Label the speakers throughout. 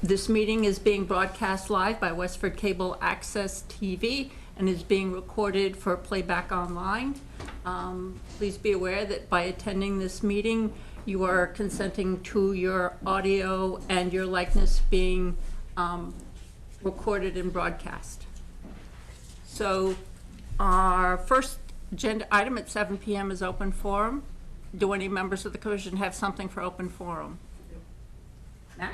Speaker 1: This meeting is being broadcast live by Westford Cable Access TV and is being recorded for playback online. Please be aware that by attending this meeting, you are consenting to your audio and your likeness being recorded and broadcast. So our first agenda item at 7 p.m. is open forum. Do any members of the commission have something for open forum? Matt?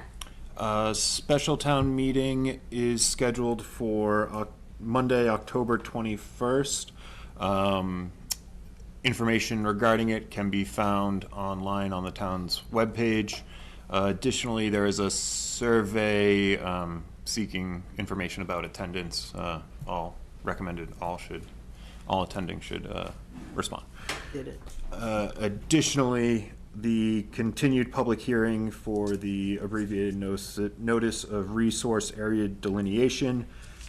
Speaker 2: Special town meeting is scheduled for Monday, October 21st. Information regarding it can be found online on the town's webpage. Additionally, there is a survey seeking information about attendance. All attending should respond.
Speaker 3: Did it.
Speaker 2: Additionally, the continued public hearing for the abbreviated notice of resource area delineation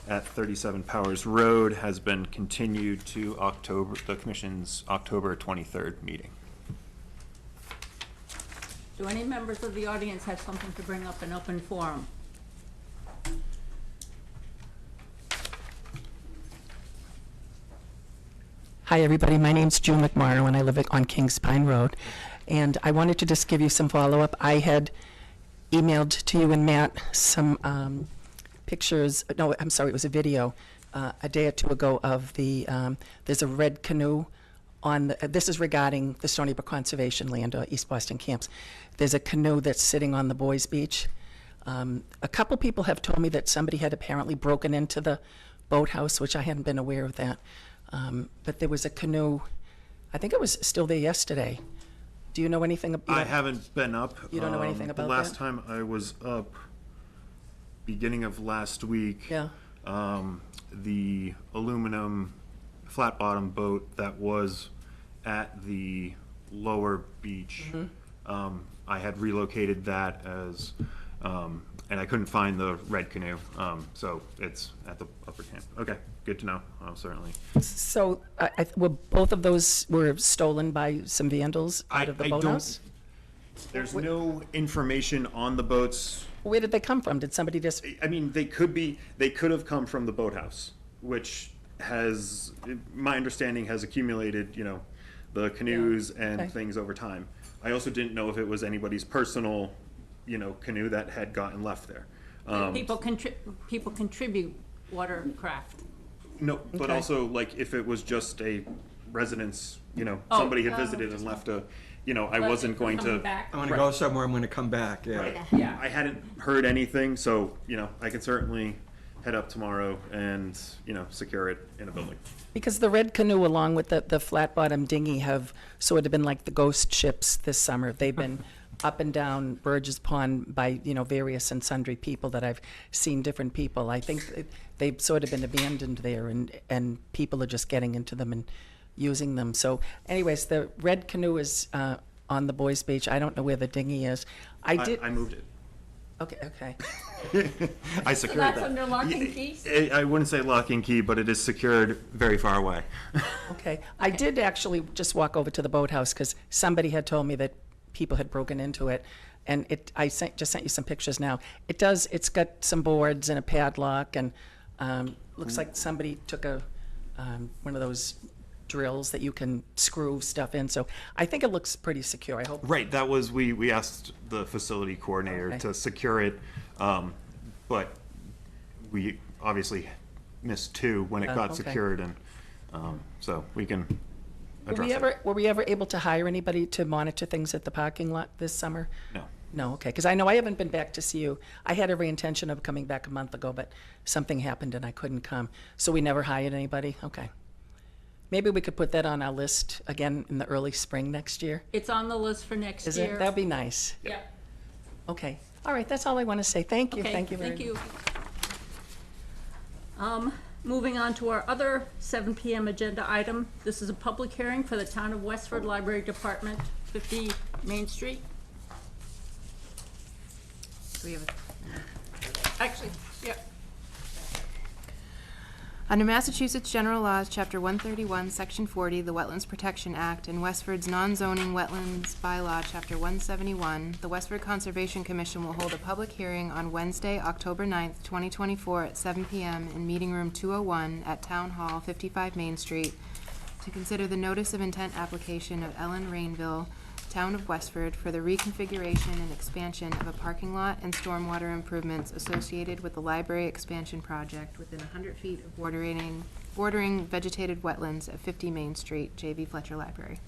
Speaker 2: at 37 Powers Road has been continued to the Commission's October 23rd meeting.
Speaker 1: Do any members of the audience have something to bring up in open forum?
Speaker 3: Hi, everybody. My name's June McMorrow, and I live on Kings Pine Road. And I wanted to just give you some follow-up. I had emailed to you and Matt some pictures. No, I'm sorry, it was a video a day or two ago of the, there's a red canoe on the, this is regarding the Stony Brook Conservation Land, or East Boston Camps. There's a canoe that's sitting on the boys' beach. A couple people have told me that somebody had apparently broken into the boathouse, which I hadn't been aware of that. But there was a canoe, I think it was still there yesterday. Do you know anything about?
Speaker 2: I haven't been up.
Speaker 3: You don't know anything about that?
Speaker 2: The last time I was up, beginning of last week,
Speaker 3: Yeah.
Speaker 2: The aluminum flat bottom boat that was at the lower beach, I had relocated that as, and I couldn't find the red canoe, so it's at the upper camp. Okay, good to know, certainly.
Speaker 3: So, were both of those were stolen by some vandals out of the boathouse?
Speaker 2: There's no information on the boats.
Speaker 3: Where did they come from? Did somebody just?
Speaker 2: I mean, they could have come from the boathouse, which has, my understanding, has accumulated, the canoes and things over time. I also didn't know if it was anybody's personal, canoe that had gotten left there.
Speaker 1: People contribute watercraft.
Speaker 2: No, but also, like, if it was just a residence, somebody had visited and left a, I wasn't going to.
Speaker 4: I'm going to go somewhere, I'm going to come back, yeah.
Speaker 1: Right. Yeah.
Speaker 2: I hadn't heard anything, so, I can certainly head up tomorrow and, secure it in a building.
Speaker 3: Because the red canoe, along with the flat bottom dinghy, have sort of been like the ghost ships this summer. They've been up and down Burgess Pond by, various and sundry people that I've seen, different people. I think they've sort of been abandoned there, and people are just getting into them and using them. So anyways, the red canoe is on the boys' beach. I don't know where the dinghy is. I
Speaker 2: moved it.
Speaker 3: Okay.
Speaker 2: I secured
Speaker 1: that's
Speaker 2: that.
Speaker 1: under lock and key?
Speaker 2: I wouldn't say lock and key, but it is secured very far away.
Speaker 3: Okay. I did actually just walk over to the boathouse because somebody had told me that people had broken into it, and just sent you some pictures now. It's got some boards and a padlock, and looks like somebody took one of those drills that you can screw stuff in. So I think it looks pretty secure. I hope.
Speaker 2: Right. That was, we asked the facility coordinator to secure it, but we obviously missed two when it got secured, and so we can address it.
Speaker 3: Were we ever able to hire anybody to monitor things at the parking lot this summer?
Speaker 2: No.
Speaker 3: No, okay, because I know I haven't been back to see you. I had every intention of coming back a month ago, but something happened and I couldn't come. So we never hired anybody? Okay. Maybe we could put that on our list again in the early spring next year.
Speaker 1: It's on the list for next
Speaker 3: Is
Speaker 1: year.
Speaker 3: it? That'd be nice.
Speaker 1: Yeah.
Speaker 3: Okay. All right, that's all I want to say. Thank you.
Speaker 1: Okay,
Speaker 3: Thank you very much.
Speaker 1: Moving on to our other 7 p.m. agenda item. This is a public hearing for the Town of Westford Library Department, 50 Main Street. Do we have actually, yeah.
Speaker 5: Under Massachusetts General Laws, Chapter 131, Section 40, the Wetlands Protection Act, and Westford's non-zoning wetlands bylaw, Chapter 171, the Westford Conservation Commission will hold a public hearing on Wednesday, October 9th, 2024, at 7 p.m. in Meeting Room 201 at Town Hall, 55 Main Street, to consider the notice of intent application of Ellen Rainville, Town of Westford, for the reconfiguration and expansion of a parking lot and stormwater improvements associated with the library expansion project within 100 feet of bordering vegetated wetlands at 50 Main Street, J.V. Fletcher Library.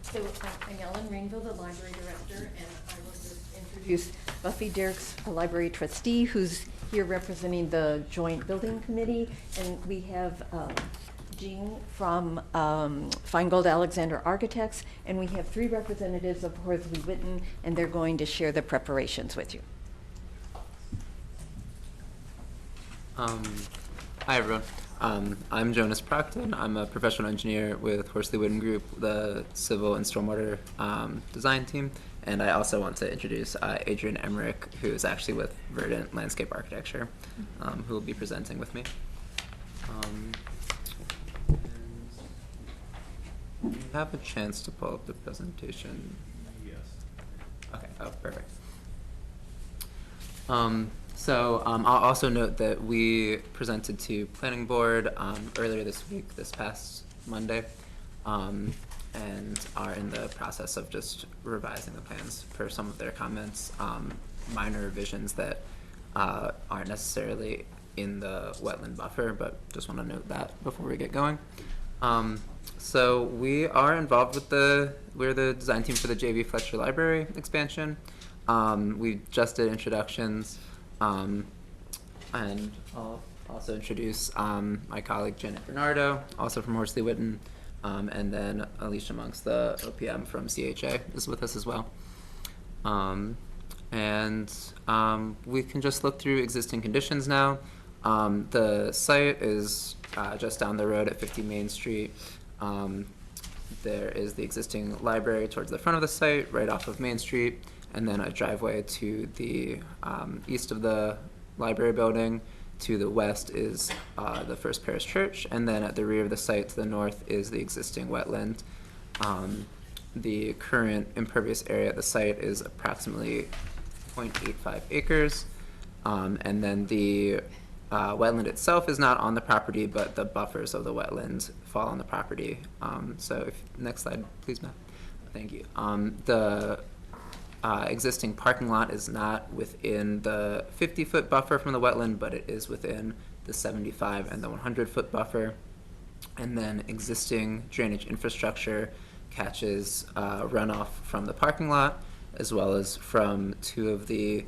Speaker 6: So I'm Ellen Rainville, the library director, and I will just introduce Buffy Derrick's a library trustee who's here representing the joint building committee, and we have Jean from Feingold Alexander Architects, and we have 3 representatives of Horsley Witten, and they're going to share the preparations with you.
Speaker 7: Hi everyone. I'm Jonas Procton. I'm a professional engineer with Horsley Witten Group, the civil and stormwater design team. And I also want to introduce Adrian Emmerich, who is actually with Verdant Landscape Architecture, who will be presenting with me. And you have a chance to pull up the presentation. Yes. Okay. Oh, perfect. I'll also note that we presented to Planning Board earlier this week, this past Monday, and are in the process of just revising the plans for some of their comments, minor revisions that aren't necessarily in the wetland buffer, but just want to note that before we get going. So we are involved with we're the design team for the J.V. Fletcher Library expansion. We just did introductions, and I'll also introduce my colleague Janet Bernardo, also from Horsley Witten, and then Alicia Monks, the OPM from CHA, is with us as well. We can just look through existing conditions now. The site is just down the road at 50 Main Street. There is the existing library towards the front of the site, right off of Main Street, and then a driveway to the east of the library building. To the west is the First Parish Church, and then at the rear of the site to the north is the existing wetland. The current impervious area at the site is approximately 0.85 acres, and then the wetland itself is not on the property, but the buffers of the wetlands fall on the property. Next slide, please, Matt. Thank you. The existing parking lot is not within the 50-foot buffer from the wetland, but it is within the 75 and the 100-foot buffer. And then existing drainage infrastructure catches runoff from the parking lot, as well as from 2 of the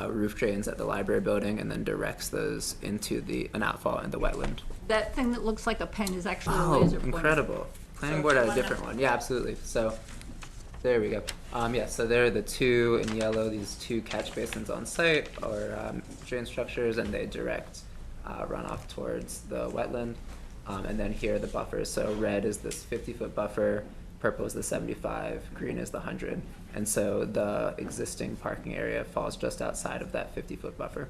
Speaker 7: roof drains at the library building, and then directs those into an outfall in the wetland.
Speaker 1: That thing that looks like a pen is actually a laser pointer.
Speaker 7: Incredible. Planning board had a different one. Yeah, absolutely. So there we go. So there are the 2 in yellow, these 2 catch basins on site, or drain structures, and they direct runoff towards the wetland. And then here are the buffers. So red is this 50-foot buffer, purple is the 75, green is the 100. And so the existing parking area falls just outside of that 50-foot buffer.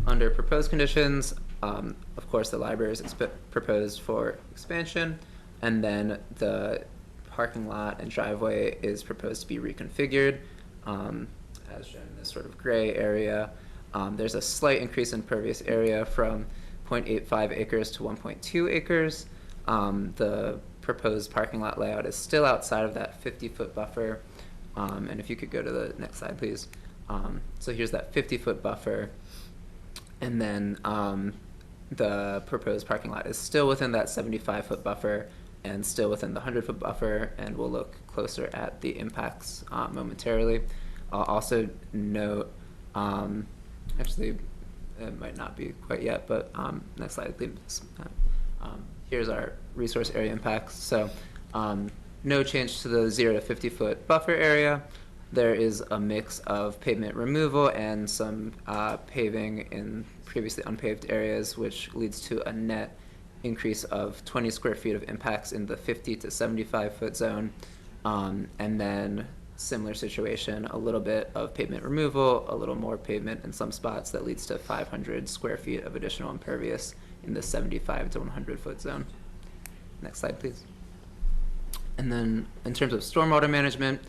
Speaker 7: Under proposed conditions, of course, the library is proposed for expansion, and then the parking lot and driveway is proposed to be reconfigured, as shown in this sort of gray area. There's a slight increase in impervious area from 0.85 acres to 1.2 acres. The proposed parking lot layout is still outside of that 50-foot buffer. And if you could go to the next slide, please. So here's that 50-foot buffer. And then the proposed parking lot is still within that 75-foot buffer and still within the 100-foot buffer, and we'll look closer at the impacts momentarily. I'll also note, actually, it might not be quite yet, but next slide, please. Here's our resource area impacts. So no change to the 0 to 50-foot buffer area. There is a mix of pavement removal and some paving in previously unpaved areas, which leads to a net increase of 20 square feet of impacts in the 50 to 75-foot zone. And then similar situation, a little bit of pavement removal, a little more pavement in some spots that leads to 500 square feet of additional impervious in the 75 to 100 foot zone. Next slide, please. And then in terms of stormwater management,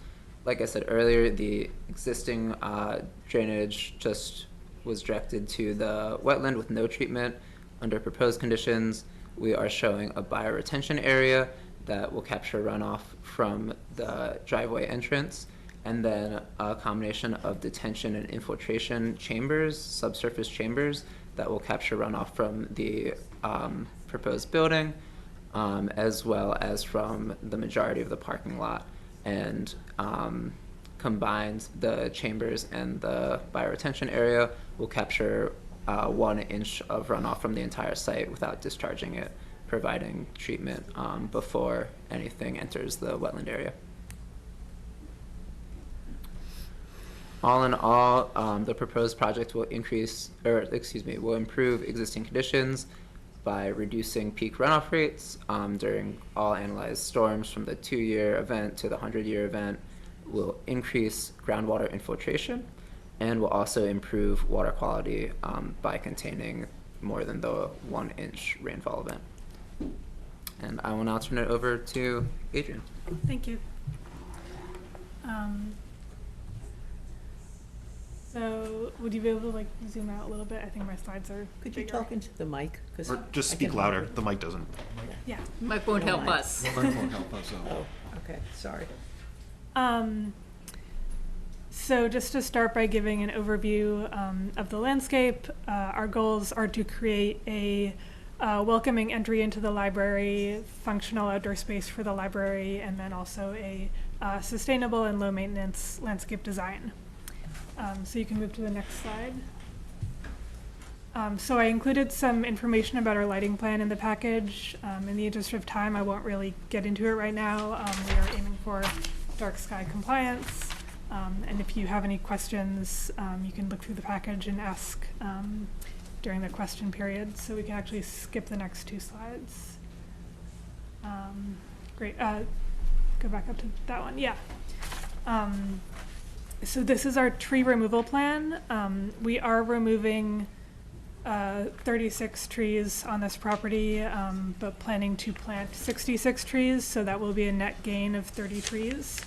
Speaker 7: like I said earlier, the existing drainage just was directed to the wetland with no treatment. Under proposed conditions, we are showing a bioretention area that will capture runoff from the driveway entrance, and then a combination of detention and infiltration chambers, subsurface chambers, that will capture runoff from the proposed building, as well as from the majority of the parking lot. And combined, the chambers and the bioretention area will capture 1 inch of runoff from the entire site without discharging it, providing treatment before anything enters the wetland area. All in all, the proposed project will will improve existing conditions by reducing peak runoff rates during all analyzed storms from the 2-year event to the 100-year event, will increase groundwater infiltration, and will also improve water quality by containing more than the 1 inch rainfall event. And I will now turn it over to Adrian.
Speaker 8: Thank you. So would you be able to zoom out a little bit? I think my slides are
Speaker 9: Could you
Speaker 8: bigger.
Speaker 9: talk into the mic? 'Cause
Speaker 2: Or just
Speaker 9: I
Speaker 2: speak
Speaker 9: can
Speaker 2: louder,
Speaker 9: hardly-
Speaker 2: the mic doesn't.
Speaker 8: Yeah.
Speaker 1: Mic won't help us.
Speaker 9: Oh, okay, sorry.
Speaker 8: So just to start by giving an overview of the landscape, our goals are to create a welcoming entry into the library, functional outdoor space for the library, and then also a sustainable and low maintenance landscape design. So you can move to the next slide. So I included some information about our lighting plan in the package. In the interest of time, I won't really get into it right now. We are aiming for dark sky compliance. And if you have any questions, you can look through the package and ask during the question period. So we can actually skip the next 2 slides. Great. Go back up to that one. Yeah. So this is our tree removal plan. We are removing 36 trees on this property, but planning to plant 66 trees, so that will be a net gain of 30 trees.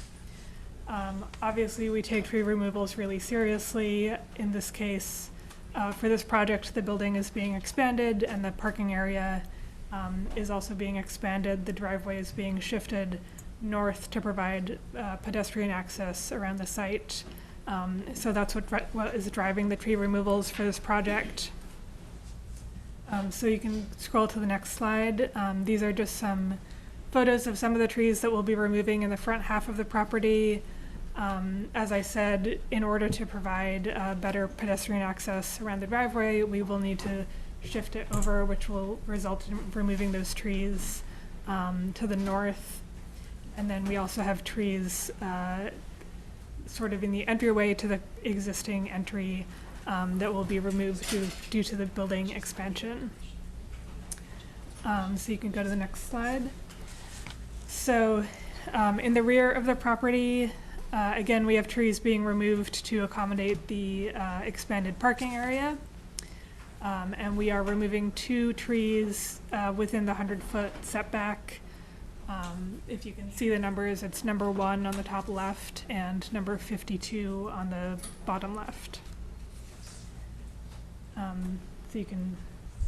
Speaker 8: Obviously, we take tree removals really seriously. In this case, for this project, the building is being expanded and the parking area is also being expanded. The driveway is being shifted north to provide pedestrian access around the site. So that's what is driving the tree removals for this project. So you can scroll to the next slide. These are just some photos of some of the trees that we'll be removing in the front half of the property. As I said, in order to provide better pedestrian access around the driveway, we will need to shift it over, which will result in removing those trees to the north. And then we also have trees sort of in the entryway to the existing entry that will be removed due to the building expansion. So you can go to the next slide. So in the rear of the property, again, we have trees being removed to accommodate the expanded parking area. And we are removing 2 trees within the 100-foot setback. If you can see the numbers, it's number 1 on the top left and number 52 on the bottom left. So you can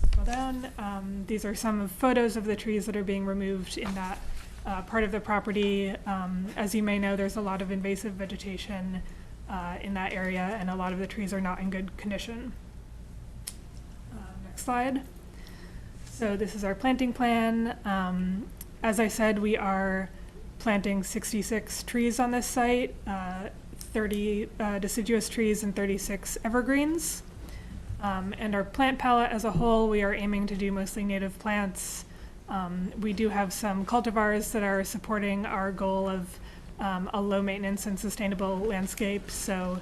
Speaker 8: scroll down. These are some photos of the trees that are being removed in that part of the property. As you may know, there's a lot of invasive vegetation in that area, and a lot of the trees are not in good condition. Next slide. So this is our planting plan. As I said, we are planting 66 trees on this site, 30 deciduous trees and 36 evergreens. And our plant palette as a whole, we are aiming to do mostly native plants. We do have some cultivars that are supporting our goal of a low maintenance and sustainable landscape. So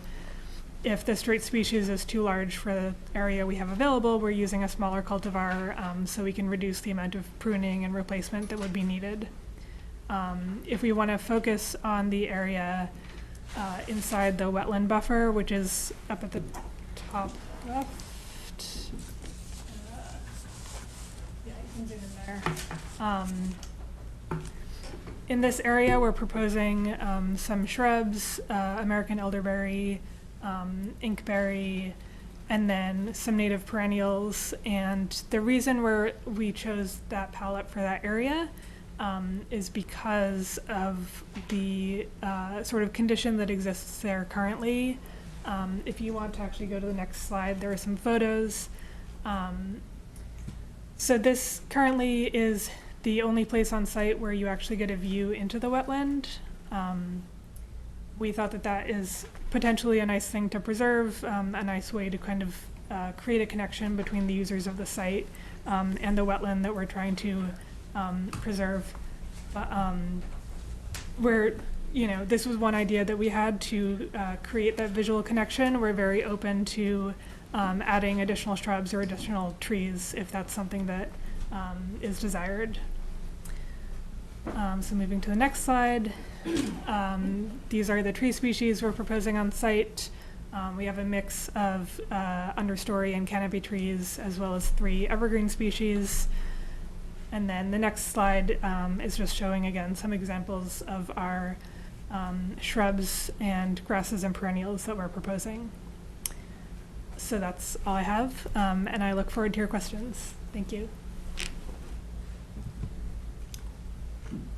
Speaker 8: if the straight species is too large for the area we have available, we're using a smaller cultivar so we can reduce the amount of pruning and replacement that would be needed. If we want to focus on the area inside the wetland buffer, which is up at the top left. Yeah, you can zoom in there. In this area, we're proposing some shrubs, American elderberry, inkberry, and then some native perennials. And the reason we chose that palette for that area is because of the sort of condition that exists there currently. If you want to actually go to the next slide, there are some photos. So this currently is the only place on site where you actually get a view into the wetland. We thought that that is potentially a nice thing to preserve, a nice way to kind of create a connection between the users of the site and the wetland that we're trying to preserve. But this was one idea that we had to create that visual connection. We're very open to adding additional shrubs or additional trees if that's something that is desired. So moving to the next slide, these are the tree species we're proposing on site. We have a mix of understory and canopy trees, as well as 3 evergreen species. And then the next slide is just showing again some examples of our shrubs and grasses and perennials that we're proposing. So that's all I have, and I look forward to your questions. Thank you.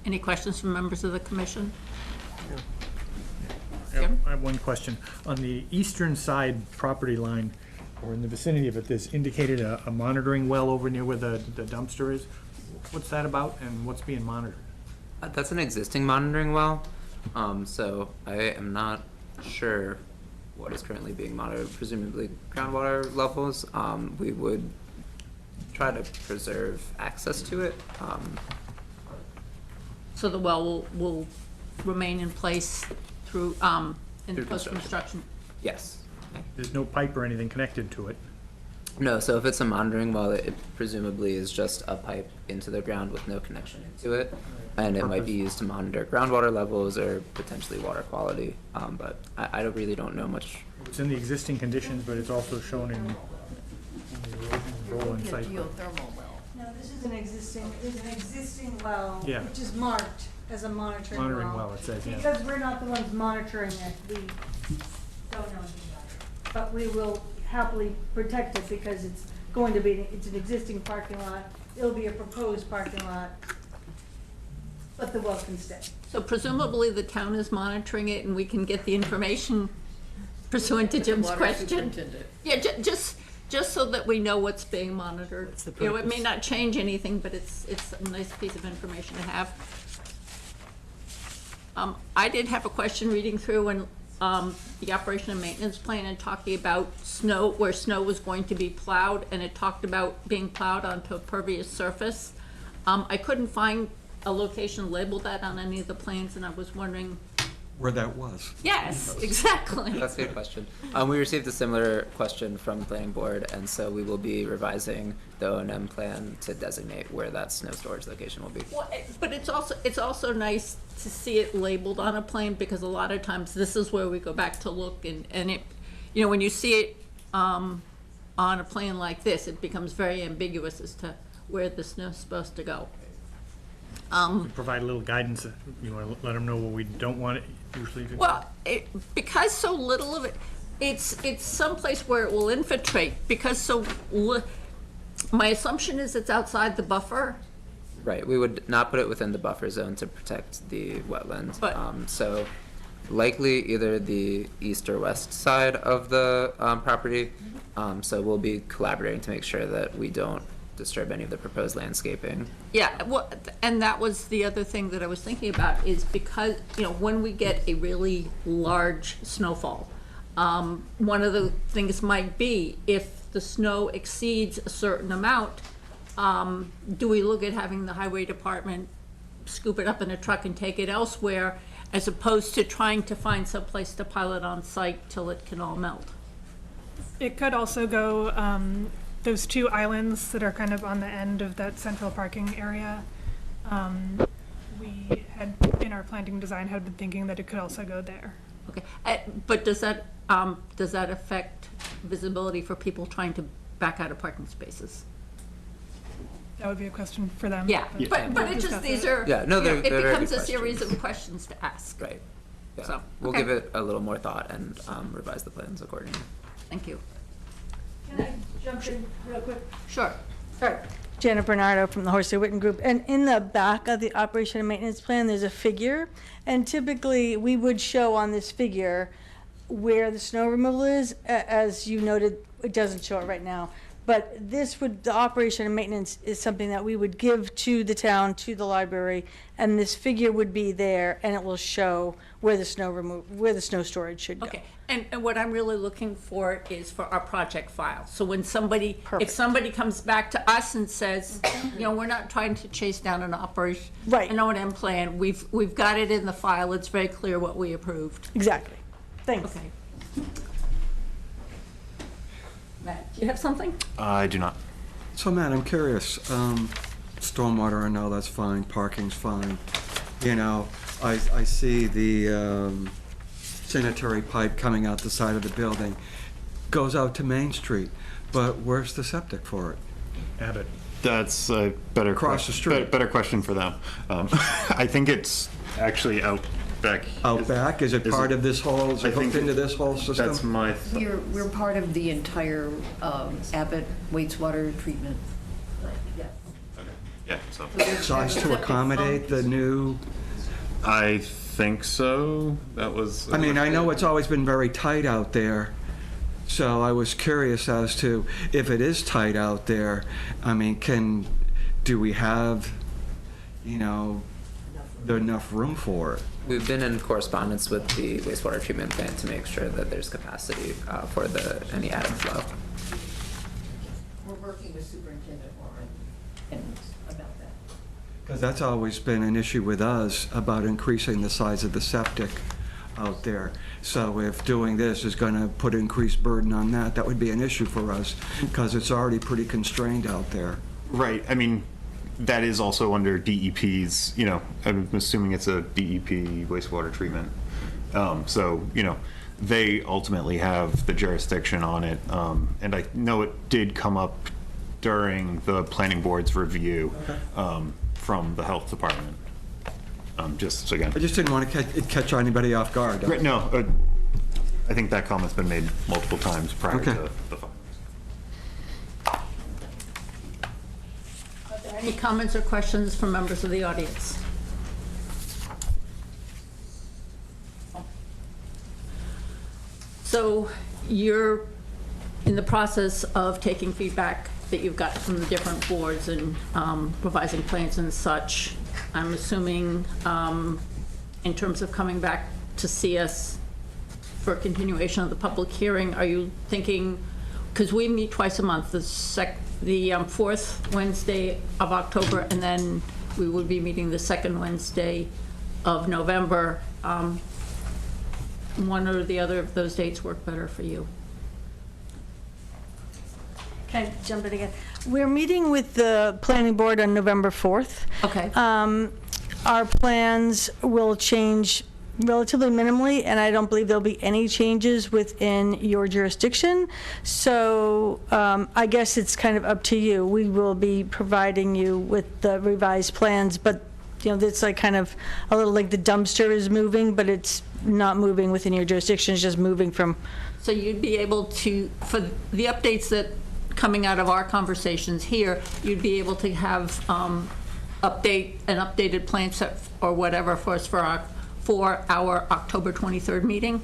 Speaker 1: Any questions from members of the commission?
Speaker 10: I have one question. On the eastern side property line, or in the vicinity of it, there's indicated a monitoring well over near where the dumpster is. What's that about, and what's being monitored?
Speaker 7: That's an existing monitoring well, so I am not sure what is currently being monitored, presumably groundwater levels. We would try to preserve access to it.
Speaker 1: So the well will remain in place through, in
Speaker 7: Through
Speaker 1: post-construction?
Speaker 7: Yes.
Speaker 10: There's no pipe or anything connected to it.
Speaker 7: No, so if it's a monitoring well, it presumably is just a pipe into the ground with no connection into it. And it might be used to monitor groundwater levels or potentially water quality. But I really don't know much.
Speaker 10: It's in the existing conditions, but it's also shown in the erosion control and site.
Speaker 9: Geothermal well.
Speaker 11: No, this is an existing well,
Speaker 10: Yeah.
Speaker 11: which is marked as a monitoring well.
Speaker 10: Monitoring well, it says, yeah.
Speaker 11: Because we're not the ones monitoring it, we don't know anything about it. But we will happily protect it because it's going to be, it's an existing parking lot, it'll be a proposed parking lot, but the well can stay.
Speaker 1: So presumably the town is monitoring it and we can get the information pursuant to Jim's
Speaker 9: Water
Speaker 1: question?
Speaker 9: superintendent.
Speaker 1: Yeah, just so that we know what's being monitored.
Speaker 9: What's the
Speaker 1: You know, it may
Speaker 9: purpose?
Speaker 1: not change anything, but it's a nice piece of information to have. I did have a question reading through when the operation and maintenance plan and talking about snow, where snow was going to be plowed, and it talked about being plowed onto a pervious surface. I couldn't find a location labeled that on any of the plans, and I was wondering.
Speaker 4: Where that was.
Speaker 1: Yes, exactly.
Speaker 7: That's a good question. We received a similar question from the planning board, and so we will be revising the O&M plan to designate where that snow storage location will be.
Speaker 1: Well, but it's also nice to see it labeled on a plan, because a lot of times this is where we go back to look, and it, you know, when you see it on a plan like this, it becomes very ambiguous as to where the snow's supposed to go.
Speaker 10: Provide a little guidance, you want to let them know what we don't want it usually to.
Speaker 1: Well, because so little of it, it's someplace where it will infiltrate, because my assumption is it's outside the buffer.
Speaker 7: Right, we would not put it within the buffer zone to protect the wetland.
Speaker 1: But-
Speaker 7: So likely either the east or west side of the property. So we'll be collaborating to make sure that we don't disturb any of the proposed landscaping.
Speaker 1: Yeah, well, and that was the other thing that I was thinking about, is because, you know, when we get a really large snowfall, one of the things might be, if the snow exceeds a certain amount, do we look at having the highway department scoop it up in a truck and take it elsewhere, as opposed to trying to find some place to pile it on site till it can all melt?
Speaker 8: It could also go, those 2 islands that are kind of on the end of that central parking area. We had, in our planting design, had been thinking that it could also go there.
Speaker 1: Okay, but does that affect visibility for people trying to back out of parking spaces?
Speaker 8: That would be a question for them.
Speaker 1: Yeah, but
Speaker 8: we'll
Speaker 1: it just,
Speaker 8: discuss
Speaker 1: these
Speaker 8: it.
Speaker 1: are,
Speaker 7: Yeah, no,
Speaker 1: you know,
Speaker 7: they're very
Speaker 1: it becomes
Speaker 7: good
Speaker 1: a series
Speaker 7: questions.
Speaker 1: of questions to ask.
Speaker 7: Right. Yeah.
Speaker 1: So,
Speaker 7: We'll
Speaker 1: okay.
Speaker 7: give it a little more thought and revise the plans accordingly.
Speaker 1: Thank you.
Speaker 11: Can I jump in real quick?
Speaker 1: Sure.
Speaker 11: Sorry. Janet Bernardo from the Horsley Witten Group. And in the back of the operation and maintenance plan, there's a figure. And typically, we would show on this figure where the snow removal is. As you noted, it doesn't show it right now. But this would, the operation and maintenance is something that we would give to the town, to the library, and this figure would be there, and it will show where the snow storage should go.
Speaker 1: Okay, and what I'm really looking for is for our project file. So when somebody, if
Speaker 11: Perfect.
Speaker 1: somebody comes back to us and says, you know, we're not trying to chase down an operation,
Speaker 11: Right.
Speaker 1: an O&M plan, we've got it in the file, it's very clear what we approved.
Speaker 11: Exactly. Thanks.
Speaker 1: Okay. Matt, do you have something?
Speaker 2: I do not.
Speaker 4: So Matt, I'm curious, stormwater, I know that's fine, parking's fine. You know, I see the sanitary pipe coming out the side of the building, goes out to Main Street, but where's the septic for it?
Speaker 10: Abbott.
Speaker 2: That's a better
Speaker 4: Across the
Speaker 2: question.
Speaker 4: street.
Speaker 2: Better question for them. I think it's actually out back.
Speaker 4: Out back, is it part of this whole, is
Speaker 2: I
Speaker 4: it
Speaker 2: think
Speaker 4: hooked into this whole system?
Speaker 2: That's my,
Speaker 9: We're part of the entire Abbott wastewater treatment.
Speaker 2: yeah, so.
Speaker 4: Size to accommodate the new,
Speaker 2: I think so. That was.
Speaker 4: I mean, I know it's always been very tight out there, so I was curious as to if it is tight out there, I mean, do we have, you know, enough room for it?
Speaker 7: We've been in correspondence with the wastewater treatment plant to make sure that there's capacity for any added flow.
Speaker 9: We're working with Superintendent Warren and about that.
Speaker 4: Because that's always been an issue with us about increasing the size of the septic out there. So if doing this is going to put increased burden on that, that would be an issue for us because it's already pretty constrained out there.
Speaker 2: Right, I mean, that is also under DEP's, you know, I'm assuming it's a DEP wastewater treatment. So, you know, they ultimately have the jurisdiction on it. And I know it did come up during the planning board's review from the health department. Just so again.
Speaker 4: I just didn't want to catch anybody off guard.
Speaker 2: Right, no, I think that comment's been made multiple times prior
Speaker 4: Okay.
Speaker 2: to the file.
Speaker 1: Any comments or questions from members of the audience? So you're in the process of taking feedback that you've got from the different boards and revising plans and such. I'm assuming in terms of coming back to see us for a continuation of the public hearing, are you thinking, because we meet twice a month, the fourth Wednesday of October, and then we would be meeting the second Wednesday of November. One or the other of those dates work better for you?
Speaker 11: Can I jump in again? We're meeting with the planning board on November 4th.
Speaker 1: Okay.
Speaker 11: Our plans will change relatively minimally, and I don't believe there'll be any changes within your jurisdiction. So I guess it's kind of up to you. We will be providing you with the revised plans, but you know, it's like kind of a little like the dumpster is moving, but it's not moving within your jurisdiction, it's just moving from.
Speaker 1: So you'd be able to, for the updates that coming out of our conversations here, you'd be able to have an updated plan set or whatever for us for our October 23rd meeting?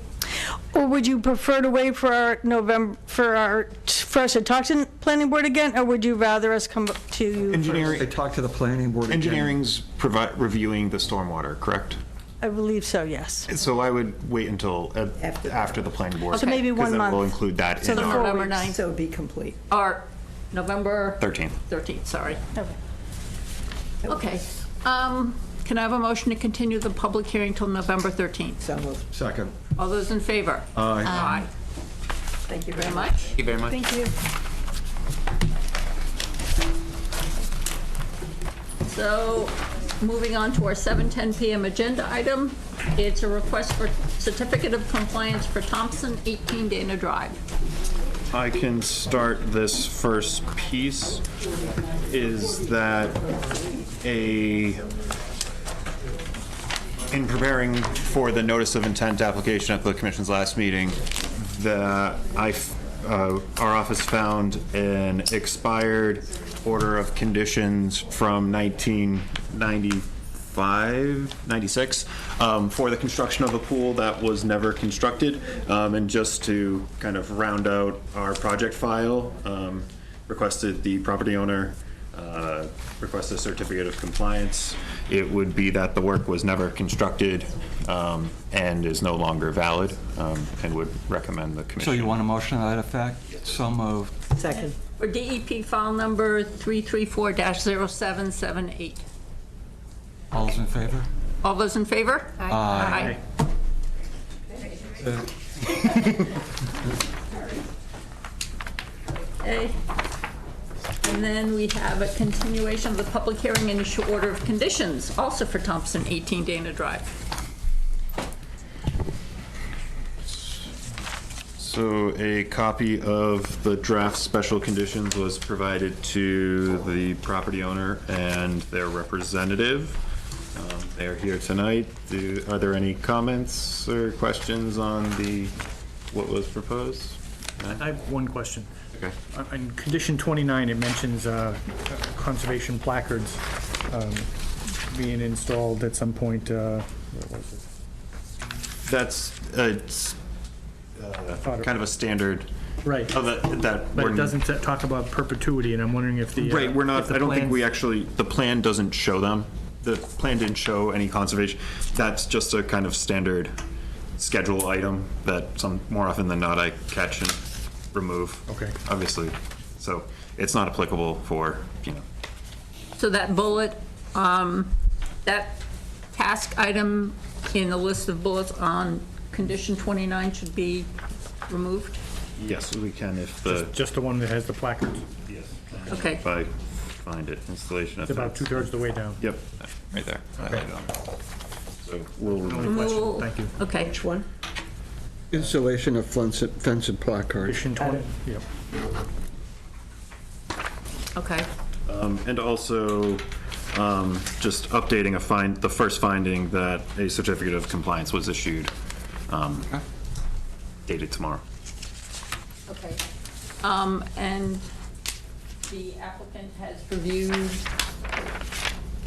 Speaker 11: Or would you prefer to wait for our November, for us to talk to the planning board again, or would you rather us come to you?
Speaker 2: Engineering.
Speaker 4: They talked to the planning board again.
Speaker 2: Engineering's reviewing the stormwater, correct?
Speaker 11: I believe so, yes.
Speaker 2: So I would wait until after the planning board.
Speaker 11: So maybe 1 month.
Speaker 2: Because then we'll include that
Speaker 11: So
Speaker 2: in
Speaker 11: the
Speaker 2: our
Speaker 11: 4
Speaker 1: November
Speaker 11: weeks.
Speaker 1: 9th.
Speaker 9: So it'd be complete.
Speaker 1: Or November
Speaker 2: 13th.
Speaker 1: 13th, sorry.
Speaker 11: Okay.
Speaker 1: Okay. Can I have a motion to continue the public hearing till November 13th?
Speaker 9: So moved.
Speaker 4: Second.
Speaker 1: All those in favor?
Speaker 4: Aye.
Speaker 1: Aye. Thank you very much.
Speaker 7: Thank you very much.
Speaker 11: Thank you.
Speaker 1: So, moving on to our 7:10 PM agenda item. It's a request for certificate of compliance for Thompson, 18 Dana Drive.
Speaker 2: I can start this first piece, is that in preparing for the notice of intent application at the commission's last meeting, our office found an expired order of conditions from 96, for the construction of the pool that was never constructed. And just to kind of round out our project file, requested the property owner request a certificate of compliance. It would be that the work was never constructed and is no longer valid, and would recommend the commission.
Speaker 4: So you want a motion to that effect? So moved.
Speaker 3: Second.
Speaker 1: For DEP file number 334-0778.
Speaker 4: All those in favor?
Speaker 1: All those in favor?
Speaker 4: Aye.
Speaker 1: Okay. And then we have a continuation of the public hearing and issue order of conditions, also for Thompson, 18 Dana Drive.
Speaker 2: So a copy of the draft special conditions was provided to the property owner and their representative. They're here tonight. Are there any comments or questions on what was proposed?
Speaker 10: I have one question.
Speaker 2: Okay.
Speaker 10: On condition 29, it mentions conservation placards being installed at some point. Where was it?
Speaker 2: That's kind of a standard.
Speaker 10: Right.
Speaker 2: Oh, that
Speaker 10: But
Speaker 2: we're-
Speaker 10: it doesn't talk about perpetuity, and I'm wondering if the...
Speaker 2: Right, we're not,
Speaker 10: if the
Speaker 2: I don't think
Speaker 10: plans-
Speaker 2: we actually, the plan doesn't show them. The plan didn't show any conservation. That's just a kind of standard schedule item that more often than not I catch and remove.
Speaker 10: Okay.
Speaker 2: Obviously. So it's not applicable for,
Speaker 1: So that bullet, that task item in the list of bullets on condition 29 should be removed?
Speaker 2: yes, we can if the,
Speaker 10: Just the one that has the placards.
Speaker 2: yes,
Speaker 1: Okay.
Speaker 2: if I find it, installation
Speaker 10: It's
Speaker 2: of.
Speaker 10: about 2/3 the way down.
Speaker 2: Yep.
Speaker 7: Right there.
Speaker 10: Okay.
Speaker 2: So we'll remove.
Speaker 10: Only question.
Speaker 1: Removal.
Speaker 10: Thank you.
Speaker 1: Okay.
Speaker 3: Which one?
Speaker 4: Installation of fence and placard.
Speaker 10: Condition 20, yep.
Speaker 1: Okay.
Speaker 2: And also, just updating the first finding that a certificate of compliance was issued, dated tomorrow.
Speaker 1: Okay. And the applicant has reviewed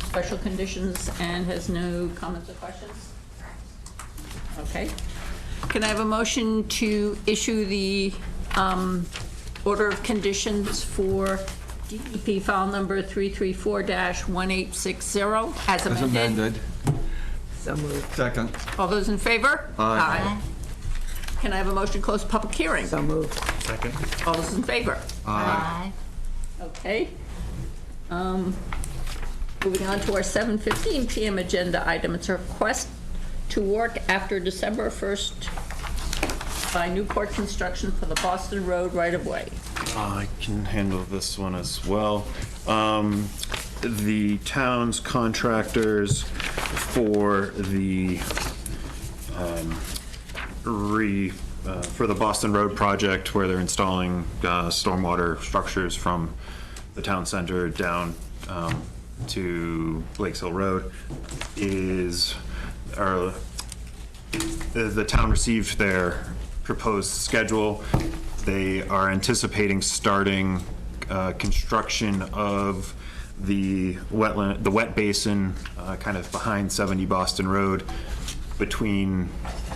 Speaker 1: special conditions and has no comments or questions? Okay. Can I have a motion to issue the order of conditions for DEP file number 334-1860 as
Speaker 4: As
Speaker 1: amended?
Speaker 4: amended.
Speaker 3: So moved.
Speaker 4: Second.
Speaker 1: All those in favor?
Speaker 4: Aye.
Speaker 1: Can I have a motion to close the public hearing?
Speaker 3: So moved.
Speaker 10: Second.
Speaker 1: All those in favor?
Speaker 4: Aye.
Speaker 1: Okay. Moving on to our 7:15 PM agenda item. It's a request to work after December 1st by Newport Construction for the Boston Road right-of-way.
Speaker 2: I can handle this one as well. The town's contractors for the for the Boston Road project, where they're installing stormwater structures from the town center down to Lakes Hill Road, the town received their proposed schedule. They are anticipating starting construction of the wet basin kind of behind 70 Boston Road between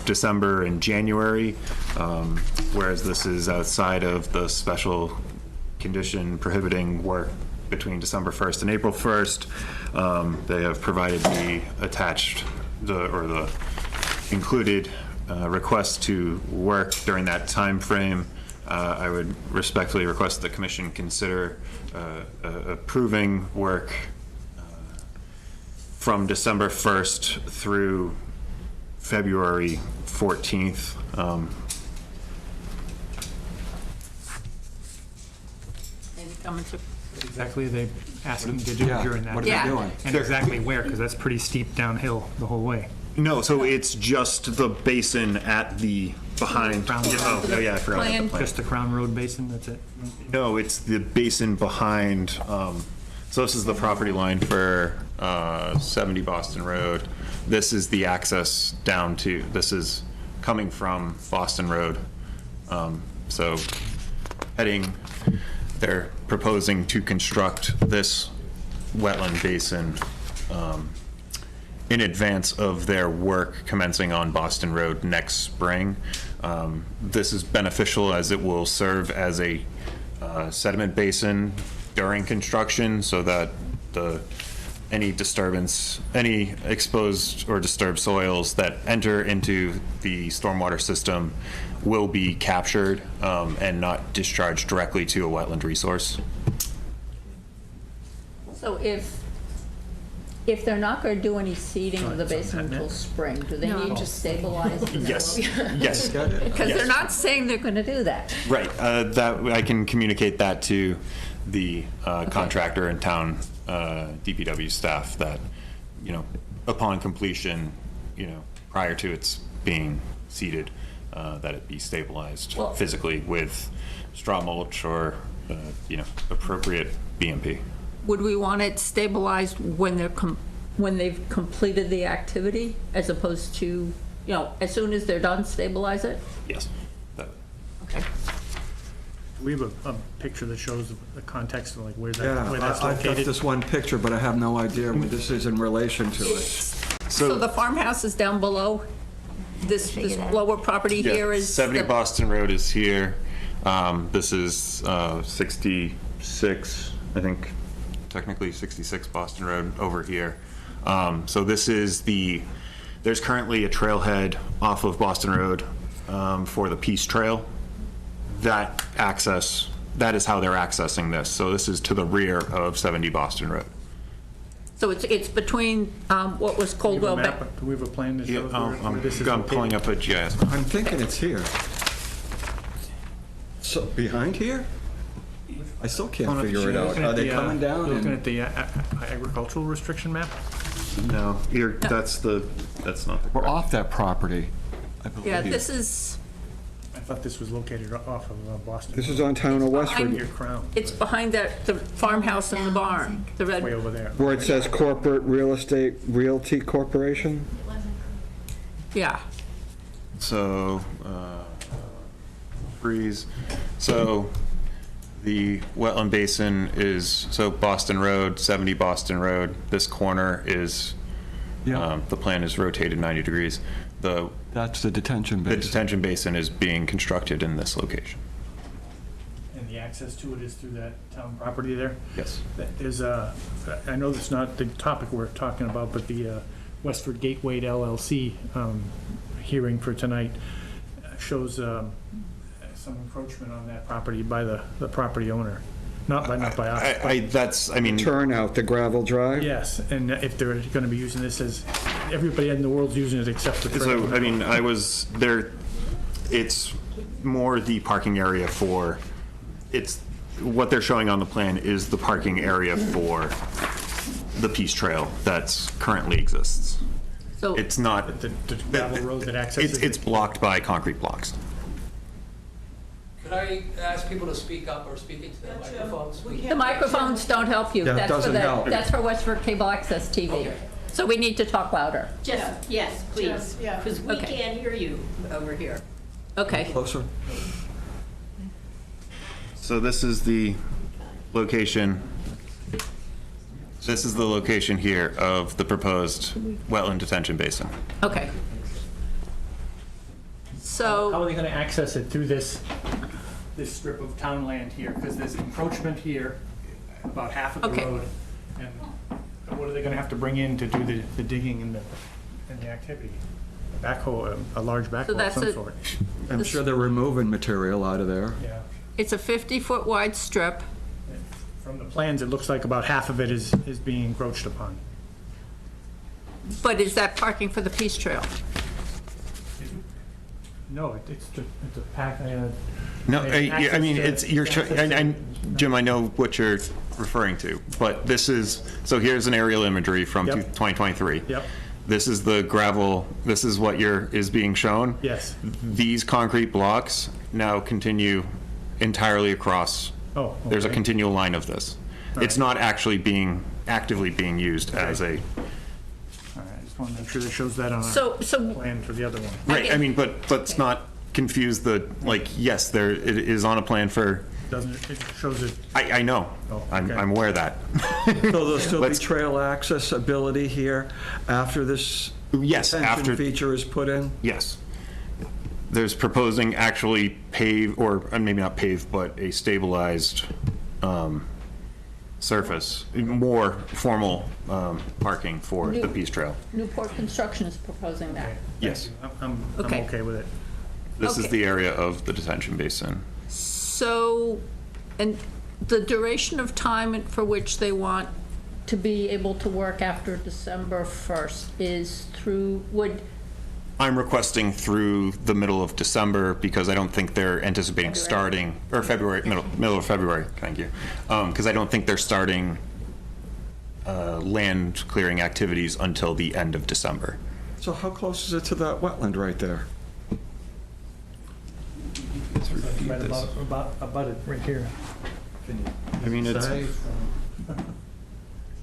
Speaker 2: December and January, whereas this is outside of the special condition prohibiting work between December 1st and April 1st. They have provided the included request to work during that time frame. I would respectfully request the commission consider approving work from December 1st through February 14th.
Speaker 1: Any comments or
Speaker 10: Exactly, they asking to do
Speaker 4: Yeah,
Speaker 10: during that.
Speaker 4: what are they
Speaker 1: Yeah.
Speaker 4: doing?
Speaker 10: And exactly where, because that's pretty steep downhill the whole way.
Speaker 2: No, so it's just the basin at the behind.
Speaker 10: Crown Road.
Speaker 2: Oh, yeah, I forgot about the plan.
Speaker 10: Just the Crown Road Basin, that's it?
Speaker 2: No, it's the basin behind, so this is the property line for 70 Boston Road. This is the access down to, this is coming from Boston Road. So they're proposing to construct this wetland basin in advance of their work commencing on Boston Road next spring. This is beneficial as it will serve as a sediment basin during construction so that any disturbance, any exposed or disturbed soils that enter into the stormwater system will be captured and not discharged directly to a wetland resource.
Speaker 1: So if they're not going to do any seeding of the basin until spring, do they
Speaker 5: No.
Speaker 1: need to stabilize? the
Speaker 2: Yes,
Speaker 1: middle?
Speaker 2: yes.
Speaker 1: Because they're not saying they're going to do that.
Speaker 2: Right, that, I can communicate that to the contractor and town DPW staff that, upon completion, prior to its being seeded, that it be stabilized
Speaker 1: Well-
Speaker 2: physically with straw mulch or, appropriate BMP.
Speaker 1: Would we want it stabilized when they've completed the activity, as opposed to, as soon as they're done, stabilize it?
Speaker 2: Yes. That-
Speaker 1: Okay.
Speaker 10: We have a picture that shows the context of like where
Speaker 4: Yeah,
Speaker 10: that's
Speaker 4: I've got
Speaker 10: located.
Speaker 4: this one picture, but I have no idea what this is in relation to it.
Speaker 1: So the farmhouse is down below? This lower property here
Speaker 2: Yeah,
Speaker 1: is?
Speaker 2: 70
Speaker 1: the-
Speaker 2: Boston Road is here. This is 66, I think, technically 66 Boston Road over here. So this is there's currently a trailhead off of Boston Road for the Peace Trail. That is how they're accessing this. So this is to the rear of 70 Boston Road.
Speaker 1: So it's between what was
Speaker 10: Do we
Speaker 1: Coldwell
Speaker 10: have a
Speaker 1: Bank?
Speaker 10: map? Do we have a plan that
Speaker 2: Yeah,
Speaker 10: shows where this is
Speaker 2: I'm
Speaker 10: located?
Speaker 2: pulling up a GIS.
Speaker 4: I'm thinking it's here. So, behind here? I still can't figure it out.
Speaker 10: Looking
Speaker 4: Are
Speaker 10: at
Speaker 4: they
Speaker 10: the,
Speaker 4: coming down?
Speaker 10: Looking
Speaker 4: and-
Speaker 10: at the agricultural restriction map?
Speaker 2: No, that's not the.
Speaker 4: We're off that property, I believe.
Speaker 1: Yeah, this is,
Speaker 10: I thought this was located off of Boston.
Speaker 4: This is on town of Westford,
Speaker 10: Near Crown,
Speaker 1: it's behind the farmhouse and the barn, the
Speaker 10: way
Speaker 1: red,
Speaker 10: over there.
Speaker 4: where it says Corporate Real Estate Realty Corporation.
Speaker 1: yeah.
Speaker 2: So, freeze. So the wetland basin is, so Boston Road, 70 Boston Road, this corner is,
Speaker 4: Yeah,
Speaker 2: the plan is rotated 90 degrees. The
Speaker 4: that's the detention
Speaker 2: the
Speaker 4: basin.
Speaker 2: detention basin is being constructed in this location.
Speaker 10: And the access to it is through that town property there?
Speaker 2: Yes.
Speaker 10: There's I know that's not the topic we're talking about, but the Westford Gateway LLC hearing for tonight shows some encroachment on that property by the property owner, not by us.
Speaker 2: I mean,
Speaker 4: Turnout, the gravel drive.
Speaker 10: Yes, and if they're gonna be using this as, everybody in the world's using it except the trail.
Speaker 2: so, I mean, I was there, it's more the parking area for, what they're showing on the plan is the parking area for the Peace Trail that's currently exists.
Speaker 1: So
Speaker 2: It's not,
Speaker 10: The gravel road that accesses
Speaker 2: it's
Speaker 10: it.
Speaker 2: blocked by concrete blocks.
Speaker 12: Could I ask people to speak up or speak into the microphones?
Speaker 1: the microphones don't help you.
Speaker 4: Yeah, it
Speaker 1: That's for
Speaker 4: doesn't help.
Speaker 1: That's for Westford Cable Access TV.
Speaker 12: Okay.
Speaker 1: So we need to talk louder.
Speaker 9: Just, yes, please, because we
Speaker 1: Okay.
Speaker 9: can't hear you over here.
Speaker 1: Okay.
Speaker 4: Closer.
Speaker 2: So this is the location. This is the location here of the proposed wetland detention basin.
Speaker 1: Okay.
Speaker 10: How
Speaker 1: So,
Speaker 10: are they gonna access it through this strip of town land here? Because there's encroachment here, about half of the
Speaker 1: Okay.
Speaker 10: road. And what are they gonna have to bring in to do the digging and the activity? A backhoe, a large backhoe of
Speaker 1: that's
Speaker 10: some
Speaker 1: it.
Speaker 10: sort.
Speaker 4: I'm sure they're removing material out of there.
Speaker 10: Yeah.
Speaker 1: it's a 50-foot wide strip.
Speaker 10: From the plans, it looks like about half of it is being encroached upon.
Speaker 1: But is that parking for the Peace Trail?
Speaker 10: No, it's a pack,
Speaker 2: No,
Speaker 10: Access
Speaker 2: I mean,
Speaker 10: to-
Speaker 2: it's, you're,
Speaker 10: access to-
Speaker 2: and Jim, I know what you're referring to, but this is, so here's an aerial imagery from
Speaker 10: Yep.
Speaker 2: 2023.
Speaker 10: Yep.
Speaker 2: This is the gravel, this is what is being shown.
Speaker 10: Yes.
Speaker 2: These concrete blocks now continue entirely across.
Speaker 10: Oh,
Speaker 2: There's a
Speaker 10: okay.
Speaker 2: continual line of this. It's not actually actively being used as a,
Speaker 10: All right, I just want to make sure that shows that on our
Speaker 1: So,
Speaker 10: plan for the other one.
Speaker 2: right, I mean, but let's not confuse yes, it is on a plan for,
Speaker 10: Doesn't, it shows it,
Speaker 2: I know.
Speaker 10: Oh,
Speaker 2: I'm
Speaker 10: okay.
Speaker 2: aware of that.
Speaker 4: So there'll still be
Speaker 2: Let's-
Speaker 4: trail access ability here after this
Speaker 2: Yes,
Speaker 4: detention
Speaker 2: after,
Speaker 4: feature is put in?
Speaker 2: yes. There's proposing actually pave, or maybe not paved, but a stabilized surface, more formal parking for the Peace Trail.
Speaker 1: Newport Construction is proposing that.
Speaker 2: Yes.
Speaker 10: I'm
Speaker 1: Okay.
Speaker 10: okay with it.
Speaker 2: This is
Speaker 1: Okay.
Speaker 2: the area of the detention basin.
Speaker 1: So, and the duration of time for which they want to be able to work after December 1st is
Speaker 2: I'm requesting through the middle of December because I don't think they're anticipating starting, or February, middle of February, thank you. Because I don't think they're starting land clearing activities until the end of December.
Speaker 4: So how close is it to that wetland right there?
Speaker 10: Right about it, right here.
Speaker 2: I mean, it's,
Speaker 4: Say?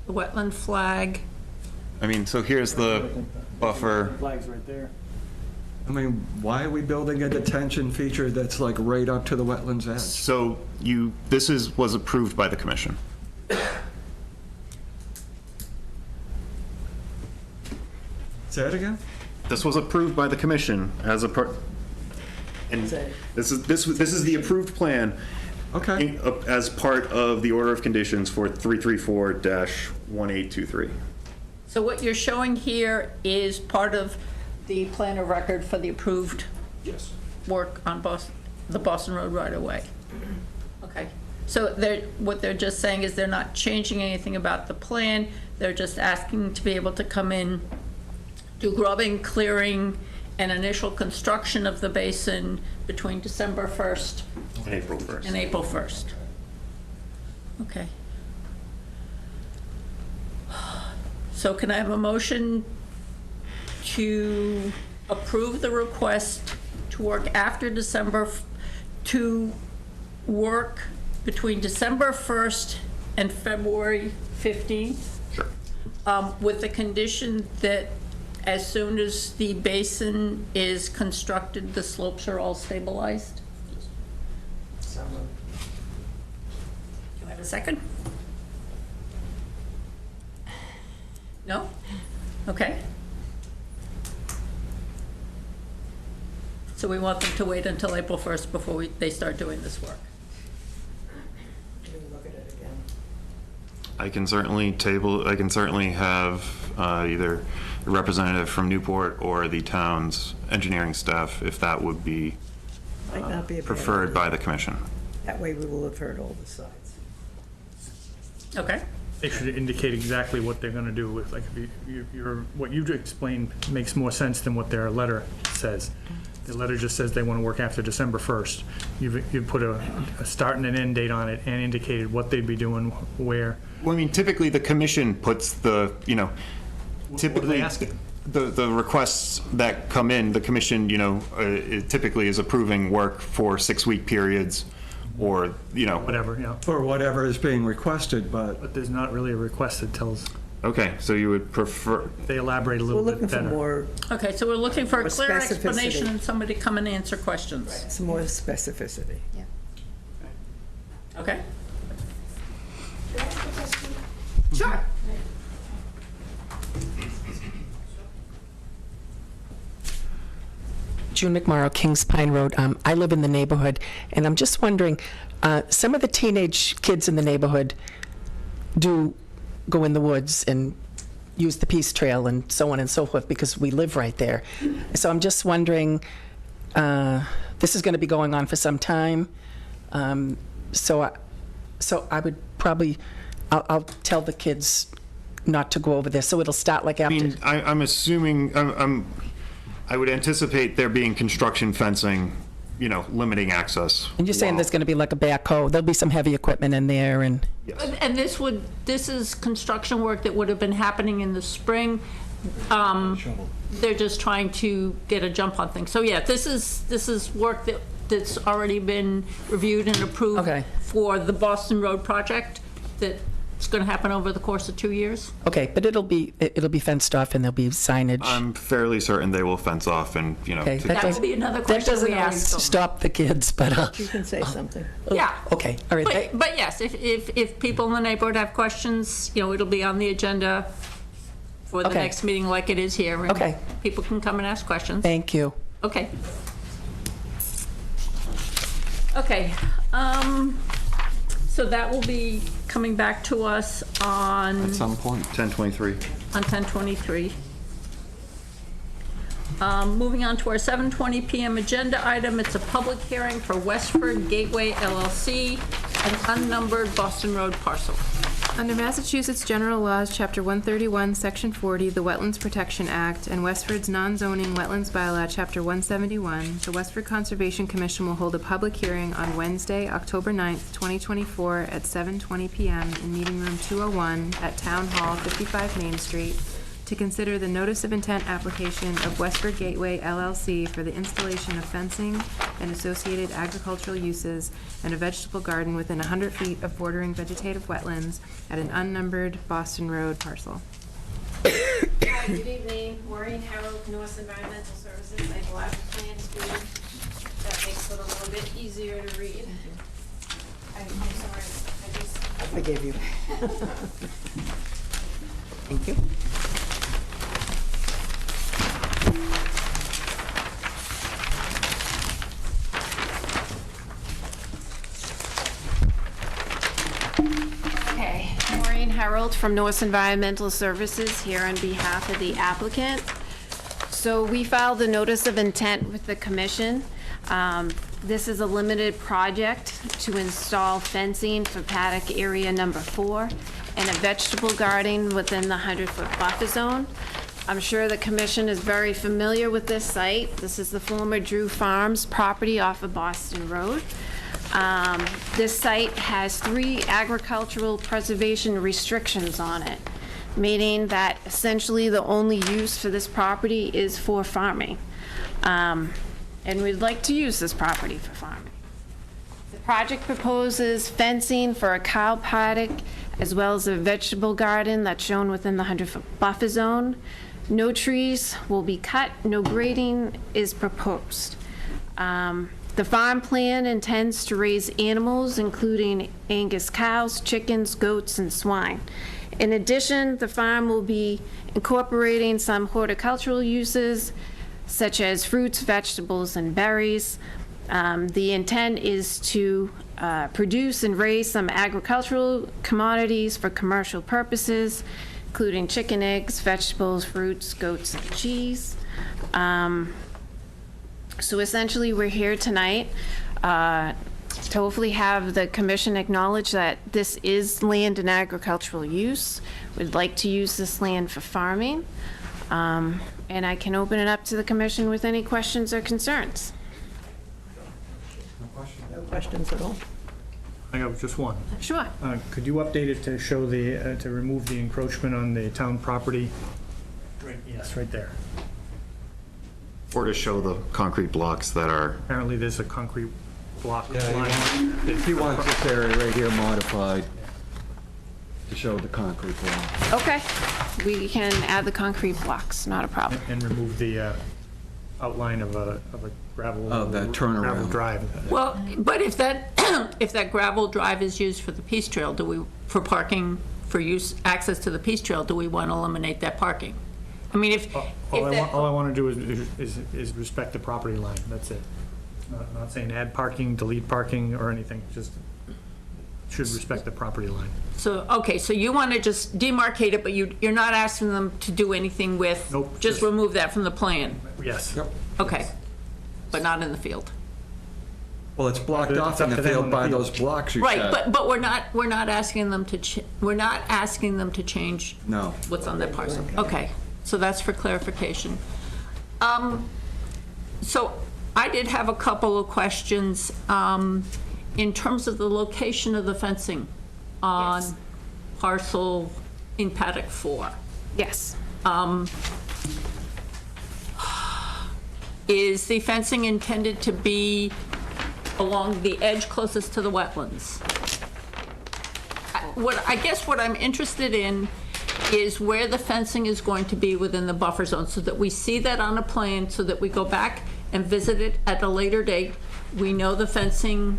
Speaker 1: the wetland flag.
Speaker 2: so here's the buffer.
Speaker 10: Flag's right there.
Speaker 4: I mean, why are we building a detention feature that's like right up to the wetlands edge?
Speaker 2: So was approved by the commission.
Speaker 4: Say it again?
Speaker 2: This was approved by the commission as a part, and this is the approved plan
Speaker 4: Okay.
Speaker 2: as part of the order of conditions for 334-1823.
Speaker 1: So what you're showing here is part of the plan of record for the approved
Speaker 2: Yes.
Speaker 1: work on the Boston Road right-of-way. Okay, so what they're just saying is they're not changing anything about the plan, they're just asking to be able to come in, do grubbing, clearing, and initial construction of the basin between December 1st
Speaker 2: And April 1st.
Speaker 1: and April 1st. Okay. So can I have a motion to approve the request to work after to work between December 1st and February 15th?
Speaker 2: Sure.
Speaker 1: With the condition that as soon as the basin is constructed, the slopes are all stabilized? Do I have a second? No? Okay. So we want them to wait until April 1st before they start doing this work.
Speaker 2: I can certainly have either a representative from Newport or the town's engineering staff, if that would be
Speaker 13: Might not be a bad
Speaker 2: preferred by the commission.
Speaker 13: That way we will have heard all the sides.
Speaker 1: Okay?
Speaker 10: They should indicate exactly what they're gonna do with, like, if what you've explained makes more sense than what their letter says. The letter just says they wanna work after December 1st. You've put a start and an end date on it and indicated what they'd be doing, where.
Speaker 2: Well, I mean, typically the commission puts the, typically.
Speaker 10: What are they asking?
Speaker 2: The requests that come in, the commission, it typically is approving work for 6-week periods or,
Speaker 10: Whatever, yeah.
Speaker 4: For whatever is being requested, but
Speaker 10: But there's not really a request that tells,
Speaker 2: Okay, so you would prefer,
Speaker 10: they elaborate a
Speaker 13: We're
Speaker 10: little bit
Speaker 13: looking for
Speaker 10: better.
Speaker 13: more,
Speaker 1: Okay, so we're looking for a
Speaker 13: More
Speaker 1: clear explanation
Speaker 13: specificity.
Speaker 1: and somebody come and answer questions.
Speaker 13: some more specificity.
Speaker 1: Okay? Sure.
Speaker 3: June McMorrow, Kings Pine Road. I live in the neighborhood, and I'm just wondering, some of the teenage kids in the neighborhood do go in the woods and use the Peace Trail and so on and so forth because we live right there. So I'm just wondering, this is going to be going on for some time. So I would probably, I'll tell the kids not to go over there. So it'll start like
Speaker 2: I
Speaker 3: after.
Speaker 2: mean, I'm assuming, I would anticipate there being construction fencing, limiting access.
Speaker 3: And you're saying there's going to be like a backhoe, there'll be some heavy equipment in there and,
Speaker 1: And this is construction work that would have been happening in the spring. They're just trying to get a jump on things. So yeah, this is work that's already been reviewed and approved
Speaker 3: Okay.
Speaker 1: for the Boston Road project that's going to happen over the course of 2 years.
Speaker 3: Okay, but it'll be fenced off and there'll be signage.
Speaker 2: I'm fairly certain they will fence off and,
Speaker 3: Okay,
Speaker 1: That would be another
Speaker 3: That
Speaker 1: question
Speaker 3: doesn't
Speaker 1: we
Speaker 3: always
Speaker 1: asked them.
Speaker 3: stop the kids, but,
Speaker 13: You can say something.
Speaker 1: Yeah.
Speaker 3: okay, all right.
Speaker 1: But yes, if people in the neighborhood have questions, it'll be on the agenda for the
Speaker 3: Okay.
Speaker 1: next meeting like it is here. and
Speaker 3: Okay.
Speaker 1: People can come and ask questions.
Speaker 3: Thank you.
Speaker 1: Okay. Okay, so that will be coming back to us on
Speaker 4: At some point.
Speaker 2: 1023.
Speaker 1: 10/23. Moving on to our 7:20 PM agenda item, it's a public hearing for Westford Gateway LLC, an unnumbered Boston Road parcel.
Speaker 5: Under Massachusetts General Laws, Chapter 131, Section 40, the Wetlands Protection Act, and Westford's non-zoning wetlands bylaw, Chapter 171, the Westford Conservation Commission will hold a public hearing on Wednesday, October 9th, 2024, at 7:20 PM in Meeting Room 201 at Town Hall, 55 Main Street, to consider the notice of intent application of Westford Gateway LLC for the installation of fencing and associated agricultural uses and a vegetable garden within 100 feet of bordering vegetative wetlands at an unnumbered Boston Road parcel.
Speaker 14: Hi, good evening. Maureen Harold, North Environmental Services. I have a lot of plans for you. That makes it a little bit easier to read. I'm sorry, I just...
Speaker 13: I gave you. Thank you.
Speaker 14: Okay, Maureen Harold from North Environmental Services here on behalf of the applicant. So we filed a notice of intent with the commission. This is a limited project to install fencing for paddock area number 4 and a vegetable garden within the 100-foot buffer zone. I'm sure the commission is very familiar with this site. This is the former Drew Farms property off of Boston Road. This site has 3 agricultural preservation restrictions on it, meaning that essentially the only use for this property is for farming. And we'd like to use this property for farming. The project proposes fencing for a cow paddock as well as a vegetable garden that's shown within the 100-foot buffer zone. No trees will be cut, no grading is proposed. The farm plan intends to raise animals, including Angus cows, chickens, goats, and swine. In addition, the farm will be incorporating some horticultural uses, such as fruits, vegetables, and berries. The intent is to produce and raise some agricultural commodities for commercial purposes, including chicken eggs, vegetables, fruits, goats, and cheese. So essentially, we're here tonight to hopefully have the commission acknowledge that this is land and agricultural use. We'd like to use this land for farming. And I can open it up to the commission with any questions or concerns.
Speaker 13: No questions at all?
Speaker 10: I have just one.
Speaker 14: Sure.
Speaker 10: Could you update it to show the, to remove the encroachment on the town property? Right, yes, right there.
Speaker 2: Or to show the concrete blocks that are,
Speaker 10: Apparently, there's a concrete block
Speaker 4: Yeah,
Speaker 10: line.
Speaker 4: he wants this area right here modified to show the concrete block.
Speaker 14: Okay. We can add the concrete blocks, not a problem.
Speaker 10: And remove the outline of a gravel.
Speaker 4: Oh, that turnaround.
Speaker 10: Gravel drive.
Speaker 1: Well, but if that, if that gravel drive is used for the Peace Trail, for parking, for use, access to the Peace Trail, do we want to eliminate that parking? I mean, if
Speaker 10: All
Speaker 1: that.
Speaker 10: I want to do is respect the property line, that's it. Not saying add parking, delete parking, or anything, just should respect the property line.
Speaker 1: So, okay, so you want to just demarcate it, but you're not asking them to do anything with?
Speaker 10: Nope,
Speaker 1: Just
Speaker 10: just-
Speaker 1: remove that from the plan?
Speaker 10: Yes.
Speaker 4: Yep.
Speaker 1: Okay, but not in the field?
Speaker 4: Well, it's blocked
Speaker 10: It's
Speaker 4: off
Speaker 10: up
Speaker 4: in the
Speaker 10: to them
Speaker 4: field
Speaker 10: on the
Speaker 4: by
Speaker 10: field.
Speaker 4: those blocks you
Speaker 1: Right,
Speaker 4: said.
Speaker 1: but we're not asking them to, we're not asking them to change
Speaker 4: No.
Speaker 1: what's on that parcel? Okay, so that's for clarification. So I did have a couple of questions in terms of the location of the fencing on
Speaker 14: Yes.
Speaker 1: parcel in paddock 4.
Speaker 14: Yes.
Speaker 1: Is the fencing intended to be along the edge closest to the wetlands? I guess what I'm interested in is where the fencing is going to be within the buffer zone, so that we see that on a plan, so that we go back and visit it at a later date. We know the fencing,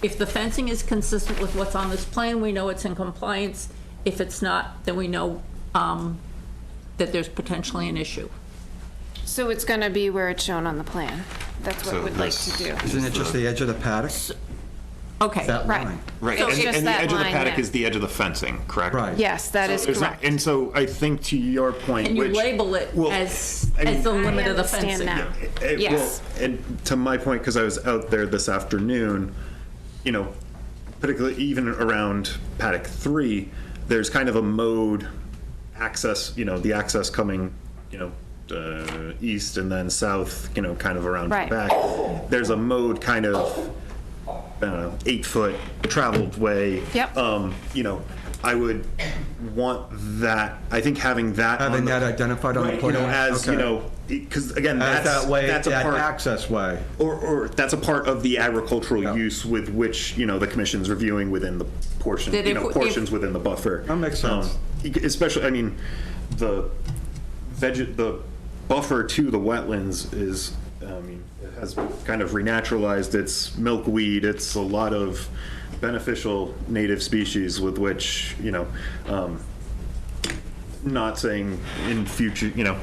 Speaker 1: if the fencing is consistent with what's on this plan, we know it's in compliance. If it's not, then we know that there's potentially an issue.
Speaker 14: So it's gonna be where it's shown on the plan. That's what we'd like to do.
Speaker 4: Isn't it just the edge of the paddock?
Speaker 1: Okay.
Speaker 4: That
Speaker 14: Right.
Speaker 4: line?
Speaker 2: Right,
Speaker 14: So
Speaker 2: and
Speaker 14: it's just
Speaker 2: and the
Speaker 14: that
Speaker 2: edge of the
Speaker 14: line
Speaker 2: paddock
Speaker 14: there.
Speaker 2: is the edge of the fencing, correct?
Speaker 4: Right.
Speaker 14: Yes, that is
Speaker 2: There's not-
Speaker 14: correct.
Speaker 2: And so I think to your point,
Speaker 1: And you
Speaker 2: which.
Speaker 1: label it
Speaker 2: well,
Speaker 1: as
Speaker 2: I mean-
Speaker 1: the limit
Speaker 14: I
Speaker 1: of the
Speaker 14: understand
Speaker 1: fencing.
Speaker 14: now. Yes.
Speaker 2: Well, and to my point, because I was out there this afternoon, you know, particularly even around paddock 3, there's kind of a mode access, you know, the access coming, you know, east and then south, you know, kind of around the
Speaker 14: Right.
Speaker 2: back. There's a mode kind of, I don't know, 8-foot traveled way.
Speaker 14: Yep.
Speaker 2: You know, I would want that, I think having that. on
Speaker 4: Having
Speaker 2: the-
Speaker 4: that identified on the
Speaker 2: Right, you know,
Speaker 4: plan?
Speaker 2: as, you
Speaker 4: Okay.
Speaker 2: know, because again,
Speaker 4: As
Speaker 2: that's,
Speaker 4: that way,
Speaker 2: that's a
Speaker 4: that
Speaker 2: part.
Speaker 4: access way.
Speaker 2: Or that's a part of the agricultural
Speaker 4: Yeah.
Speaker 2: use with which, you know, the commission's reviewing within the portion,
Speaker 1: That
Speaker 2: you know,
Speaker 1: if-
Speaker 2: portions within the buffer.
Speaker 4: That makes sense.
Speaker 2: Especially, I mean, the the buffer to the wetlands is, I mean, it has kind of renaturalized its milkweed. It's a lot of beneficial native species with which, you know, not saying in future, you know,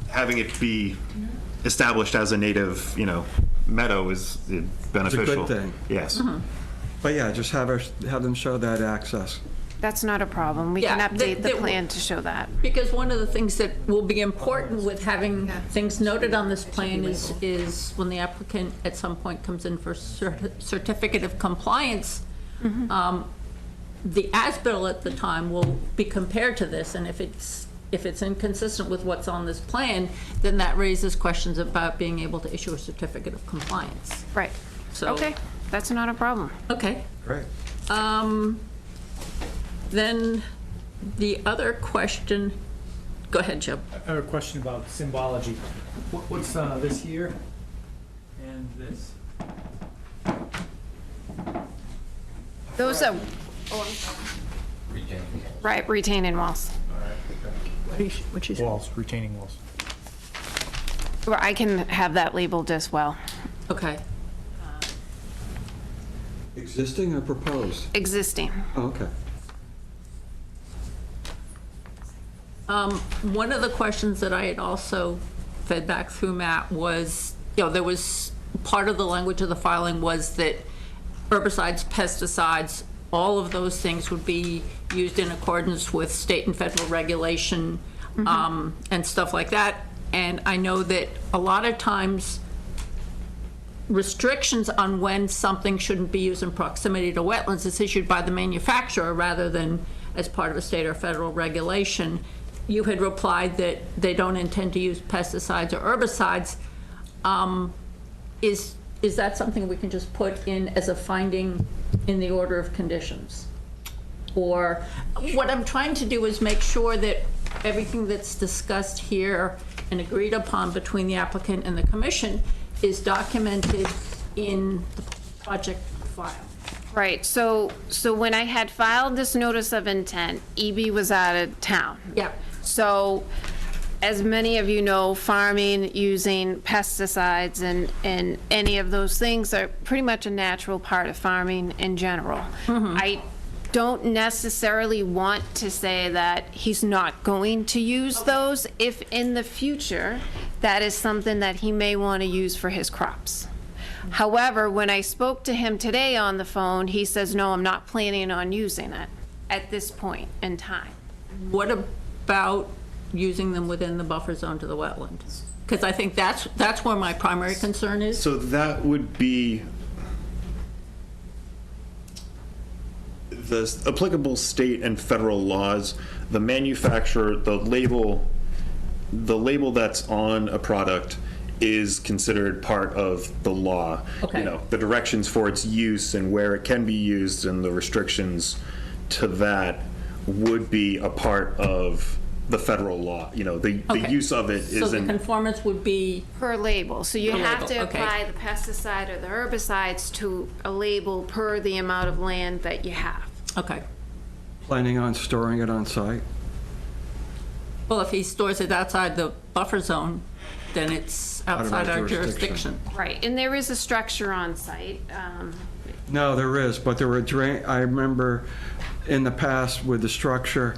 Speaker 2: having it be established as a native, you know, meadow is beneficial.
Speaker 4: thing.
Speaker 2: Yes.
Speaker 4: But yeah, just have them show that access.
Speaker 14: That's not a problem. We can
Speaker 1: Yeah,
Speaker 14: update the
Speaker 1: that-
Speaker 14: plan to show that.
Speaker 1: Because one of the things that will be important with having things noted on this plan is when the applicant at some point comes in for certificate of compliance, the as-built at the time will be compared to this, and if it's inconsistent with what's on this plan, then that raises questions about being able to issue a certificate of compliance.
Speaker 14: Right.
Speaker 1: So-
Speaker 14: Okay, that's not a problem.
Speaker 1: Okay.
Speaker 4: Great.
Speaker 1: Then the other question, go ahead, Joe.
Speaker 10: I have a question about symbology. What's this here and this?
Speaker 14: Those are, right, retaining walls.
Speaker 10: Walls, retaining walls.
Speaker 14: Or I can have that labeled as well.
Speaker 1: Okay.
Speaker 4: Existing or proposed?
Speaker 14: Existing.
Speaker 4: Oh, okay.
Speaker 1: One of the questions that I had also fed back through Matt was, you know, there was, part of the language of the filing was that herbicides, pesticides, all of those things would be used in accordance with state and federal regulation, and stuff like that. And I know that a lot of times restrictions on when something shouldn't be used in proximity to wetlands is issued by the manufacturer rather than as part of a state or federal regulation. You had replied that they don't intend to use pesticides or herbicides. Is that something we can just put in as a finding in the order of conditions? Or what I'm trying to do is make sure that everything that's discussed here and agreed upon between the applicant and the commission is documented in the project file.
Speaker 14: Right, so when I had filed this notice of intent, EB was out of town.
Speaker 1: Yep.
Speaker 14: So, as many of you know, farming using pesticides and any of those things are pretty much a natural part of farming in general. I don't necessarily want to say that he's not going to use those if in the future that is something that he may want to use for his crops. However, when I spoke to him today on the phone, he says, no, I'm not planning on using it at this point in time.
Speaker 1: What about using them within the buffer zone to the wetland? Because I think that's where my primary concern is.
Speaker 2: So that would be the applicable state and federal laws, the manufacturer, the label that's on a product is considered part of the law.
Speaker 1: Okay.
Speaker 2: You know, the directions for its use and where it can be used and the restrictions to that would be a part of the federal law, you know, the
Speaker 1: Okay.
Speaker 2: use of it
Speaker 1: So the
Speaker 2: isn't.
Speaker 1: conformance would be,
Speaker 14: Per label, so you
Speaker 1: Per
Speaker 14: have
Speaker 1: label,
Speaker 14: to
Speaker 1: okay.
Speaker 14: apply the pesticide or the herbicides to a label per the amount of land that you have.
Speaker 1: okay.
Speaker 4: Planning on storing it on site?
Speaker 1: Well, if he stores it outside the buffer zone, then it's
Speaker 4: Out of our
Speaker 1: outside our
Speaker 4: jurisdiction.
Speaker 1: jurisdiction.
Speaker 14: Right, and there is a structure on site.
Speaker 4: No, there is, but there were I remember in the past with the structure,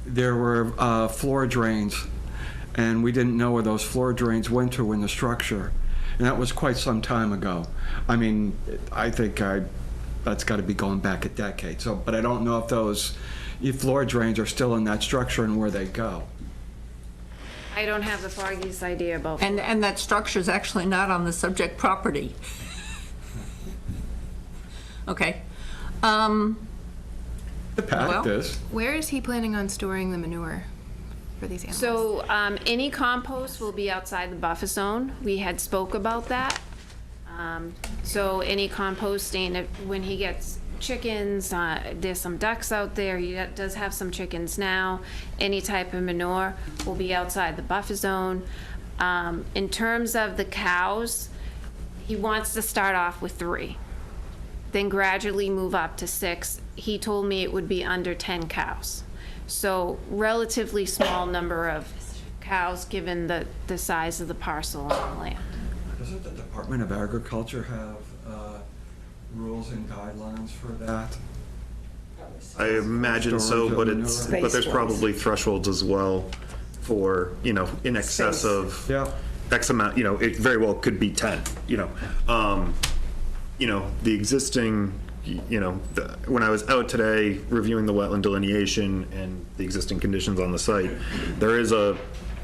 Speaker 4: there were floor drains, and we didn't know where those floor drains went to in the structure. And that was quite some time ago. I mean, I think that's got to be going back a decade. So, but I don't know if those floor drains are still in that structure and where they go.
Speaker 14: I don't have the foggiest idea about.
Speaker 1: And that structure is actually not on the subject property. Okay.
Speaker 4: The
Speaker 1: Well-
Speaker 4: paddock is.
Speaker 5: Where is he planning on storing the manure for these animals?
Speaker 14: So, any compost will be outside the buffer zone. We had spoke about that. So any composting, when he gets chickens, there's some ducks out there, he does have some chickens now, any type of manure will be outside the buffer zone. In terms of the cows, he wants to start off with 3, then gradually move up to 6. He told me it would be under 10 cows. So relatively small number of cows, given the size of the parcel and the land.
Speaker 4: Doesn't the Department of Agriculture have rules and guidelines for that?
Speaker 2: I imagine so,
Speaker 4: Storage of
Speaker 2: but
Speaker 4: manure.
Speaker 2: but there's
Speaker 13: Space-wise.
Speaker 2: probably thresholds as well for, you know, in excess
Speaker 13: Space.
Speaker 2: of
Speaker 4: Yeah.
Speaker 2: X amount, you know, it very well could be 10, you know. The existing, when I was out today reviewing the wetland delineation and the existing conditions on the site, there is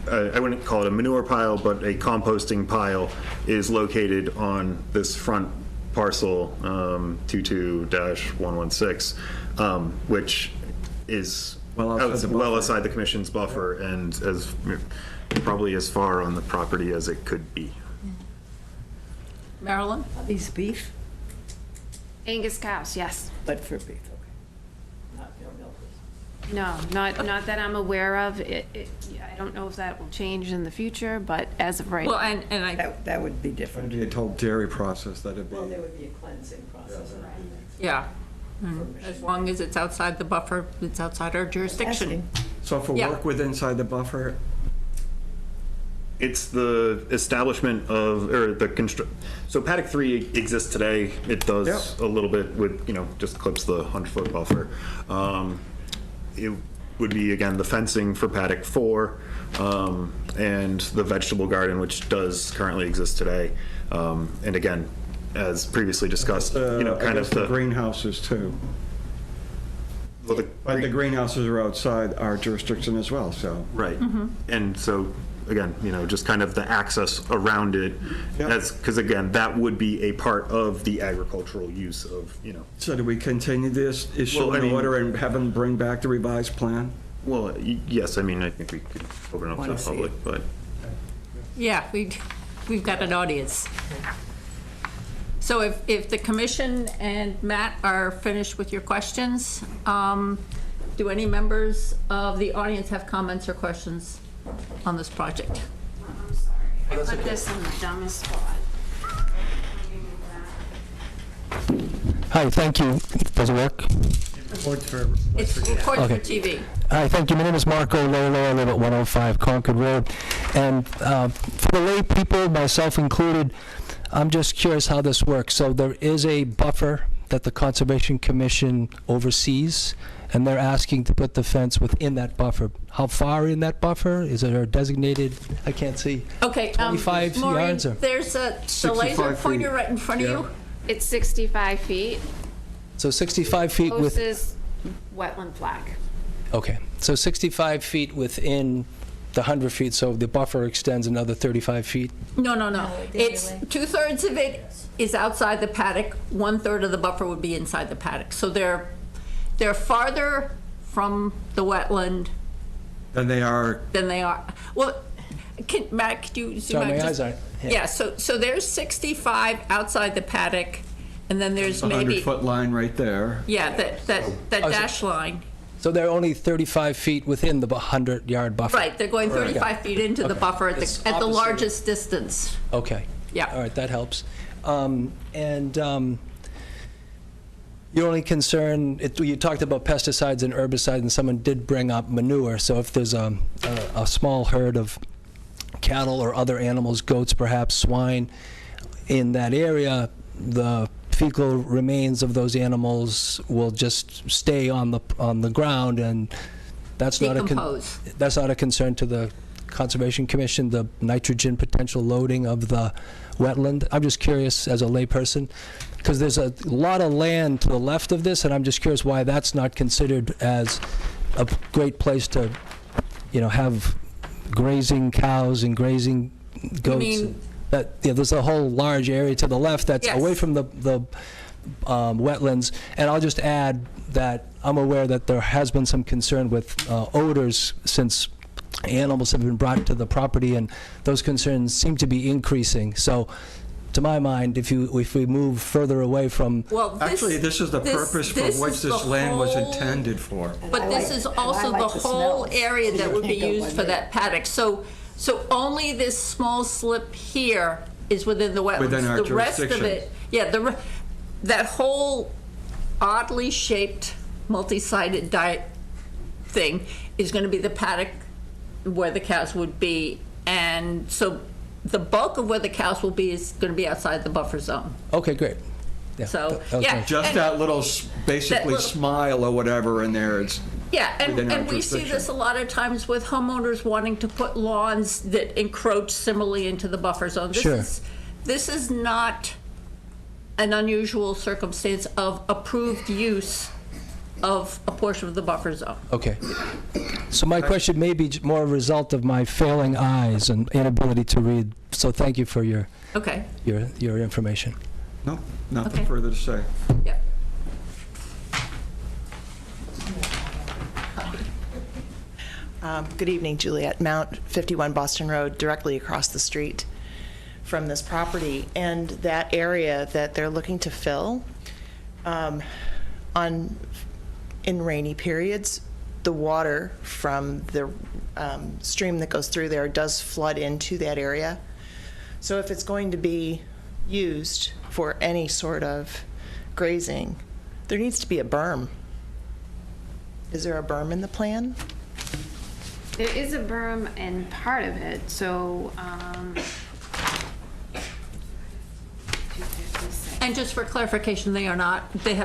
Speaker 2: I wouldn't call it a manure pile, but a composting pile is located on this front parcel, 22-116, which is
Speaker 4: Well outside the
Speaker 2: well
Speaker 4: buffer.
Speaker 2: outside the commission's buffer and probably as far on the property as it could be.
Speaker 1: Marilyn?
Speaker 13: These beef,
Speaker 14: Angus cows, yes.
Speaker 13: but for beef, okay. Not your milk.
Speaker 14: No, not that I'm aware of. I don't know if that will change in the future, but as of right
Speaker 1: Well,
Speaker 14: now.
Speaker 1: and I,
Speaker 13: That would be
Speaker 4: It'd
Speaker 13: different.
Speaker 4: be a total dairy process, that'd be.
Speaker 13: Well, there would be a cleansing process.
Speaker 1: yeah. As long as it's outside the buffer, it's outside our jurisdiction.
Speaker 13: Asking.
Speaker 4: So if we
Speaker 1: Yeah.
Speaker 4: work with inside the buffer,
Speaker 2: It's the establishment of, or the so paddock 3 exists today. It does
Speaker 4: Yep.
Speaker 2: a little bit with, just clips the 100-foot buffer. It would be, again, the fencing for paddock 4, and the vegetable garden, which does currently exist today. And again, as previously discussed,
Speaker 4: I
Speaker 2: kind
Speaker 4: guess
Speaker 2: of
Speaker 4: the greenhouses too.
Speaker 2: well,
Speaker 4: But the greenhouses are outside our jurisdiction as well, so.
Speaker 2: Right. And so, again, just kind of the access around it,
Speaker 4: Yeah.
Speaker 2: because again, that would be a part of the agricultural use of,
Speaker 4: So do we continue this issue
Speaker 2: Well, I
Speaker 4: in
Speaker 2: mean-
Speaker 4: order and have them bring back the revised plan?
Speaker 2: well, yes, I mean, I think we could open it up to
Speaker 13: Wanna
Speaker 2: the
Speaker 13: see
Speaker 2: public,
Speaker 13: it.
Speaker 2: but.
Speaker 1: Yeah, we've got an audience. So if the commission and Matt are finished with your questions, do any members of the audience have comments or questions on this project?
Speaker 14: I'm sorry. I put this in the dumbest spot.
Speaker 15: Hi, thank you. Does it work?
Speaker 1: It's recorded for
Speaker 15: Okay.
Speaker 1: TV.
Speaker 15: Hi, thank you. My name is Marco Lolo. I live at 105 Concord Road. And for the lay people, myself included, I'm just curious how this works. So there is a buffer that the Conservation Commission oversees, and they're asking to put the fence within that buffer. How far in that buffer? Is it a designated, I can't see.
Speaker 1: Okay.
Speaker 15: 25
Speaker 1: Maureen,
Speaker 15: yards or-
Speaker 1: there's the
Speaker 4: 65
Speaker 1: laser
Speaker 4: feet.
Speaker 1: pointer right in front of you.
Speaker 14: It's 65 feet.
Speaker 15: So 65 feet with,
Speaker 14: Closest wetland flag.
Speaker 15: okay. So 65 feet within the 100 feet, so the buffer extends another 35 feet?
Speaker 1: No. It's 2/3 of it is outside the paddock, 1/3 of the buffer would be inside the paddock. So they're farther from the wetland
Speaker 4: And they are,
Speaker 1: than they are. Well, Matt, could you zoom
Speaker 15: Sorry,
Speaker 1: out?
Speaker 15: my
Speaker 1: just-
Speaker 15: eyes aren't.
Speaker 1: Yeah, so there's 65 outside the paddock, and then there's
Speaker 4: a
Speaker 1: maybe,
Speaker 4: 100-foot line right there.
Speaker 1: yeah, that
Speaker 15: Oh, so-
Speaker 1: dash line.
Speaker 15: So they're only 35 feet within the 100-yard buffer?
Speaker 1: Right, they're going 35 feet into the
Speaker 15: Okay.
Speaker 1: buffer at
Speaker 15: It's
Speaker 1: the
Speaker 15: opposite.
Speaker 1: largest distance.
Speaker 15: Okay.
Speaker 1: Yeah.
Speaker 15: All right, that helps. Your only concern, you talked about pesticides and herbicides, and someone did bring up manure. So if there's a small herd of cattle or other animals, goats perhaps, swine, in that area, the fecal remains of those animals will just stay on the ground, and that's not
Speaker 1: Decompose.
Speaker 15: that's not a concern to the Conservation Commission, the nitrogen potential loading of the wetland. I'm just curious as a layperson, because there's a lot of land to the left of this, and I'm just curious why that's not considered as a great place to, have grazing cows and grazing goats.
Speaker 1: mean-
Speaker 15: There's a whole large area to the left that's
Speaker 1: Yes.
Speaker 15: away from the wetlands. And I'll just add that I'm aware that there has been some concern with odors since animals have been brought to the property, and those concerns seem to be increasing. So, to my mind, if we move further away from,
Speaker 1: Well,
Speaker 4: Actually, this is the purpose for
Speaker 1: this
Speaker 4: which
Speaker 1: is
Speaker 4: this
Speaker 1: the
Speaker 4: land was
Speaker 1: whole-
Speaker 4: intended for.
Speaker 1: But this is also the whole area that would be used for that paddock. So only this small slip here is within the wetlands.
Speaker 4: Within our
Speaker 1: The rest of
Speaker 4: jurisdiction.
Speaker 1: it, yeah, that whole oddly shaped, multi-sided thing is going to be the paddock where the cows would be. And so the bulk of where the cows will be is going to be outside the buffer zone.
Speaker 15: okay, great. Yeah,
Speaker 1: So,
Speaker 15: that was
Speaker 1: yeah.
Speaker 15: my-
Speaker 4: Just
Speaker 1: And-
Speaker 4: that little, basically
Speaker 1: little-
Speaker 4: smile or whatever in there, it's,
Speaker 1: Yeah,
Speaker 4: within our
Speaker 1: and we see
Speaker 4: jurisdiction.
Speaker 1: this a lot of times with homeowners wanting to put lawns that encroach similarly into the buffer zone.
Speaker 15: Sure.
Speaker 1: This is not an unusual circumstance of approved use of a portion of the buffer zone.
Speaker 15: Okay. So my question may be more a result of my failing eyes and inability to read. So thank you for your
Speaker 1: Okay,
Speaker 15: information.
Speaker 4: no, nothing
Speaker 1: Okay.
Speaker 4: further to say.
Speaker 1: yeah.
Speaker 16: Good evening, Juliet. Mount 51 Boston Road, directly across the street from this property. And that area that they're looking to fill, in rainy periods, the water from the stream that goes through there does flood into that area. So if it's going to be used for any sort of grazing, there needs to be a berm. Is there a berm in the plan?
Speaker 14: There is a berm in part of it, so,
Speaker 1: And just for clarification, they have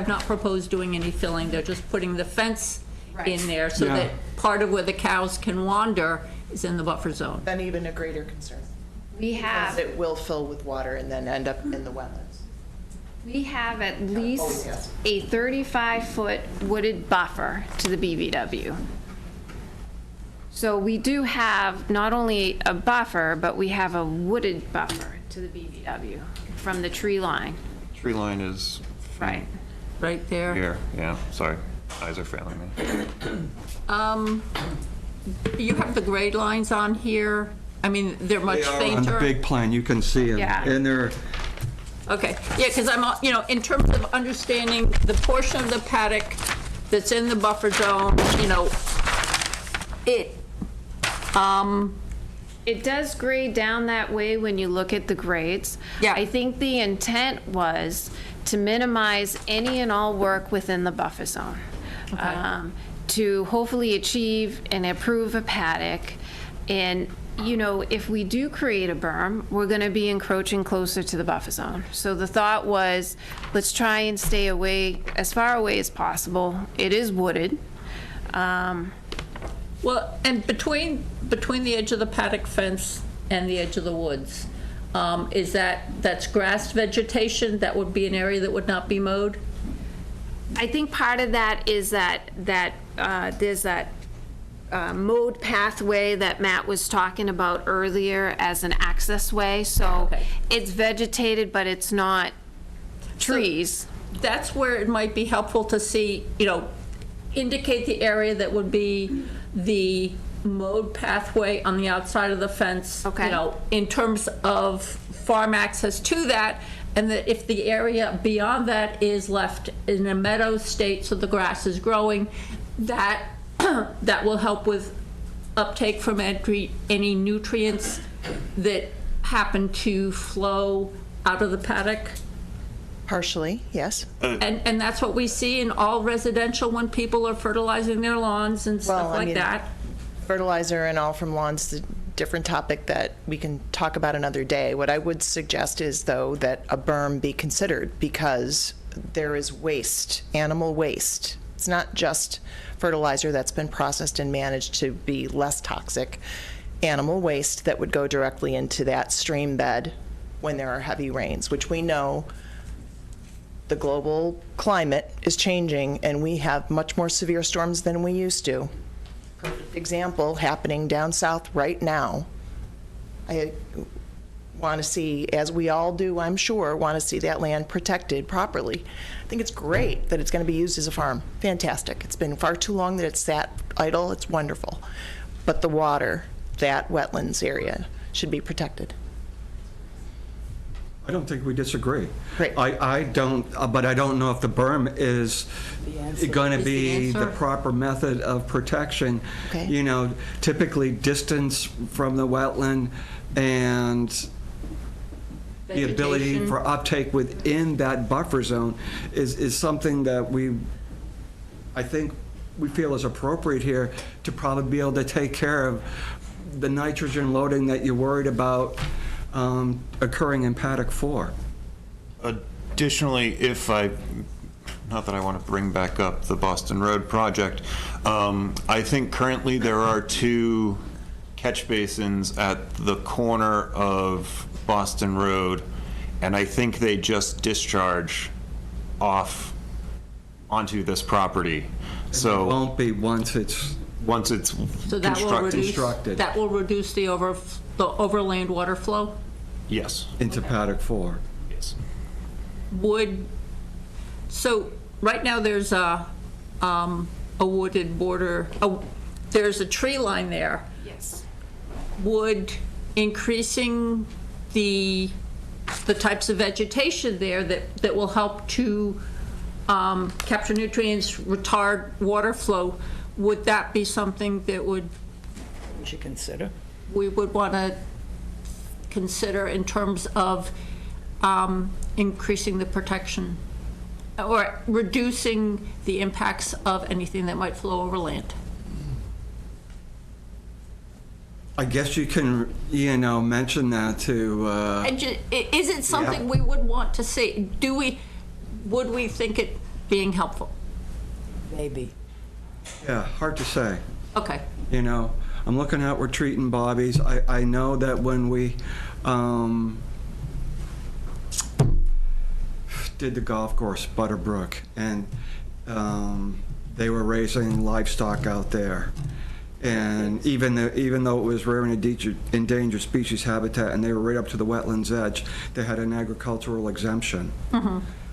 Speaker 1: not proposed doing any filling. They're just putting the fence in there so
Speaker 4: Yeah.
Speaker 1: that part of where the cows can wander is in the buffer zone.
Speaker 16: Then even a greater concern.
Speaker 14: we
Speaker 16: Because
Speaker 14: have,
Speaker 16: it will fill with water and then end up in the wetlands.
Speaker 14: we have at least
Speaker 16: yes.
Speaker 14: a 35-foot wooded buffer to the BVW. So we do have not only a buffer, but we have a wooded buffer to the BVW from the tree line.
Speaker 2: Tree line is
Speaker 14: Right.
Speaker 1: Right there.
Speaker 2: here, yeah, sorry, eyes are failing me.
Speaker 1: You have the grade lines on here. I mean, they're much
Speaker 4: They are
Speaker 1: fainter.
Speaker 4: on the big plan, you can see them.
Speaker 14: Yeah.
Speaker 4: And they're,
Speaker 1: Okay, yeah, because I'm, in terms of understanding the portion of the paddock that's in the buffer zone,
Speaker 14: It does grade down that way when you look at the grades.
Speaker 1: Yeah.
Speaker 14: I think the intent was to minimize any and all work within the buffer zone. To hopefully achieve and approve a paddock. And, if we do create a berm, we're gonna be encroaching closer to the buffer zone. So the thought was, let's try and stay away, as far away as possible. It is wooded.
Speaker 1: well, and between the edge of the paddock fence and the edge of the woods, that's grass vegetation? That would be an area that would not be mowed?
Speaker 14: I think part of that is that there's that mowed pathway that Matt was talking about earlier as an access way. So
Speaker 1: Okay.
Speaker 14: it's vegetated, but it's not trees.
Speaker 1: That's where it might be helpful to see, indicate the area that would be the mowed pathway on the outside of the fence.
Speaker 14: Okay.
Speaker 1: In terms of farm access to that, and that if the area beyond that is left in a meadow state, so the grass is growing, that, that will help with uptake from any nutrients that happen to flow out of the paddock?
Speaker 16: Partially, yes.
Speaker 1: And that's what we see in all residential when people are fertilizing their lawns and stuff like that?
Speaker 16: Fertilizer and all from lawns is a different topic that we can talk about another day. What I would suggest is, though, that a berm be considered, because there is waste, animal waste. It's not just fertilizer that's been processed and managed to be less toxic. Animal waste that would go directly into that stream bed when there are heavy rains, which we know the global climate is changing and we have much more severe storms than we used to. Perfect example happening down south right now. I want to see, as we all do, I'm sure, want to see that land protected properly. I think it's great that it's going to be used as a farm. Fantastic. It's been far too long that it's sat idle. It's wonderful. But the water, that wetlands area, should be protected.
Speaker 4: I don't think we disagree.
Speaker 16: Great.
Speaker 4: I don't, but I don't know if the berm is going to
Speaker 1: Is the
Speaker 4: be the
Speaker 1: answer?
Speaker 4: proper method of protection.
Speaker 16: Okay.
Speaker 4: You know, typically distance from the wetland and the ability
Speaker 1: Vegetation.
Speaker 4: for uptake within that buffer zone is something that I think we feel is appropriate here to probably be able to take care of the nitrogen loading that you're worried about occurring in paddock 4.
Speaker 2: Additionally, not that I want to bring back up the Boston Road project, I think currently there are 2 catch basins at the corner of Boston Road, and I think they just discharge off onto this property. So
Speaker 4: It won't be once it's
Speaker 1: So that will reduce,
Speaker 4: constructed
Speaker 1: that will reduce the overland water flow?
Speaker 2: yes.
Speaker 4: into paddock 4.
Speaker 2: Yes.
Speaker 1: So right now there's a wooded border, there's a tree line there.
Speaker 5: Yes.
Speaker 1: Would increasing the types of vegetation there that will help to capture nutrients, retard water flow, would that be something that
Speaker 13: We should consider.
Speaker 1: we would want to consider in terms of increasing the protection or reducing the impacts of anything that might flow over land?
Speaker 4: I guess you can, mention that to,
Speaker 1: Is it something we would want to see? Would we think it being helpful?
Speaker 13: Maybe.
Speaker 4: yeah, hard to say.
Speaker 1: Okay.
Speaker 4: I'm looking at, we're treating bobbies. I know that when we did the golf course, Butterbrook, and they were raising livestock out there. And even though it was rare and endangered species habitat and they were right up to the wetlands edge, they had an agricultural exemption.